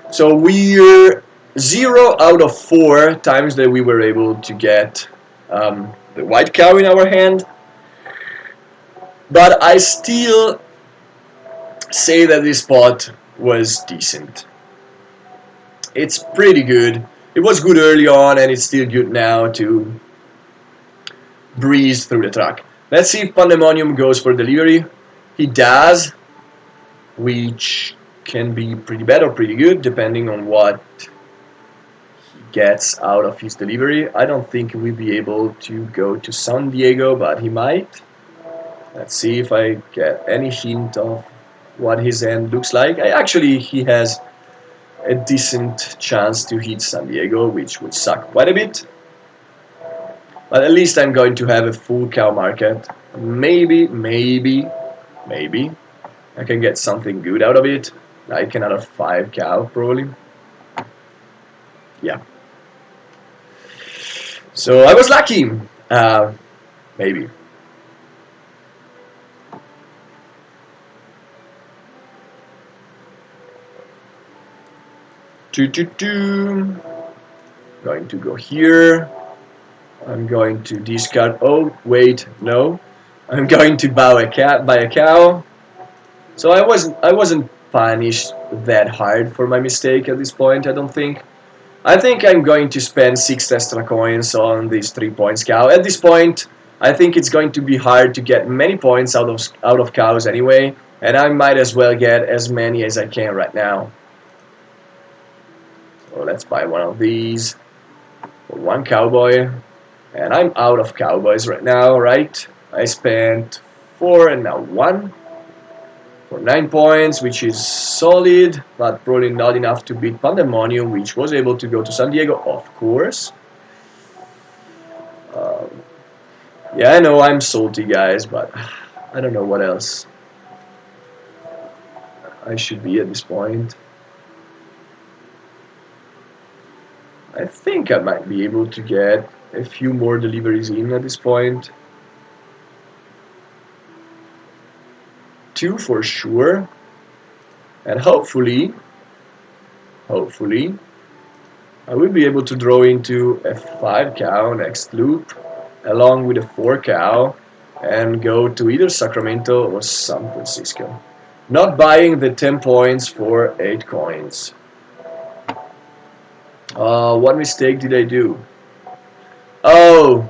So we're 0 out of 4 times that we were able to get the white cow in our hand. But I still say that this spot was decent. It's pretty good. It was good early on and it's still good now to breeze through the track. Let's see if Pandemonium goes for delivery. He does, which can be pretty bad or pretty good depending on what he gets out of his delivery. I don't think we'll be able to go to San Diego, but he might. Let's see if I get any hint of what his end looks like. He has a decent chance to hit San Diego, which would suck quite a bit. But at least I'm going to have a full cow market. Maybe I can get something good out of it. Like another 5 cow, probably. Yeah. So I was lucky. Maybe. Going to go here. I'm going to discard. Oh wait, no. I'm going to buy a cow. So I wasn't punished that hard for my mistake at this point. I don't think. I think I'm going to spend 6 extra coins on this 3 points cow. At this point, I think it's going to be hard to get many points out of cows anyway, and I might as well get as many as I can right now. So let's buy one of these for 1 cowboy, and I'm out of cowboys right now, right? I spent 4 and now 1 for 9 points, which is solid, but probably not enough to beat Pandemonium, which was able to go to San Diego, of course. Yeah, I know I'm salty, guys, but I don't know what else I should be at this point. I think I might be able to get a few more deliveries in at this point. 2 for sure. And hopefully, I will be able to draw into a 5 cow next loop, along with a 4 cow, and go to either Sacramento or San Francisco. Not buying the 10 points for 8 coins. What mistake did I do? Oh!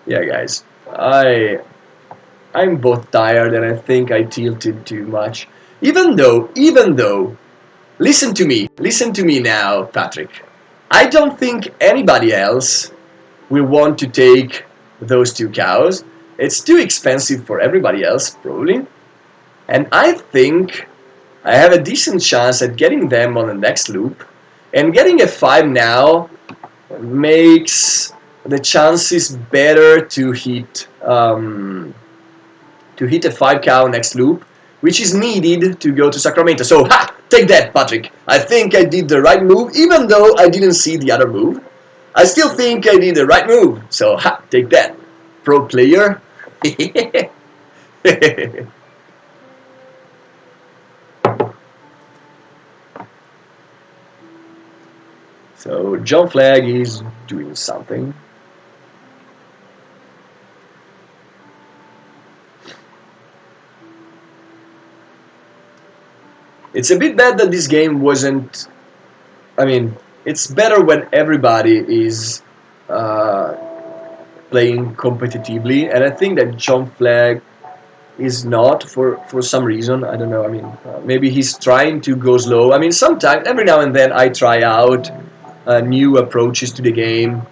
Yeah, guys. I'm both tired and I think I tilted too much. Even though, listen to me now, Patrick. I don't think anybody else will want to take those 2 cows. It's too expensive for everybody else, probably. And I think I have a decent chance at getting them on the next loop. And getting a 5 now makes the chances better to hit a 5 cow next loop, which is needed to go to Sacramento. So, take that, Patrick. I think I did the right move, even though I didn't see the other move. I still think I did the right move. So, take that, pro player. So, John Flag is doing something. It's a bit bad that this game wasn't. I mean, it's better when everybody is playing competitively, and I think that John Flag is not for some reason. I don't know. I mean, maybe he's trying to go slow. I mean, sometimes, every now and then, I try out new approaches to the game.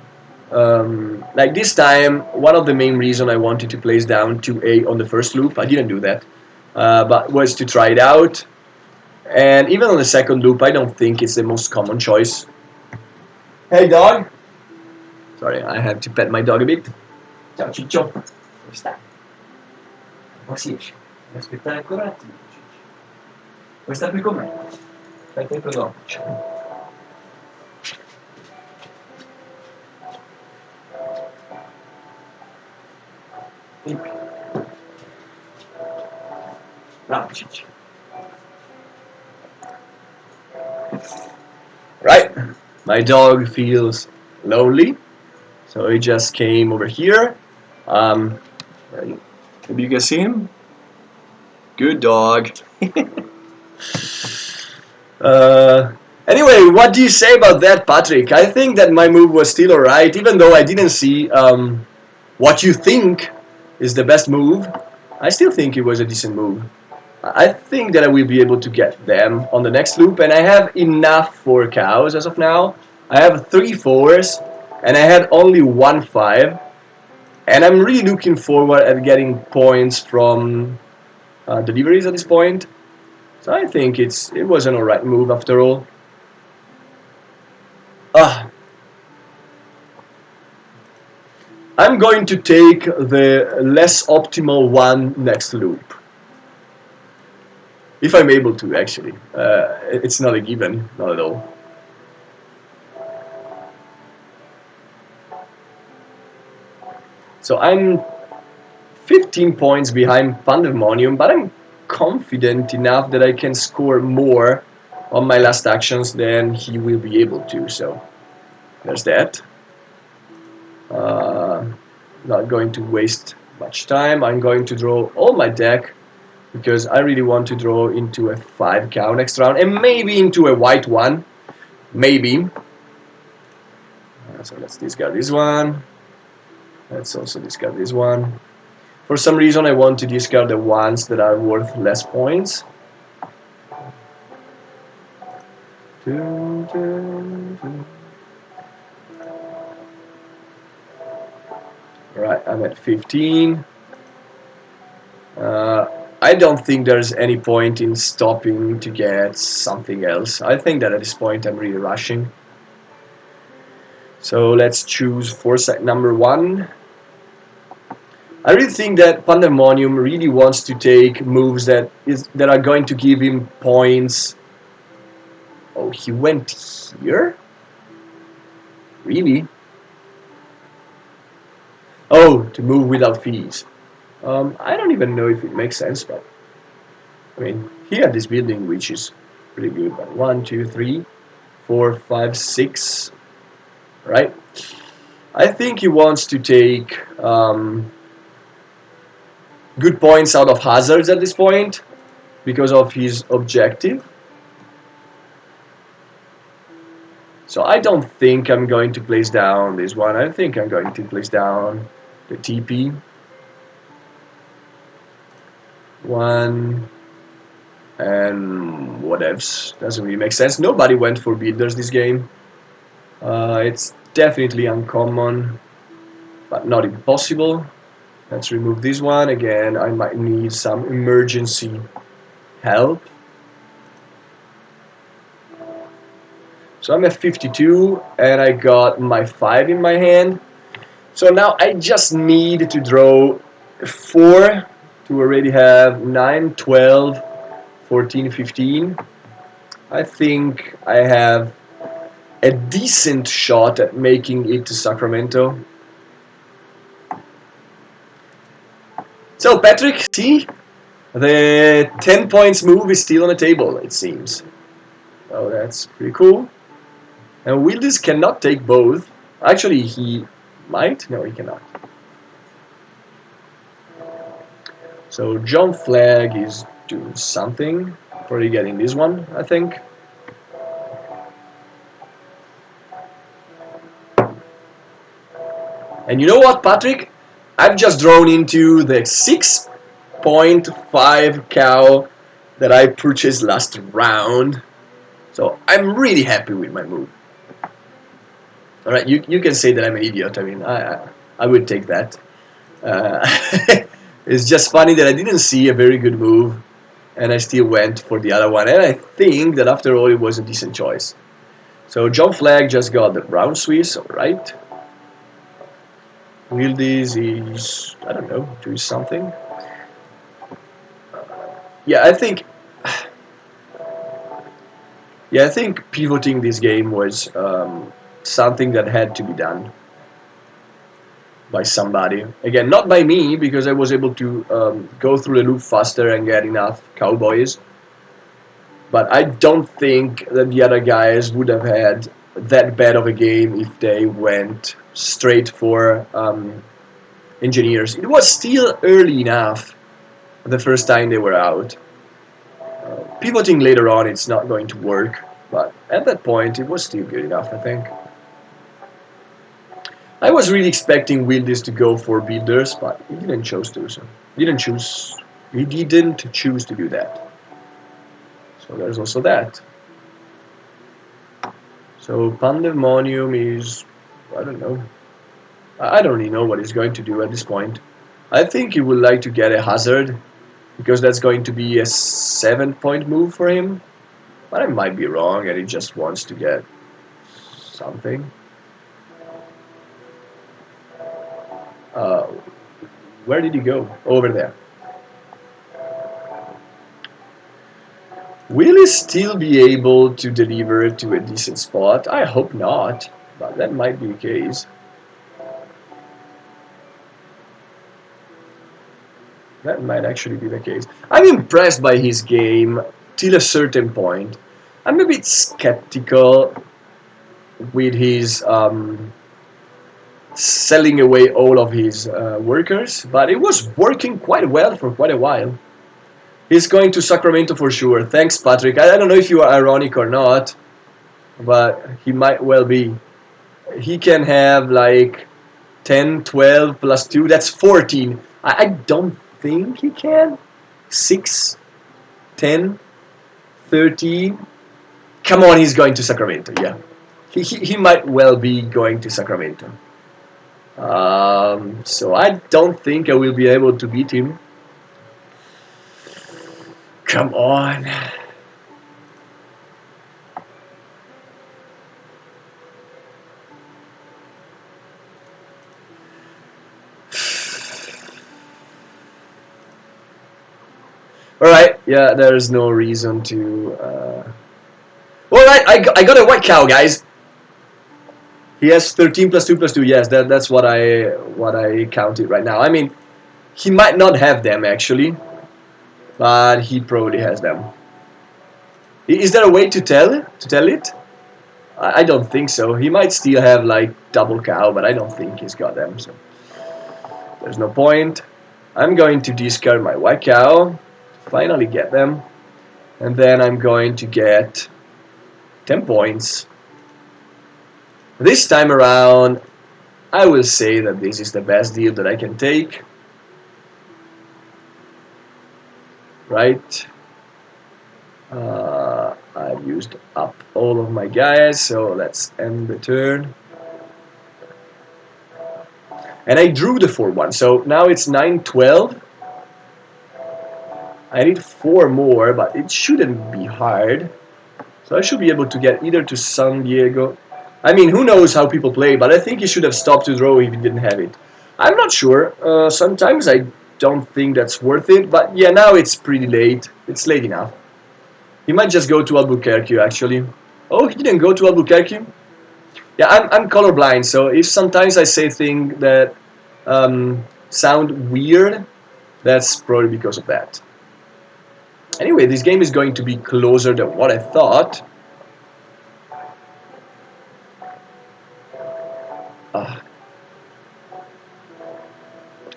Like this time, one of the main reasons I wanted to place down 2A on the first loop, I didn't do that, but was to try it out. And even on the second loop, I don't think it's the most common choice. Hey, dog. Sorry, I have to pet my dog a bit. Ciao, Ciccio. Come sta? Ma si esce. Devi aspettare ancora un attimo, Ciccio. Vuoi stare qui con me? Aspetta, entro dopo. Vieni qui. Bravo, Ciccio. Right. My dog feels lonely, so he just came over here. Maybe you can see him. Good dog. Anyway, what do you say about that, Patrick? I think that my move was still alright, even though I didn't see what you think is the best move. I still think it was a decent move. I think that I will be able to get them on the next loop, and I have enough for cows as of now. I have 3 4s, and I had only 1 5, and I'm really looking forward at getting points from deliveries at this point. So I think it was an alright move after all. I'm going to take the less optimal one next loop. If I'm able to, actually. It's not a given, not at all. So I'm 15 points behind Pandemonium, but I'm confident enough that I can score more on my last actions than he will be able to. So there's that. Not going to waste much time. I'm going to draw all my deck because I really want to draw into a 5 cow next round and maybe into a white one. Maybe. So let's discard this one. Let's also discard this one. For some reason I want to discard the ones that are worth less points. Alright, I'm at 15. I don't think there's any point in stopping to get something else. I think that at this point I'm really rushing. So let's choose foresight number 1. I really think that Pandemonium really wants to take moves that are going to give him points. Oh, he went here? Really? Oh, to move without fees. I don't even know if it makes sense, but I mean, he had this building which is pretty good. But 1, 2, 3, 4, 5, 6, right? I think he wants to take good points out of hazards at this point because of his objective. So I don't think I'm going to place down this one. I think I'm going to place down the TP. 1 and whatevs. Doesn't really make sense. Nobody went for builders this game. It's definitely uncommon, but not impossible. Let's remove this one. Again, I might need some emergency help. So I'm at 52 and I got my 5 in my hand. So now I just need to draw 4 to already have 9, 12, 14, 15. I think I have a decent shot at making it to Sacramento. So Patrick, see, the 10 points move is still on the table, it seems. Oh, that's pretty cool. And Wildis cannot take both. Actually, he might. No, he cannot. So John Flag is doing something. Probably getting this one, I think. And you know what, Patrick? I've just drawn into the 6.5 cow that I purchased last round. So I'm really happy with my move. All right, you can say that I'm an idiot. I mean, I would take that. Uh, it's just funny that I didn't see a very good move, and I still went for the other one. And I think that after all, it was a decent choice. So John Flag just got the brown Swiss, all right. Wildis is, I don't know, doing something. Yeah, I think. Yeah, I think pivoting this game was something that had to be done by somebody. Again, not by me, because I was able to go through the loop faster and get enough Cowboys. But I don't think that the other guys would have had that bad of a game if they went straight for engineers. It was still early enough the first time they were out. Pivoting later on, it's not going to work. But at that point, it was still good enough, I think. I was really expecting Wildis to go for builders, but he didn't choose to. So he didn't choose. He didn't choose to do that. So there's also that. So Pandemonium is, I don't know. I don't really know what he's going to do at this point. I think he would like to get a hazard, because that's going to be a 7-point move for him. But I might be wrong, and he just wants to get something. Uh, where did he go? Over there. Will he still be able to deliver to a decent spot? I hope not, but that might be the case. That might actually be the case. I'm impressed by his game till a certain point. I'm a bit skeptical with his selling away all of his workers, but it was working quite well for quite a while. He's going to Sacramento for sure. Thanks, Patrick. I don't know if you are ironic or not, but he might well be. He can have like 10, 12 plus 2. That's 14. I don't think he can. 6, 10, 13. Come on, he's going to Sacramento. Yeah. He might well be going to Sacramento. So I don't think I will be able to beat him. Come on. Alright, yeah, there's no reason to... Alright, I got a white cow, guys. He has 13 plus 2 plus 2. Yes, that's what I counted right now. I mean, he might not have them, actually. But he probably has them. Is there a way to tell it? I don't think so. He might still have, like, double cow, but I don't think he's got them, so... There's no point. I'm going to discard my white cow. Finally get them. And then I'm going to get 10 points. This time around, I will say that this is the best deal that I can take. Right? I've used up all of my guys, so let's end the turn. And I drew the 4-1, so now it's 9-12. I need 4 more, but it shouldn't be hard. So I should be able to get either to San Diego. I mean, who knows how people play, but I think he should have stopped to draw if he didn't have it. I'm not sure. Sometimes I don't think that's worth it, but yeah, now it's pretty late. It's late enough. He might just go to Albuquerque, actually. Oh, he didn't go to Albuquerque? Yeah, I'm colorblind, so if sometimes I say things that sound weird, that's probably because of that. Anyway, this game is going to be closer than what I thought. I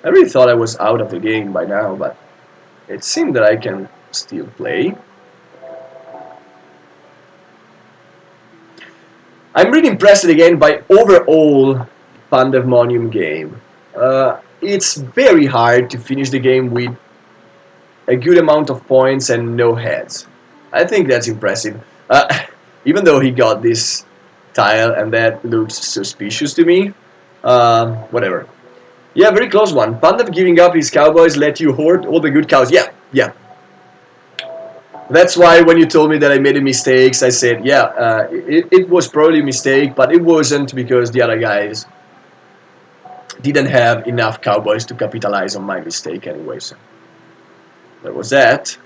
really thought I was out of the game by now, but it seemed that I can still play. I'm really impressed again by overall Pandemonium game. It's very hard to finish the game with a good amount of points and no heads. I think that's impressive. Even though he got this tile and that looks suspicious to me. Whatever. Yeah, very close one. Pandev giving up his Cowboys let you hoard all the good cows. Yeah. That's why when you told me that I made a mistake, I said, yeah, it was probably a mistake, but it wasn't because the other guys didn't have enough Cowboys to capitalize on my mistake anyway. So there was that.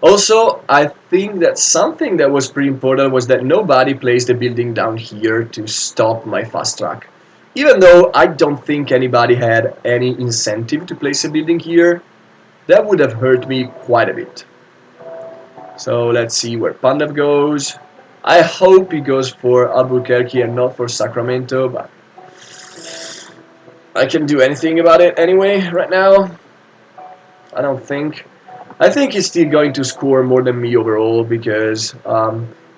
Also, I think that something that was pretty important was that nobody placed the building down here to stop my fast track. Even though I don't think anybody had any incentive to place a building here, that would have hurt me quite a bit. So let's see where Pandev goes. I hope he goes for Albuquerque and not for Sacramento, but I can do anything about it anyway right now. I don't think. I think he's still going to score more than me overall because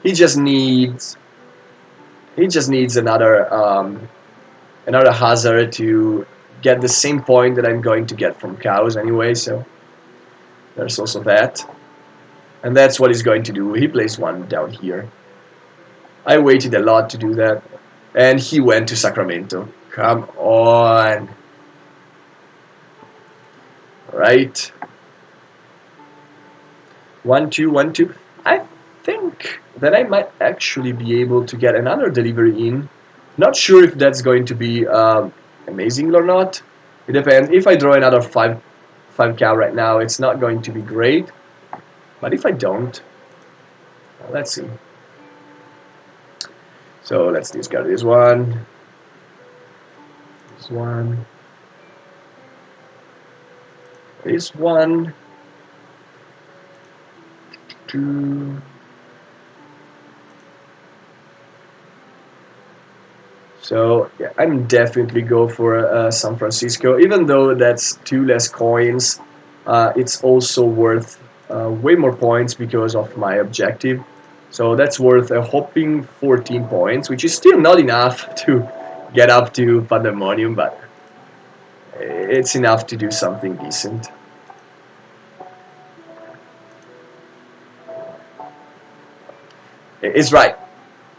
he just needs another hazard to get the same point that I'm going to get from cows anyway. So there's also that, and that's what he's going to do. He plays one down here. I waited a lot to do that, and he went to Sacramento. Come on, right? 1-2, 1-2. I think that I might actually be able to get another delivery in. Not sure if that's going to be amazing or not. It depends. If I draw another 5 cow right now, it's not going to be great. But if I don't, well, let's see. So let's discard this one. This one. This one. 2. So yeah, I'm definitely go for San Francisco, even though that's 2 less coins. It's also worth way more points because of my objective. So that's worth a whopping 14 points, which is still not enough to get up to Pandemonium, but it's enough to do something decent. It's right.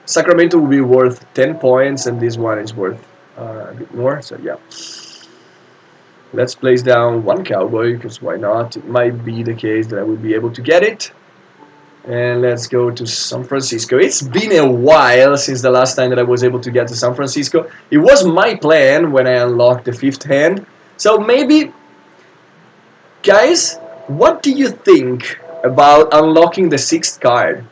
Sacramento will be worth 10 points, and this one is worth a bit more, so yeah. Let's place down 1 Cowboy, because why not? It might be the case that I will be able to get it. And let's go to San Francisco. It's been a while since the last time that I was able to get to San Francisco. It was my plan when I unlocked the 5th hand, so maybe Guys, what do you think about unlocking the sixth card?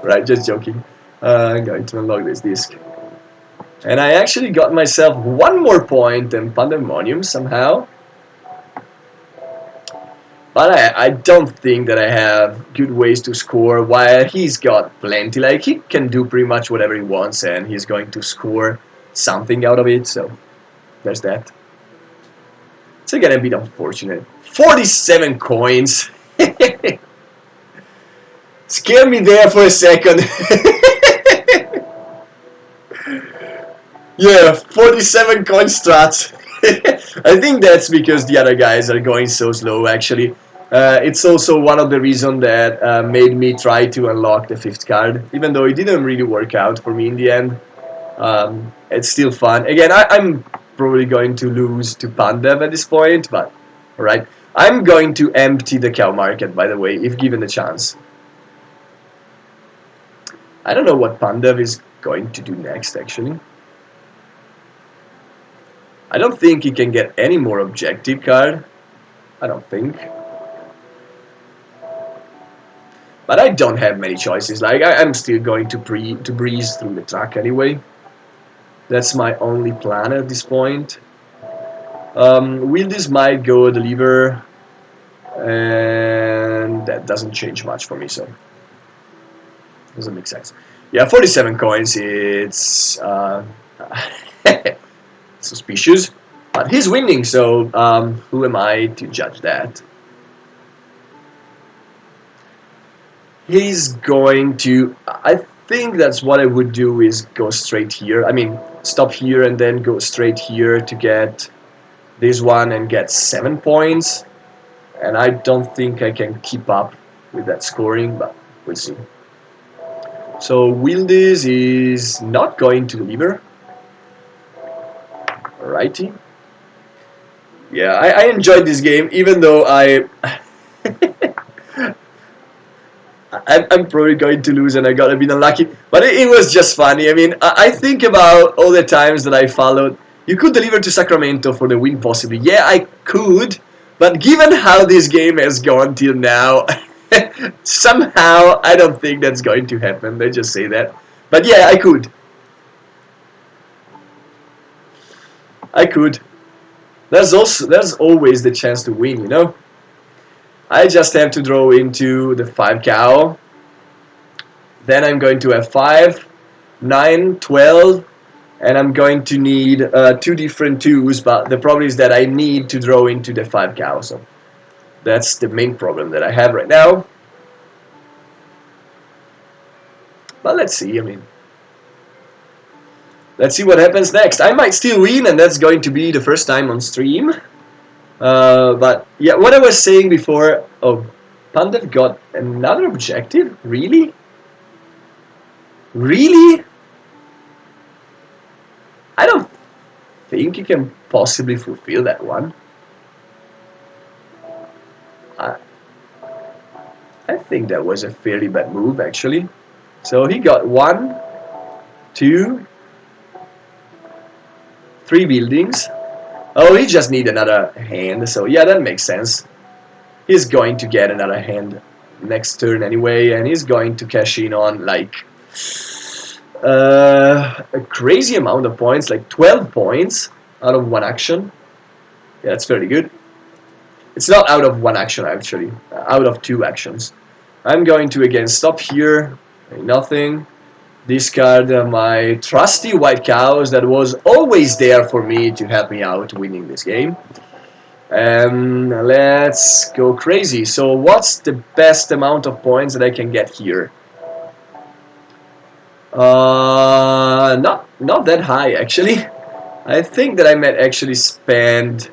Right, just joking. I'm going to unlock this disc. And I actually got myself one more point than Pandemonium somehow. But I don't think that I have good ways to score while he's got plenty. Like, he can do pretty much whatever he wants and he's going to score something out of it. So, there's that. It's again a bit unfortunate. 47 coins. Scared me there for a second. Yeah, 47 coin strats. I think that's because the other guys are going so slow, actually. It's also one of the reasons that made me try to unlock the fifth card, even though it didn't really work out for me in the end. It's still fun. Again, I'm probably going to lose to Pandev at this point, but alright. I'm going to empty the cow market, by the way, if given the chance. I don't know what Pandev is going to do next, actually. I don't think he can get any more objective card. I don't think. But I don't have many choices. Like, I'm still going to breeze through the track anyway. That's my only plan at this point. Wildis might go deliver, and that doesn't change much for me, so doesn't make sense. Yeah, 47 coins. It's suspicious, but he's winning, so who am I to judge that? He's going to, I think that's what I would do, is go straight here. I mean, stop here and then go straight here to get this one and get 7 points. And I don't think I can keep up with that scoring, but we'll see. So Wildis is not going to deliver. Alrighty. Yeah, I enjoyed this game, even though I'm probably going to lose and I got a bit unlucky. But it was just funny. I mean, I think about all the times that I followed. You could deliver to Sacramento for the win, possibly. Yeah, I could. But given how this game has gone till now, somehow I don't think that's going to happen. Let's just say that. But yeah, I could. I could. There's always the chance to win, you know? I just have to draw into the 5 cow. Then I'm going to have 5, 9, 12, and I'm going to need 2 different 2s, but the problem is that I need to draw into the 5 cow, so that's the main problem that I have right now. But let's see, I mean, let's see what happens next. I might still win, and that's going to be the first time on stream. But yeah, what I was saying before, oh, Pandev got another objective? Really? Really? I don't think you can possibly fulfill that one. I think that was a fairly bad move, actually. So he got 1, 2, 3 buildings. Oh, he just need another hand, so yeah, that makes sense. He's going to get another hand next turn anyway, and he's going to cash in on, like, a crazy amount of points, like 12 points out of 1 action. Yeah, that's very good. It's not out of 1 action, actually, out of 2 actions. I'm going to again stop here, nothing. Discard my trusty white cows that was always there for me to help me out winning this game. Let's go crazy. So what's the best amount of points that I can get here? Not that high, actually. I think that I might actually spend...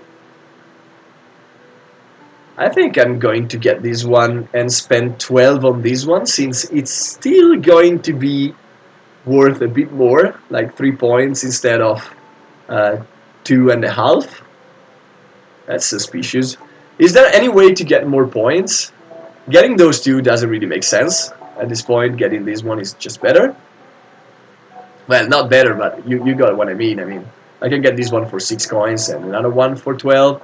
I think I'm going to get this one and spend 12 on this one, since it's still going to be worth a bit more, like 3 points instead of 2.5. That's suspicious. Is there any way to get more points? Getting those 2 doesn't really make sense. At this point, getting this one is just better. Well, not better, but you got what I mean. I mean, I can get this one for 6 coins and another one for 12.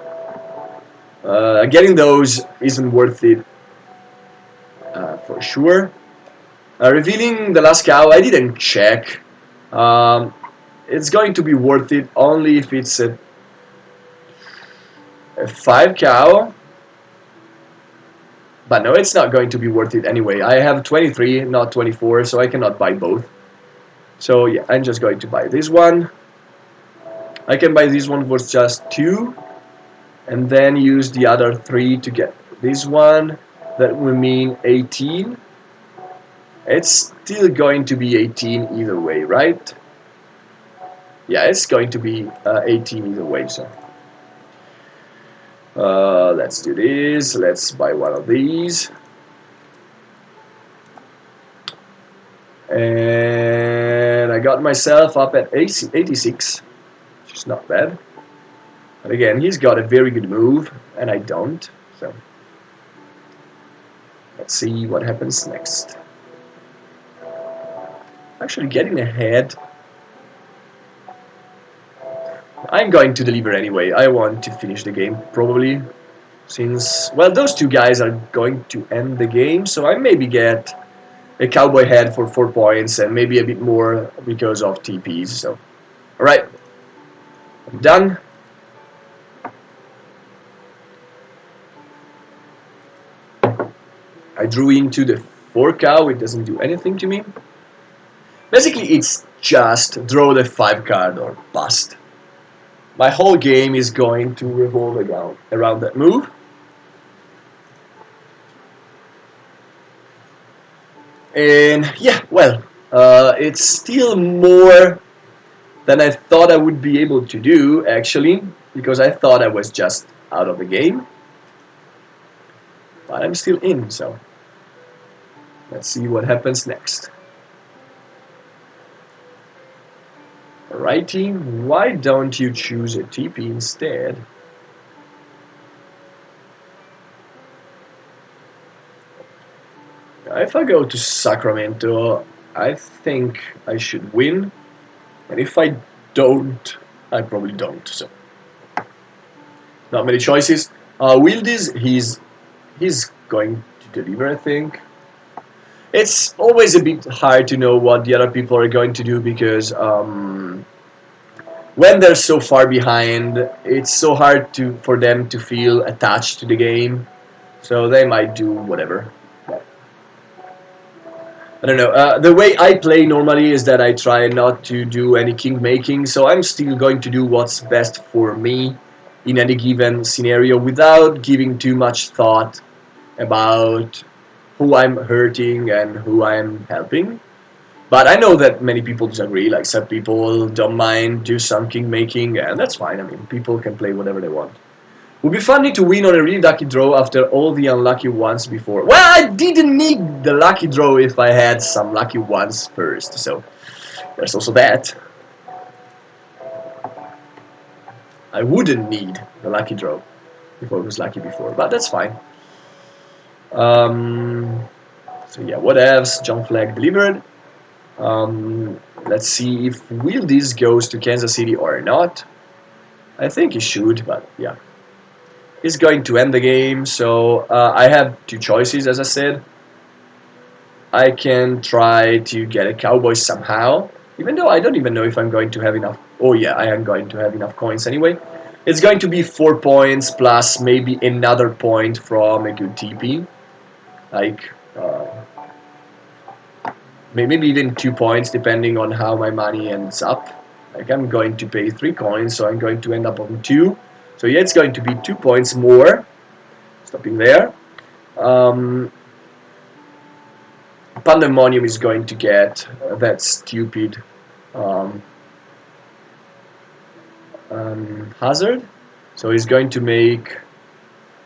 Getting those isn't worth it for sure. Revealing the last cow, I didn't check. Um, it's going to be worth it only if it's a 5 cow. But no, it's not going to be worth it anyway. I have 23, not 24, so I cannot buy both. So yeah, I'm just going to buy this one. I can buy this one for just 2, and then use the other 3 to get this one. That will mean 18. It's still going to be 18 either way, right? Yeah, it's going to be 18 either way, so. Let's do this. Let's buy one of these. And I got myself up at 86, which is not bad. But again, he's got a very good move, and I don't. So let's see what happens next. Actually getting ahead. I'm going to deliver anyway. I want to finish the game, probably. Since, well, those 2 guys are going to end the game, so I maybe get a cowboy head for 4 points and maybe a bit more because of TPs. So, alright, I'm done. I drew into the 4 cow, it doesn't do anything to me. Basically, it's just draw the 5 card or bust. My whole game is going to revolve around that move. And yeah, well, it's still more than I thought I would be able to do, actually, because I thought I was just out of the game. But I'm still in, so let's see what happens next. Alrighty, why don't you choose a TP instead? If I go to Sacramento, I think I should win. And if I don't, I probably don't. So, not many choices. Wildis, he's going to deliver, I think. It's always a bit hard to know what the other people are going to do because when they're so far behind, it's so hard for them to feel attached to the game. So they might do whatever. I don't know. The way I play normally is that I try not to do any king making, so I'm still going to do what's best for me in any given scenario without giving too much thought about who I'm hurting and who I'm helping. But I know that many people disagree. Like some people don't mind do some king making, and that's fine. I mean, people can play whatever they want. Would be funny to win on a really lucky draw after all the unlucky ones before. Well, I didn't need the lucky draw if I had some lucky ones first, so there's also that. I wouldn't need the lucky draw if I was lucky before, but that's fine. So yeah, whatevs, jump flag delivered. Let's see if Wildis goes to Kansas City or not. I think he should, but yeah. He's going to end the game, so I have 2 choices, as I said. I can try to get a Cowboys somehow, even though I don't even know if I'm going to have enough. Oh yeah, I am going to have enough coins anyway. It's going to be 4 points plus maybe another point from a good TP. Like, maybe even 2 points depending on how my money ends up. Like I'm going to pay 3 coins, so I'm going to end up on 2. So yeah, it's going to be 2 points more. Stopping there. Pandemonium is going to get that stupid hazard. So he's going to make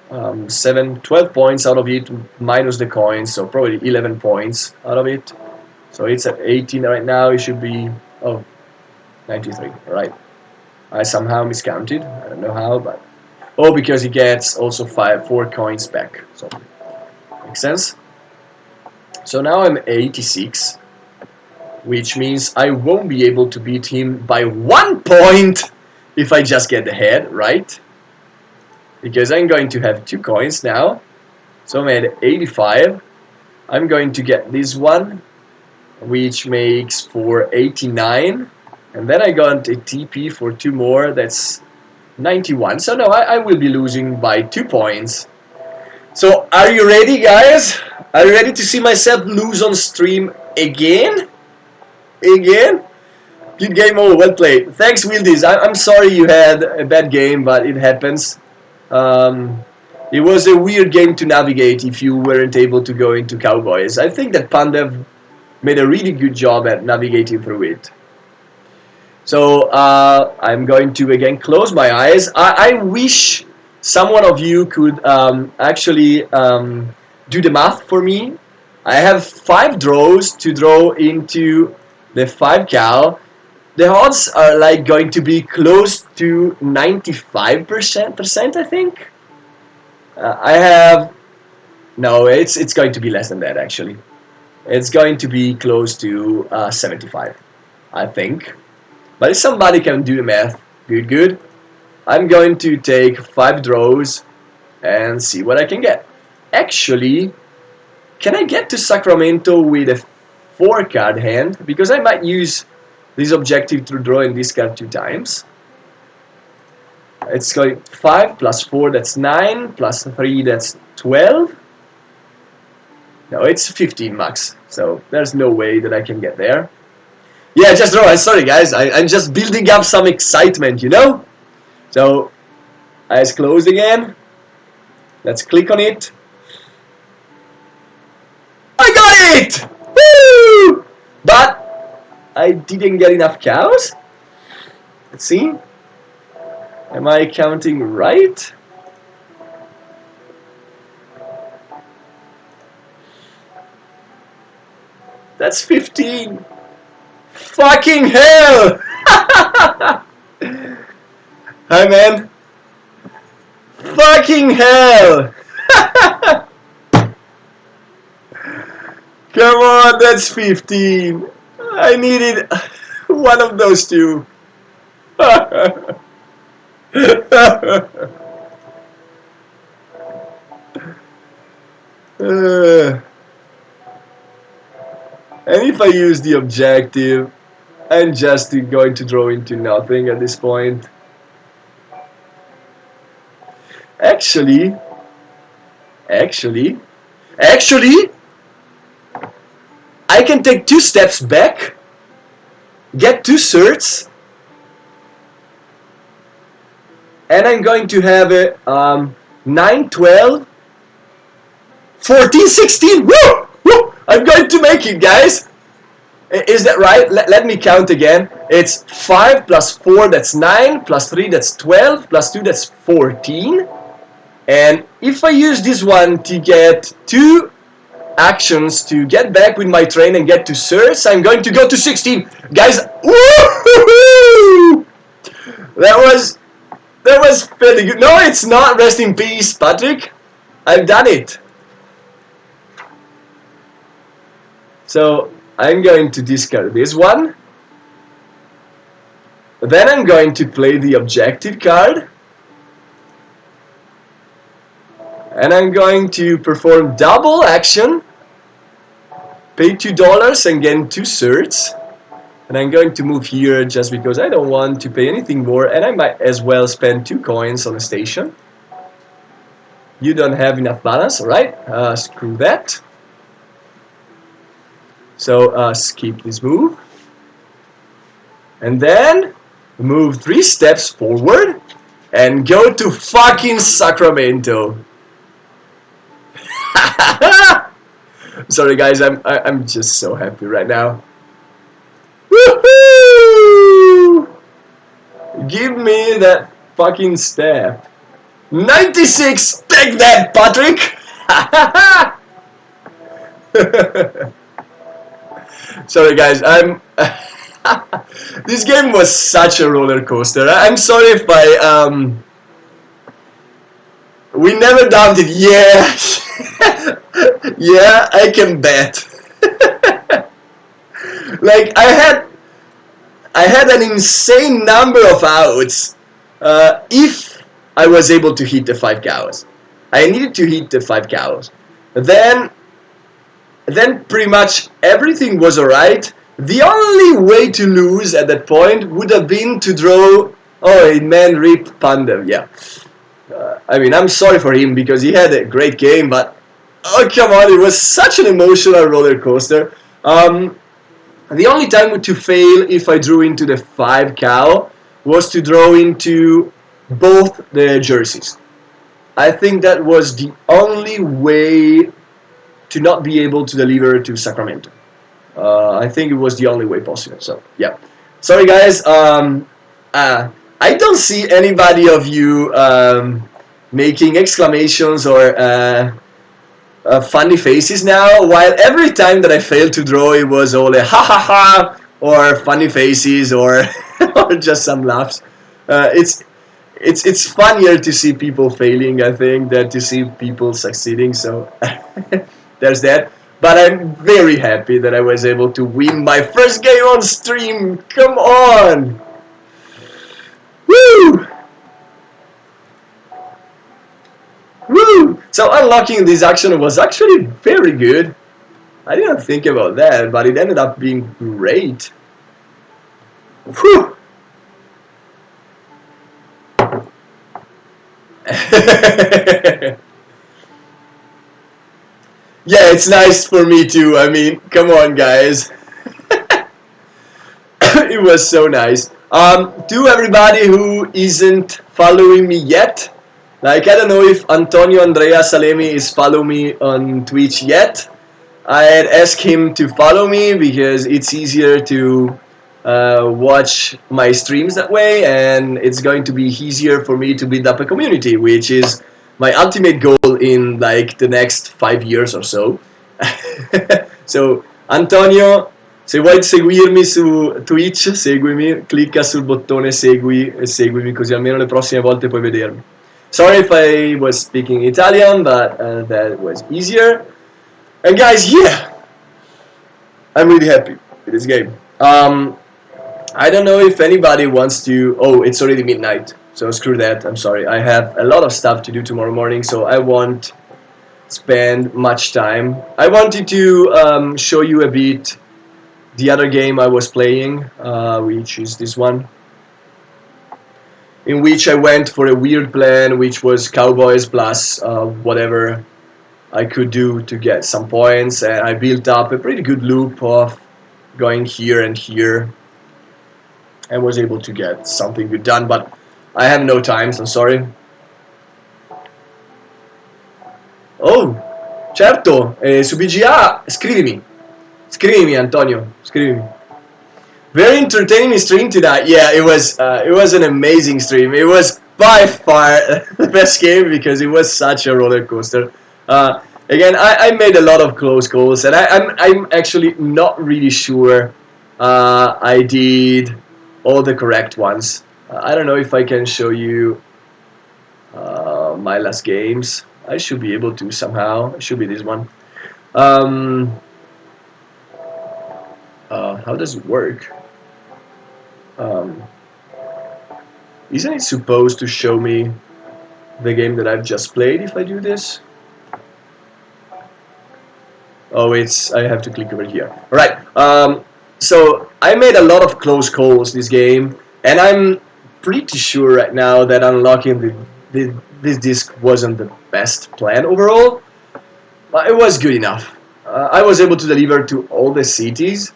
12 points out of it minus the coins, so probably 11 points out of it. So it's at 18 right now. It should be 93. All right. I somehow miscounted. I don't know how, but because he gets also 4 coins back. So makes sense. So now I'm 86, which means I won't be able to beat him by 1 point if I just get ahead, right? because I'm going to have 2 coins now. So I'm at 85. I'm going to get this one, which makes for 89. And then I got a TP for 2 more, that's 91. So no, I will be losing by 2 points. So are you ready, guys? Are you ready to see myself lose on stream again? Again? Good game, oh, well played. Thanks, Wildies. I'm sorry you had a bad game, but it happens. Um, it was a weird game to navigate if you weren't able to go into Cowboys. I think that Pandev made a really good job at navigating through it. So I'm going to again close my eyes. I wish someone of you could actually do the math for me. I have 5 draws to draw into the 5 cal. The odds are like going to be close to 95%, I think. I have no, it's going to be less than that actually. It's going to be close to 75, I think. But if somebody can do the math, good. I'm going to take 5 draws and see what I can get. Actually, can I get to Sacramento with a 4 card hand? Because I might use this objective to draw in this card 2 times. It's going 5 plus 4, that's 9, plus 3, that's 12. No, it's 15 max, so there's no way that I can get there. Yeah, just draw. Sorry, guys. I'm just building up some excitement, you know? So, eyes closed again. Let's click on it. I got it! Woo! But I didn't get enough cows. Let's see. Am I counting right? That's 15. Fucking hell! Hi, man. Fucking hell! Come on, that's 15. I needed one of those 2. And if I use the objective, I'm just going to draw into nothing at this point. Actually, I can take 2 steps back, get 2 certs, and I'm going to have a 9, 12, 14, 16. Woo! Woo! I'm going to make it, guys. Is that right? Let me count again. It's 5 plus 4, that's 9, plus 3, that's 12, plus 2, that's 14. And if I use this one to get 2 actions to get back with my train and get to certs, I'm going to go to 16. Guys, woo-hoo-hoo! That was fairly good. No, it's not. Rest in peace, Patrick. I've done it. So I'm going to discard this one. Then I'm going to play the objective card. And I'm going to perform double action. Pay $2 and get 2 certs. And I'm going to move here just because I don't want to pay anything more. And I might as well spend 2 coins on a station. You don't have enough balance, alright? Screw that. So skip this move. And then move 3 steps forward and go to fucking Sacramento. Sorry guys, I'm just so happy right now. Woohoo! Give me that fucking step. 96! Take that, Patrick! Sorry guys, this game was such a roller coaster. I'm sorry if we never dumped it. Yeah. Yeah, I can bet. Like I had an insane number of outs. If I was able to hit the 5 cows. I needed to hit the 5 cows. Then then pretty much everything was alright. The only way to lose at that point would have been to draw. Oh, man, rip Pandev. Yeah. I mean, I'm sorry for him because he had a great game, but oh, come on, it was such an emotional roller coaster. The only time to fail if I drew into the 5 cow was to draw into both the jerseys. I think that was the only way to not be able to deliver to Sacramento. I think it was the only way possible. So yeah, sorry guys. I don't see anybody of you making exclamations or funny faces now. While every time that I failed to draw, it was all a ha ha ha or funny faces or or just some laughs. It's funnier to see people failing, I think, than to see people succeeding. So there's that. But I'm very happy that I was able to win my first game on stream. Come on! Woo! Woo! So unlocking this action was actually very good. I didn't think about that, but it ended up being great. Whew! Yeah, it's nice for me too. I mean, come on, guys. It was so nice. To everybody who isn't following me yet, like I don't know if Antonio Andrea Salemi is following me on Twitch yet. I'd ask him to follow me because it's easier to watch my streams that way, and it's going to be easier for me to build up a community, which is my ultimate goal in like the next 5 years or so. So Antonio, se vuoi seguirmi su Twitch, seguimi, clicca sul bottone segui e seguimi così almeno le prossime volte puoi vedermi. Sorry if I was speaking Italian, but that was easier. And guys, yeah, I'm really happy with this game. I don't know if anybody wants to. Oh, it's already midnight, so screw that. I'm sorry. I have a lot of stuff to do tomorrow morning, so I won't spend much time. I wanted to show you a bit the other game I was playing, which is this one, in which I went for a weird plan, which was Cowboys plus whatever I could do to get some points, and I built up a pretty good loop of going here and here and was able to get something good done, but I have no time, so sorry. Oh, certo, su BGA scrivimi Antonio, scrivimi. Very entertaining stream tonight. Yeah, it was an amazing stream. It was by far the best game because it was such a roller coaster. Again, I made a lot of close calls, and I'm actually not really sure I did all the correct ones. I don't know if I can show you my last games. I should be able to somehow. It should be this one. How does it work? Isn't it supposed to show me the game that I've just played if I do this? Oh, I have to click over here. Alright, so I made a lot of close calls this game, and I'm pretty sure right now that unlocking this disc wasn't the best plan overall, but it was good enough. I was able to deliver to all the cities.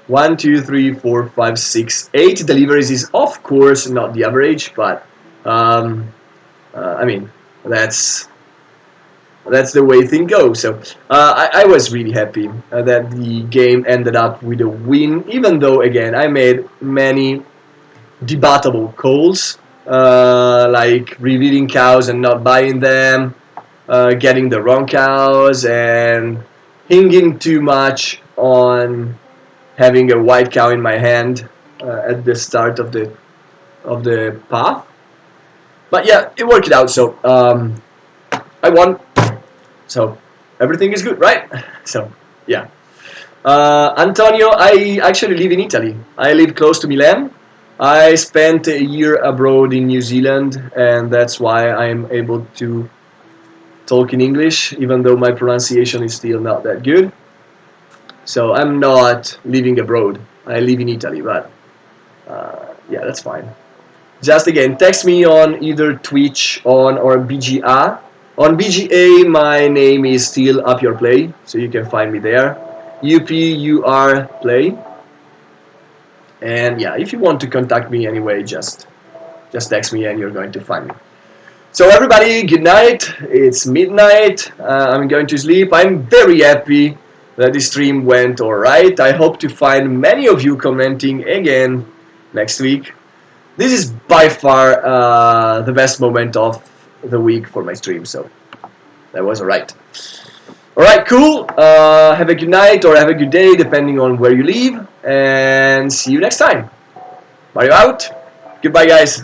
1, 2, 3, 4, 5, 6, 8 deliveries is of course not the average, but I mean that's the way things go. So I was really happy that the game ended up with a win, even though again I made many debatable calls, like revealing cows and not buying them, getting the wrong cows, and hinging too much on having a white cow in my hand at the start of the path. But yeah, it worked out. So I won. So everything is good, right? So yeah. Antonio, I actually live in Italy. I live close to Milan. I spent a year abroad in New Zealand, and that's why I'm able to talk in English, even though my pronunciation is still not that good. So I'm not living abroad. I live in Italy, but yeah, that's fine. Just again, text me on either Twitch on or BGA. On BGA, my name is still Up Your Play, so you can find me there. UPUR Play. And yeah, if you want to contact me anyway, just text me and you're going to find me. So everybody, good night. It's midnight. I'm going to sleep. I'm very happy that the stream went alright. I hope to find many of you commenting again next week. This is by far the best moment of the week for my stream, so that was alright. Alright, cool. Have a good night or have a good day, depending on where you live, and see you next time. Mario out. Goodbye, guys.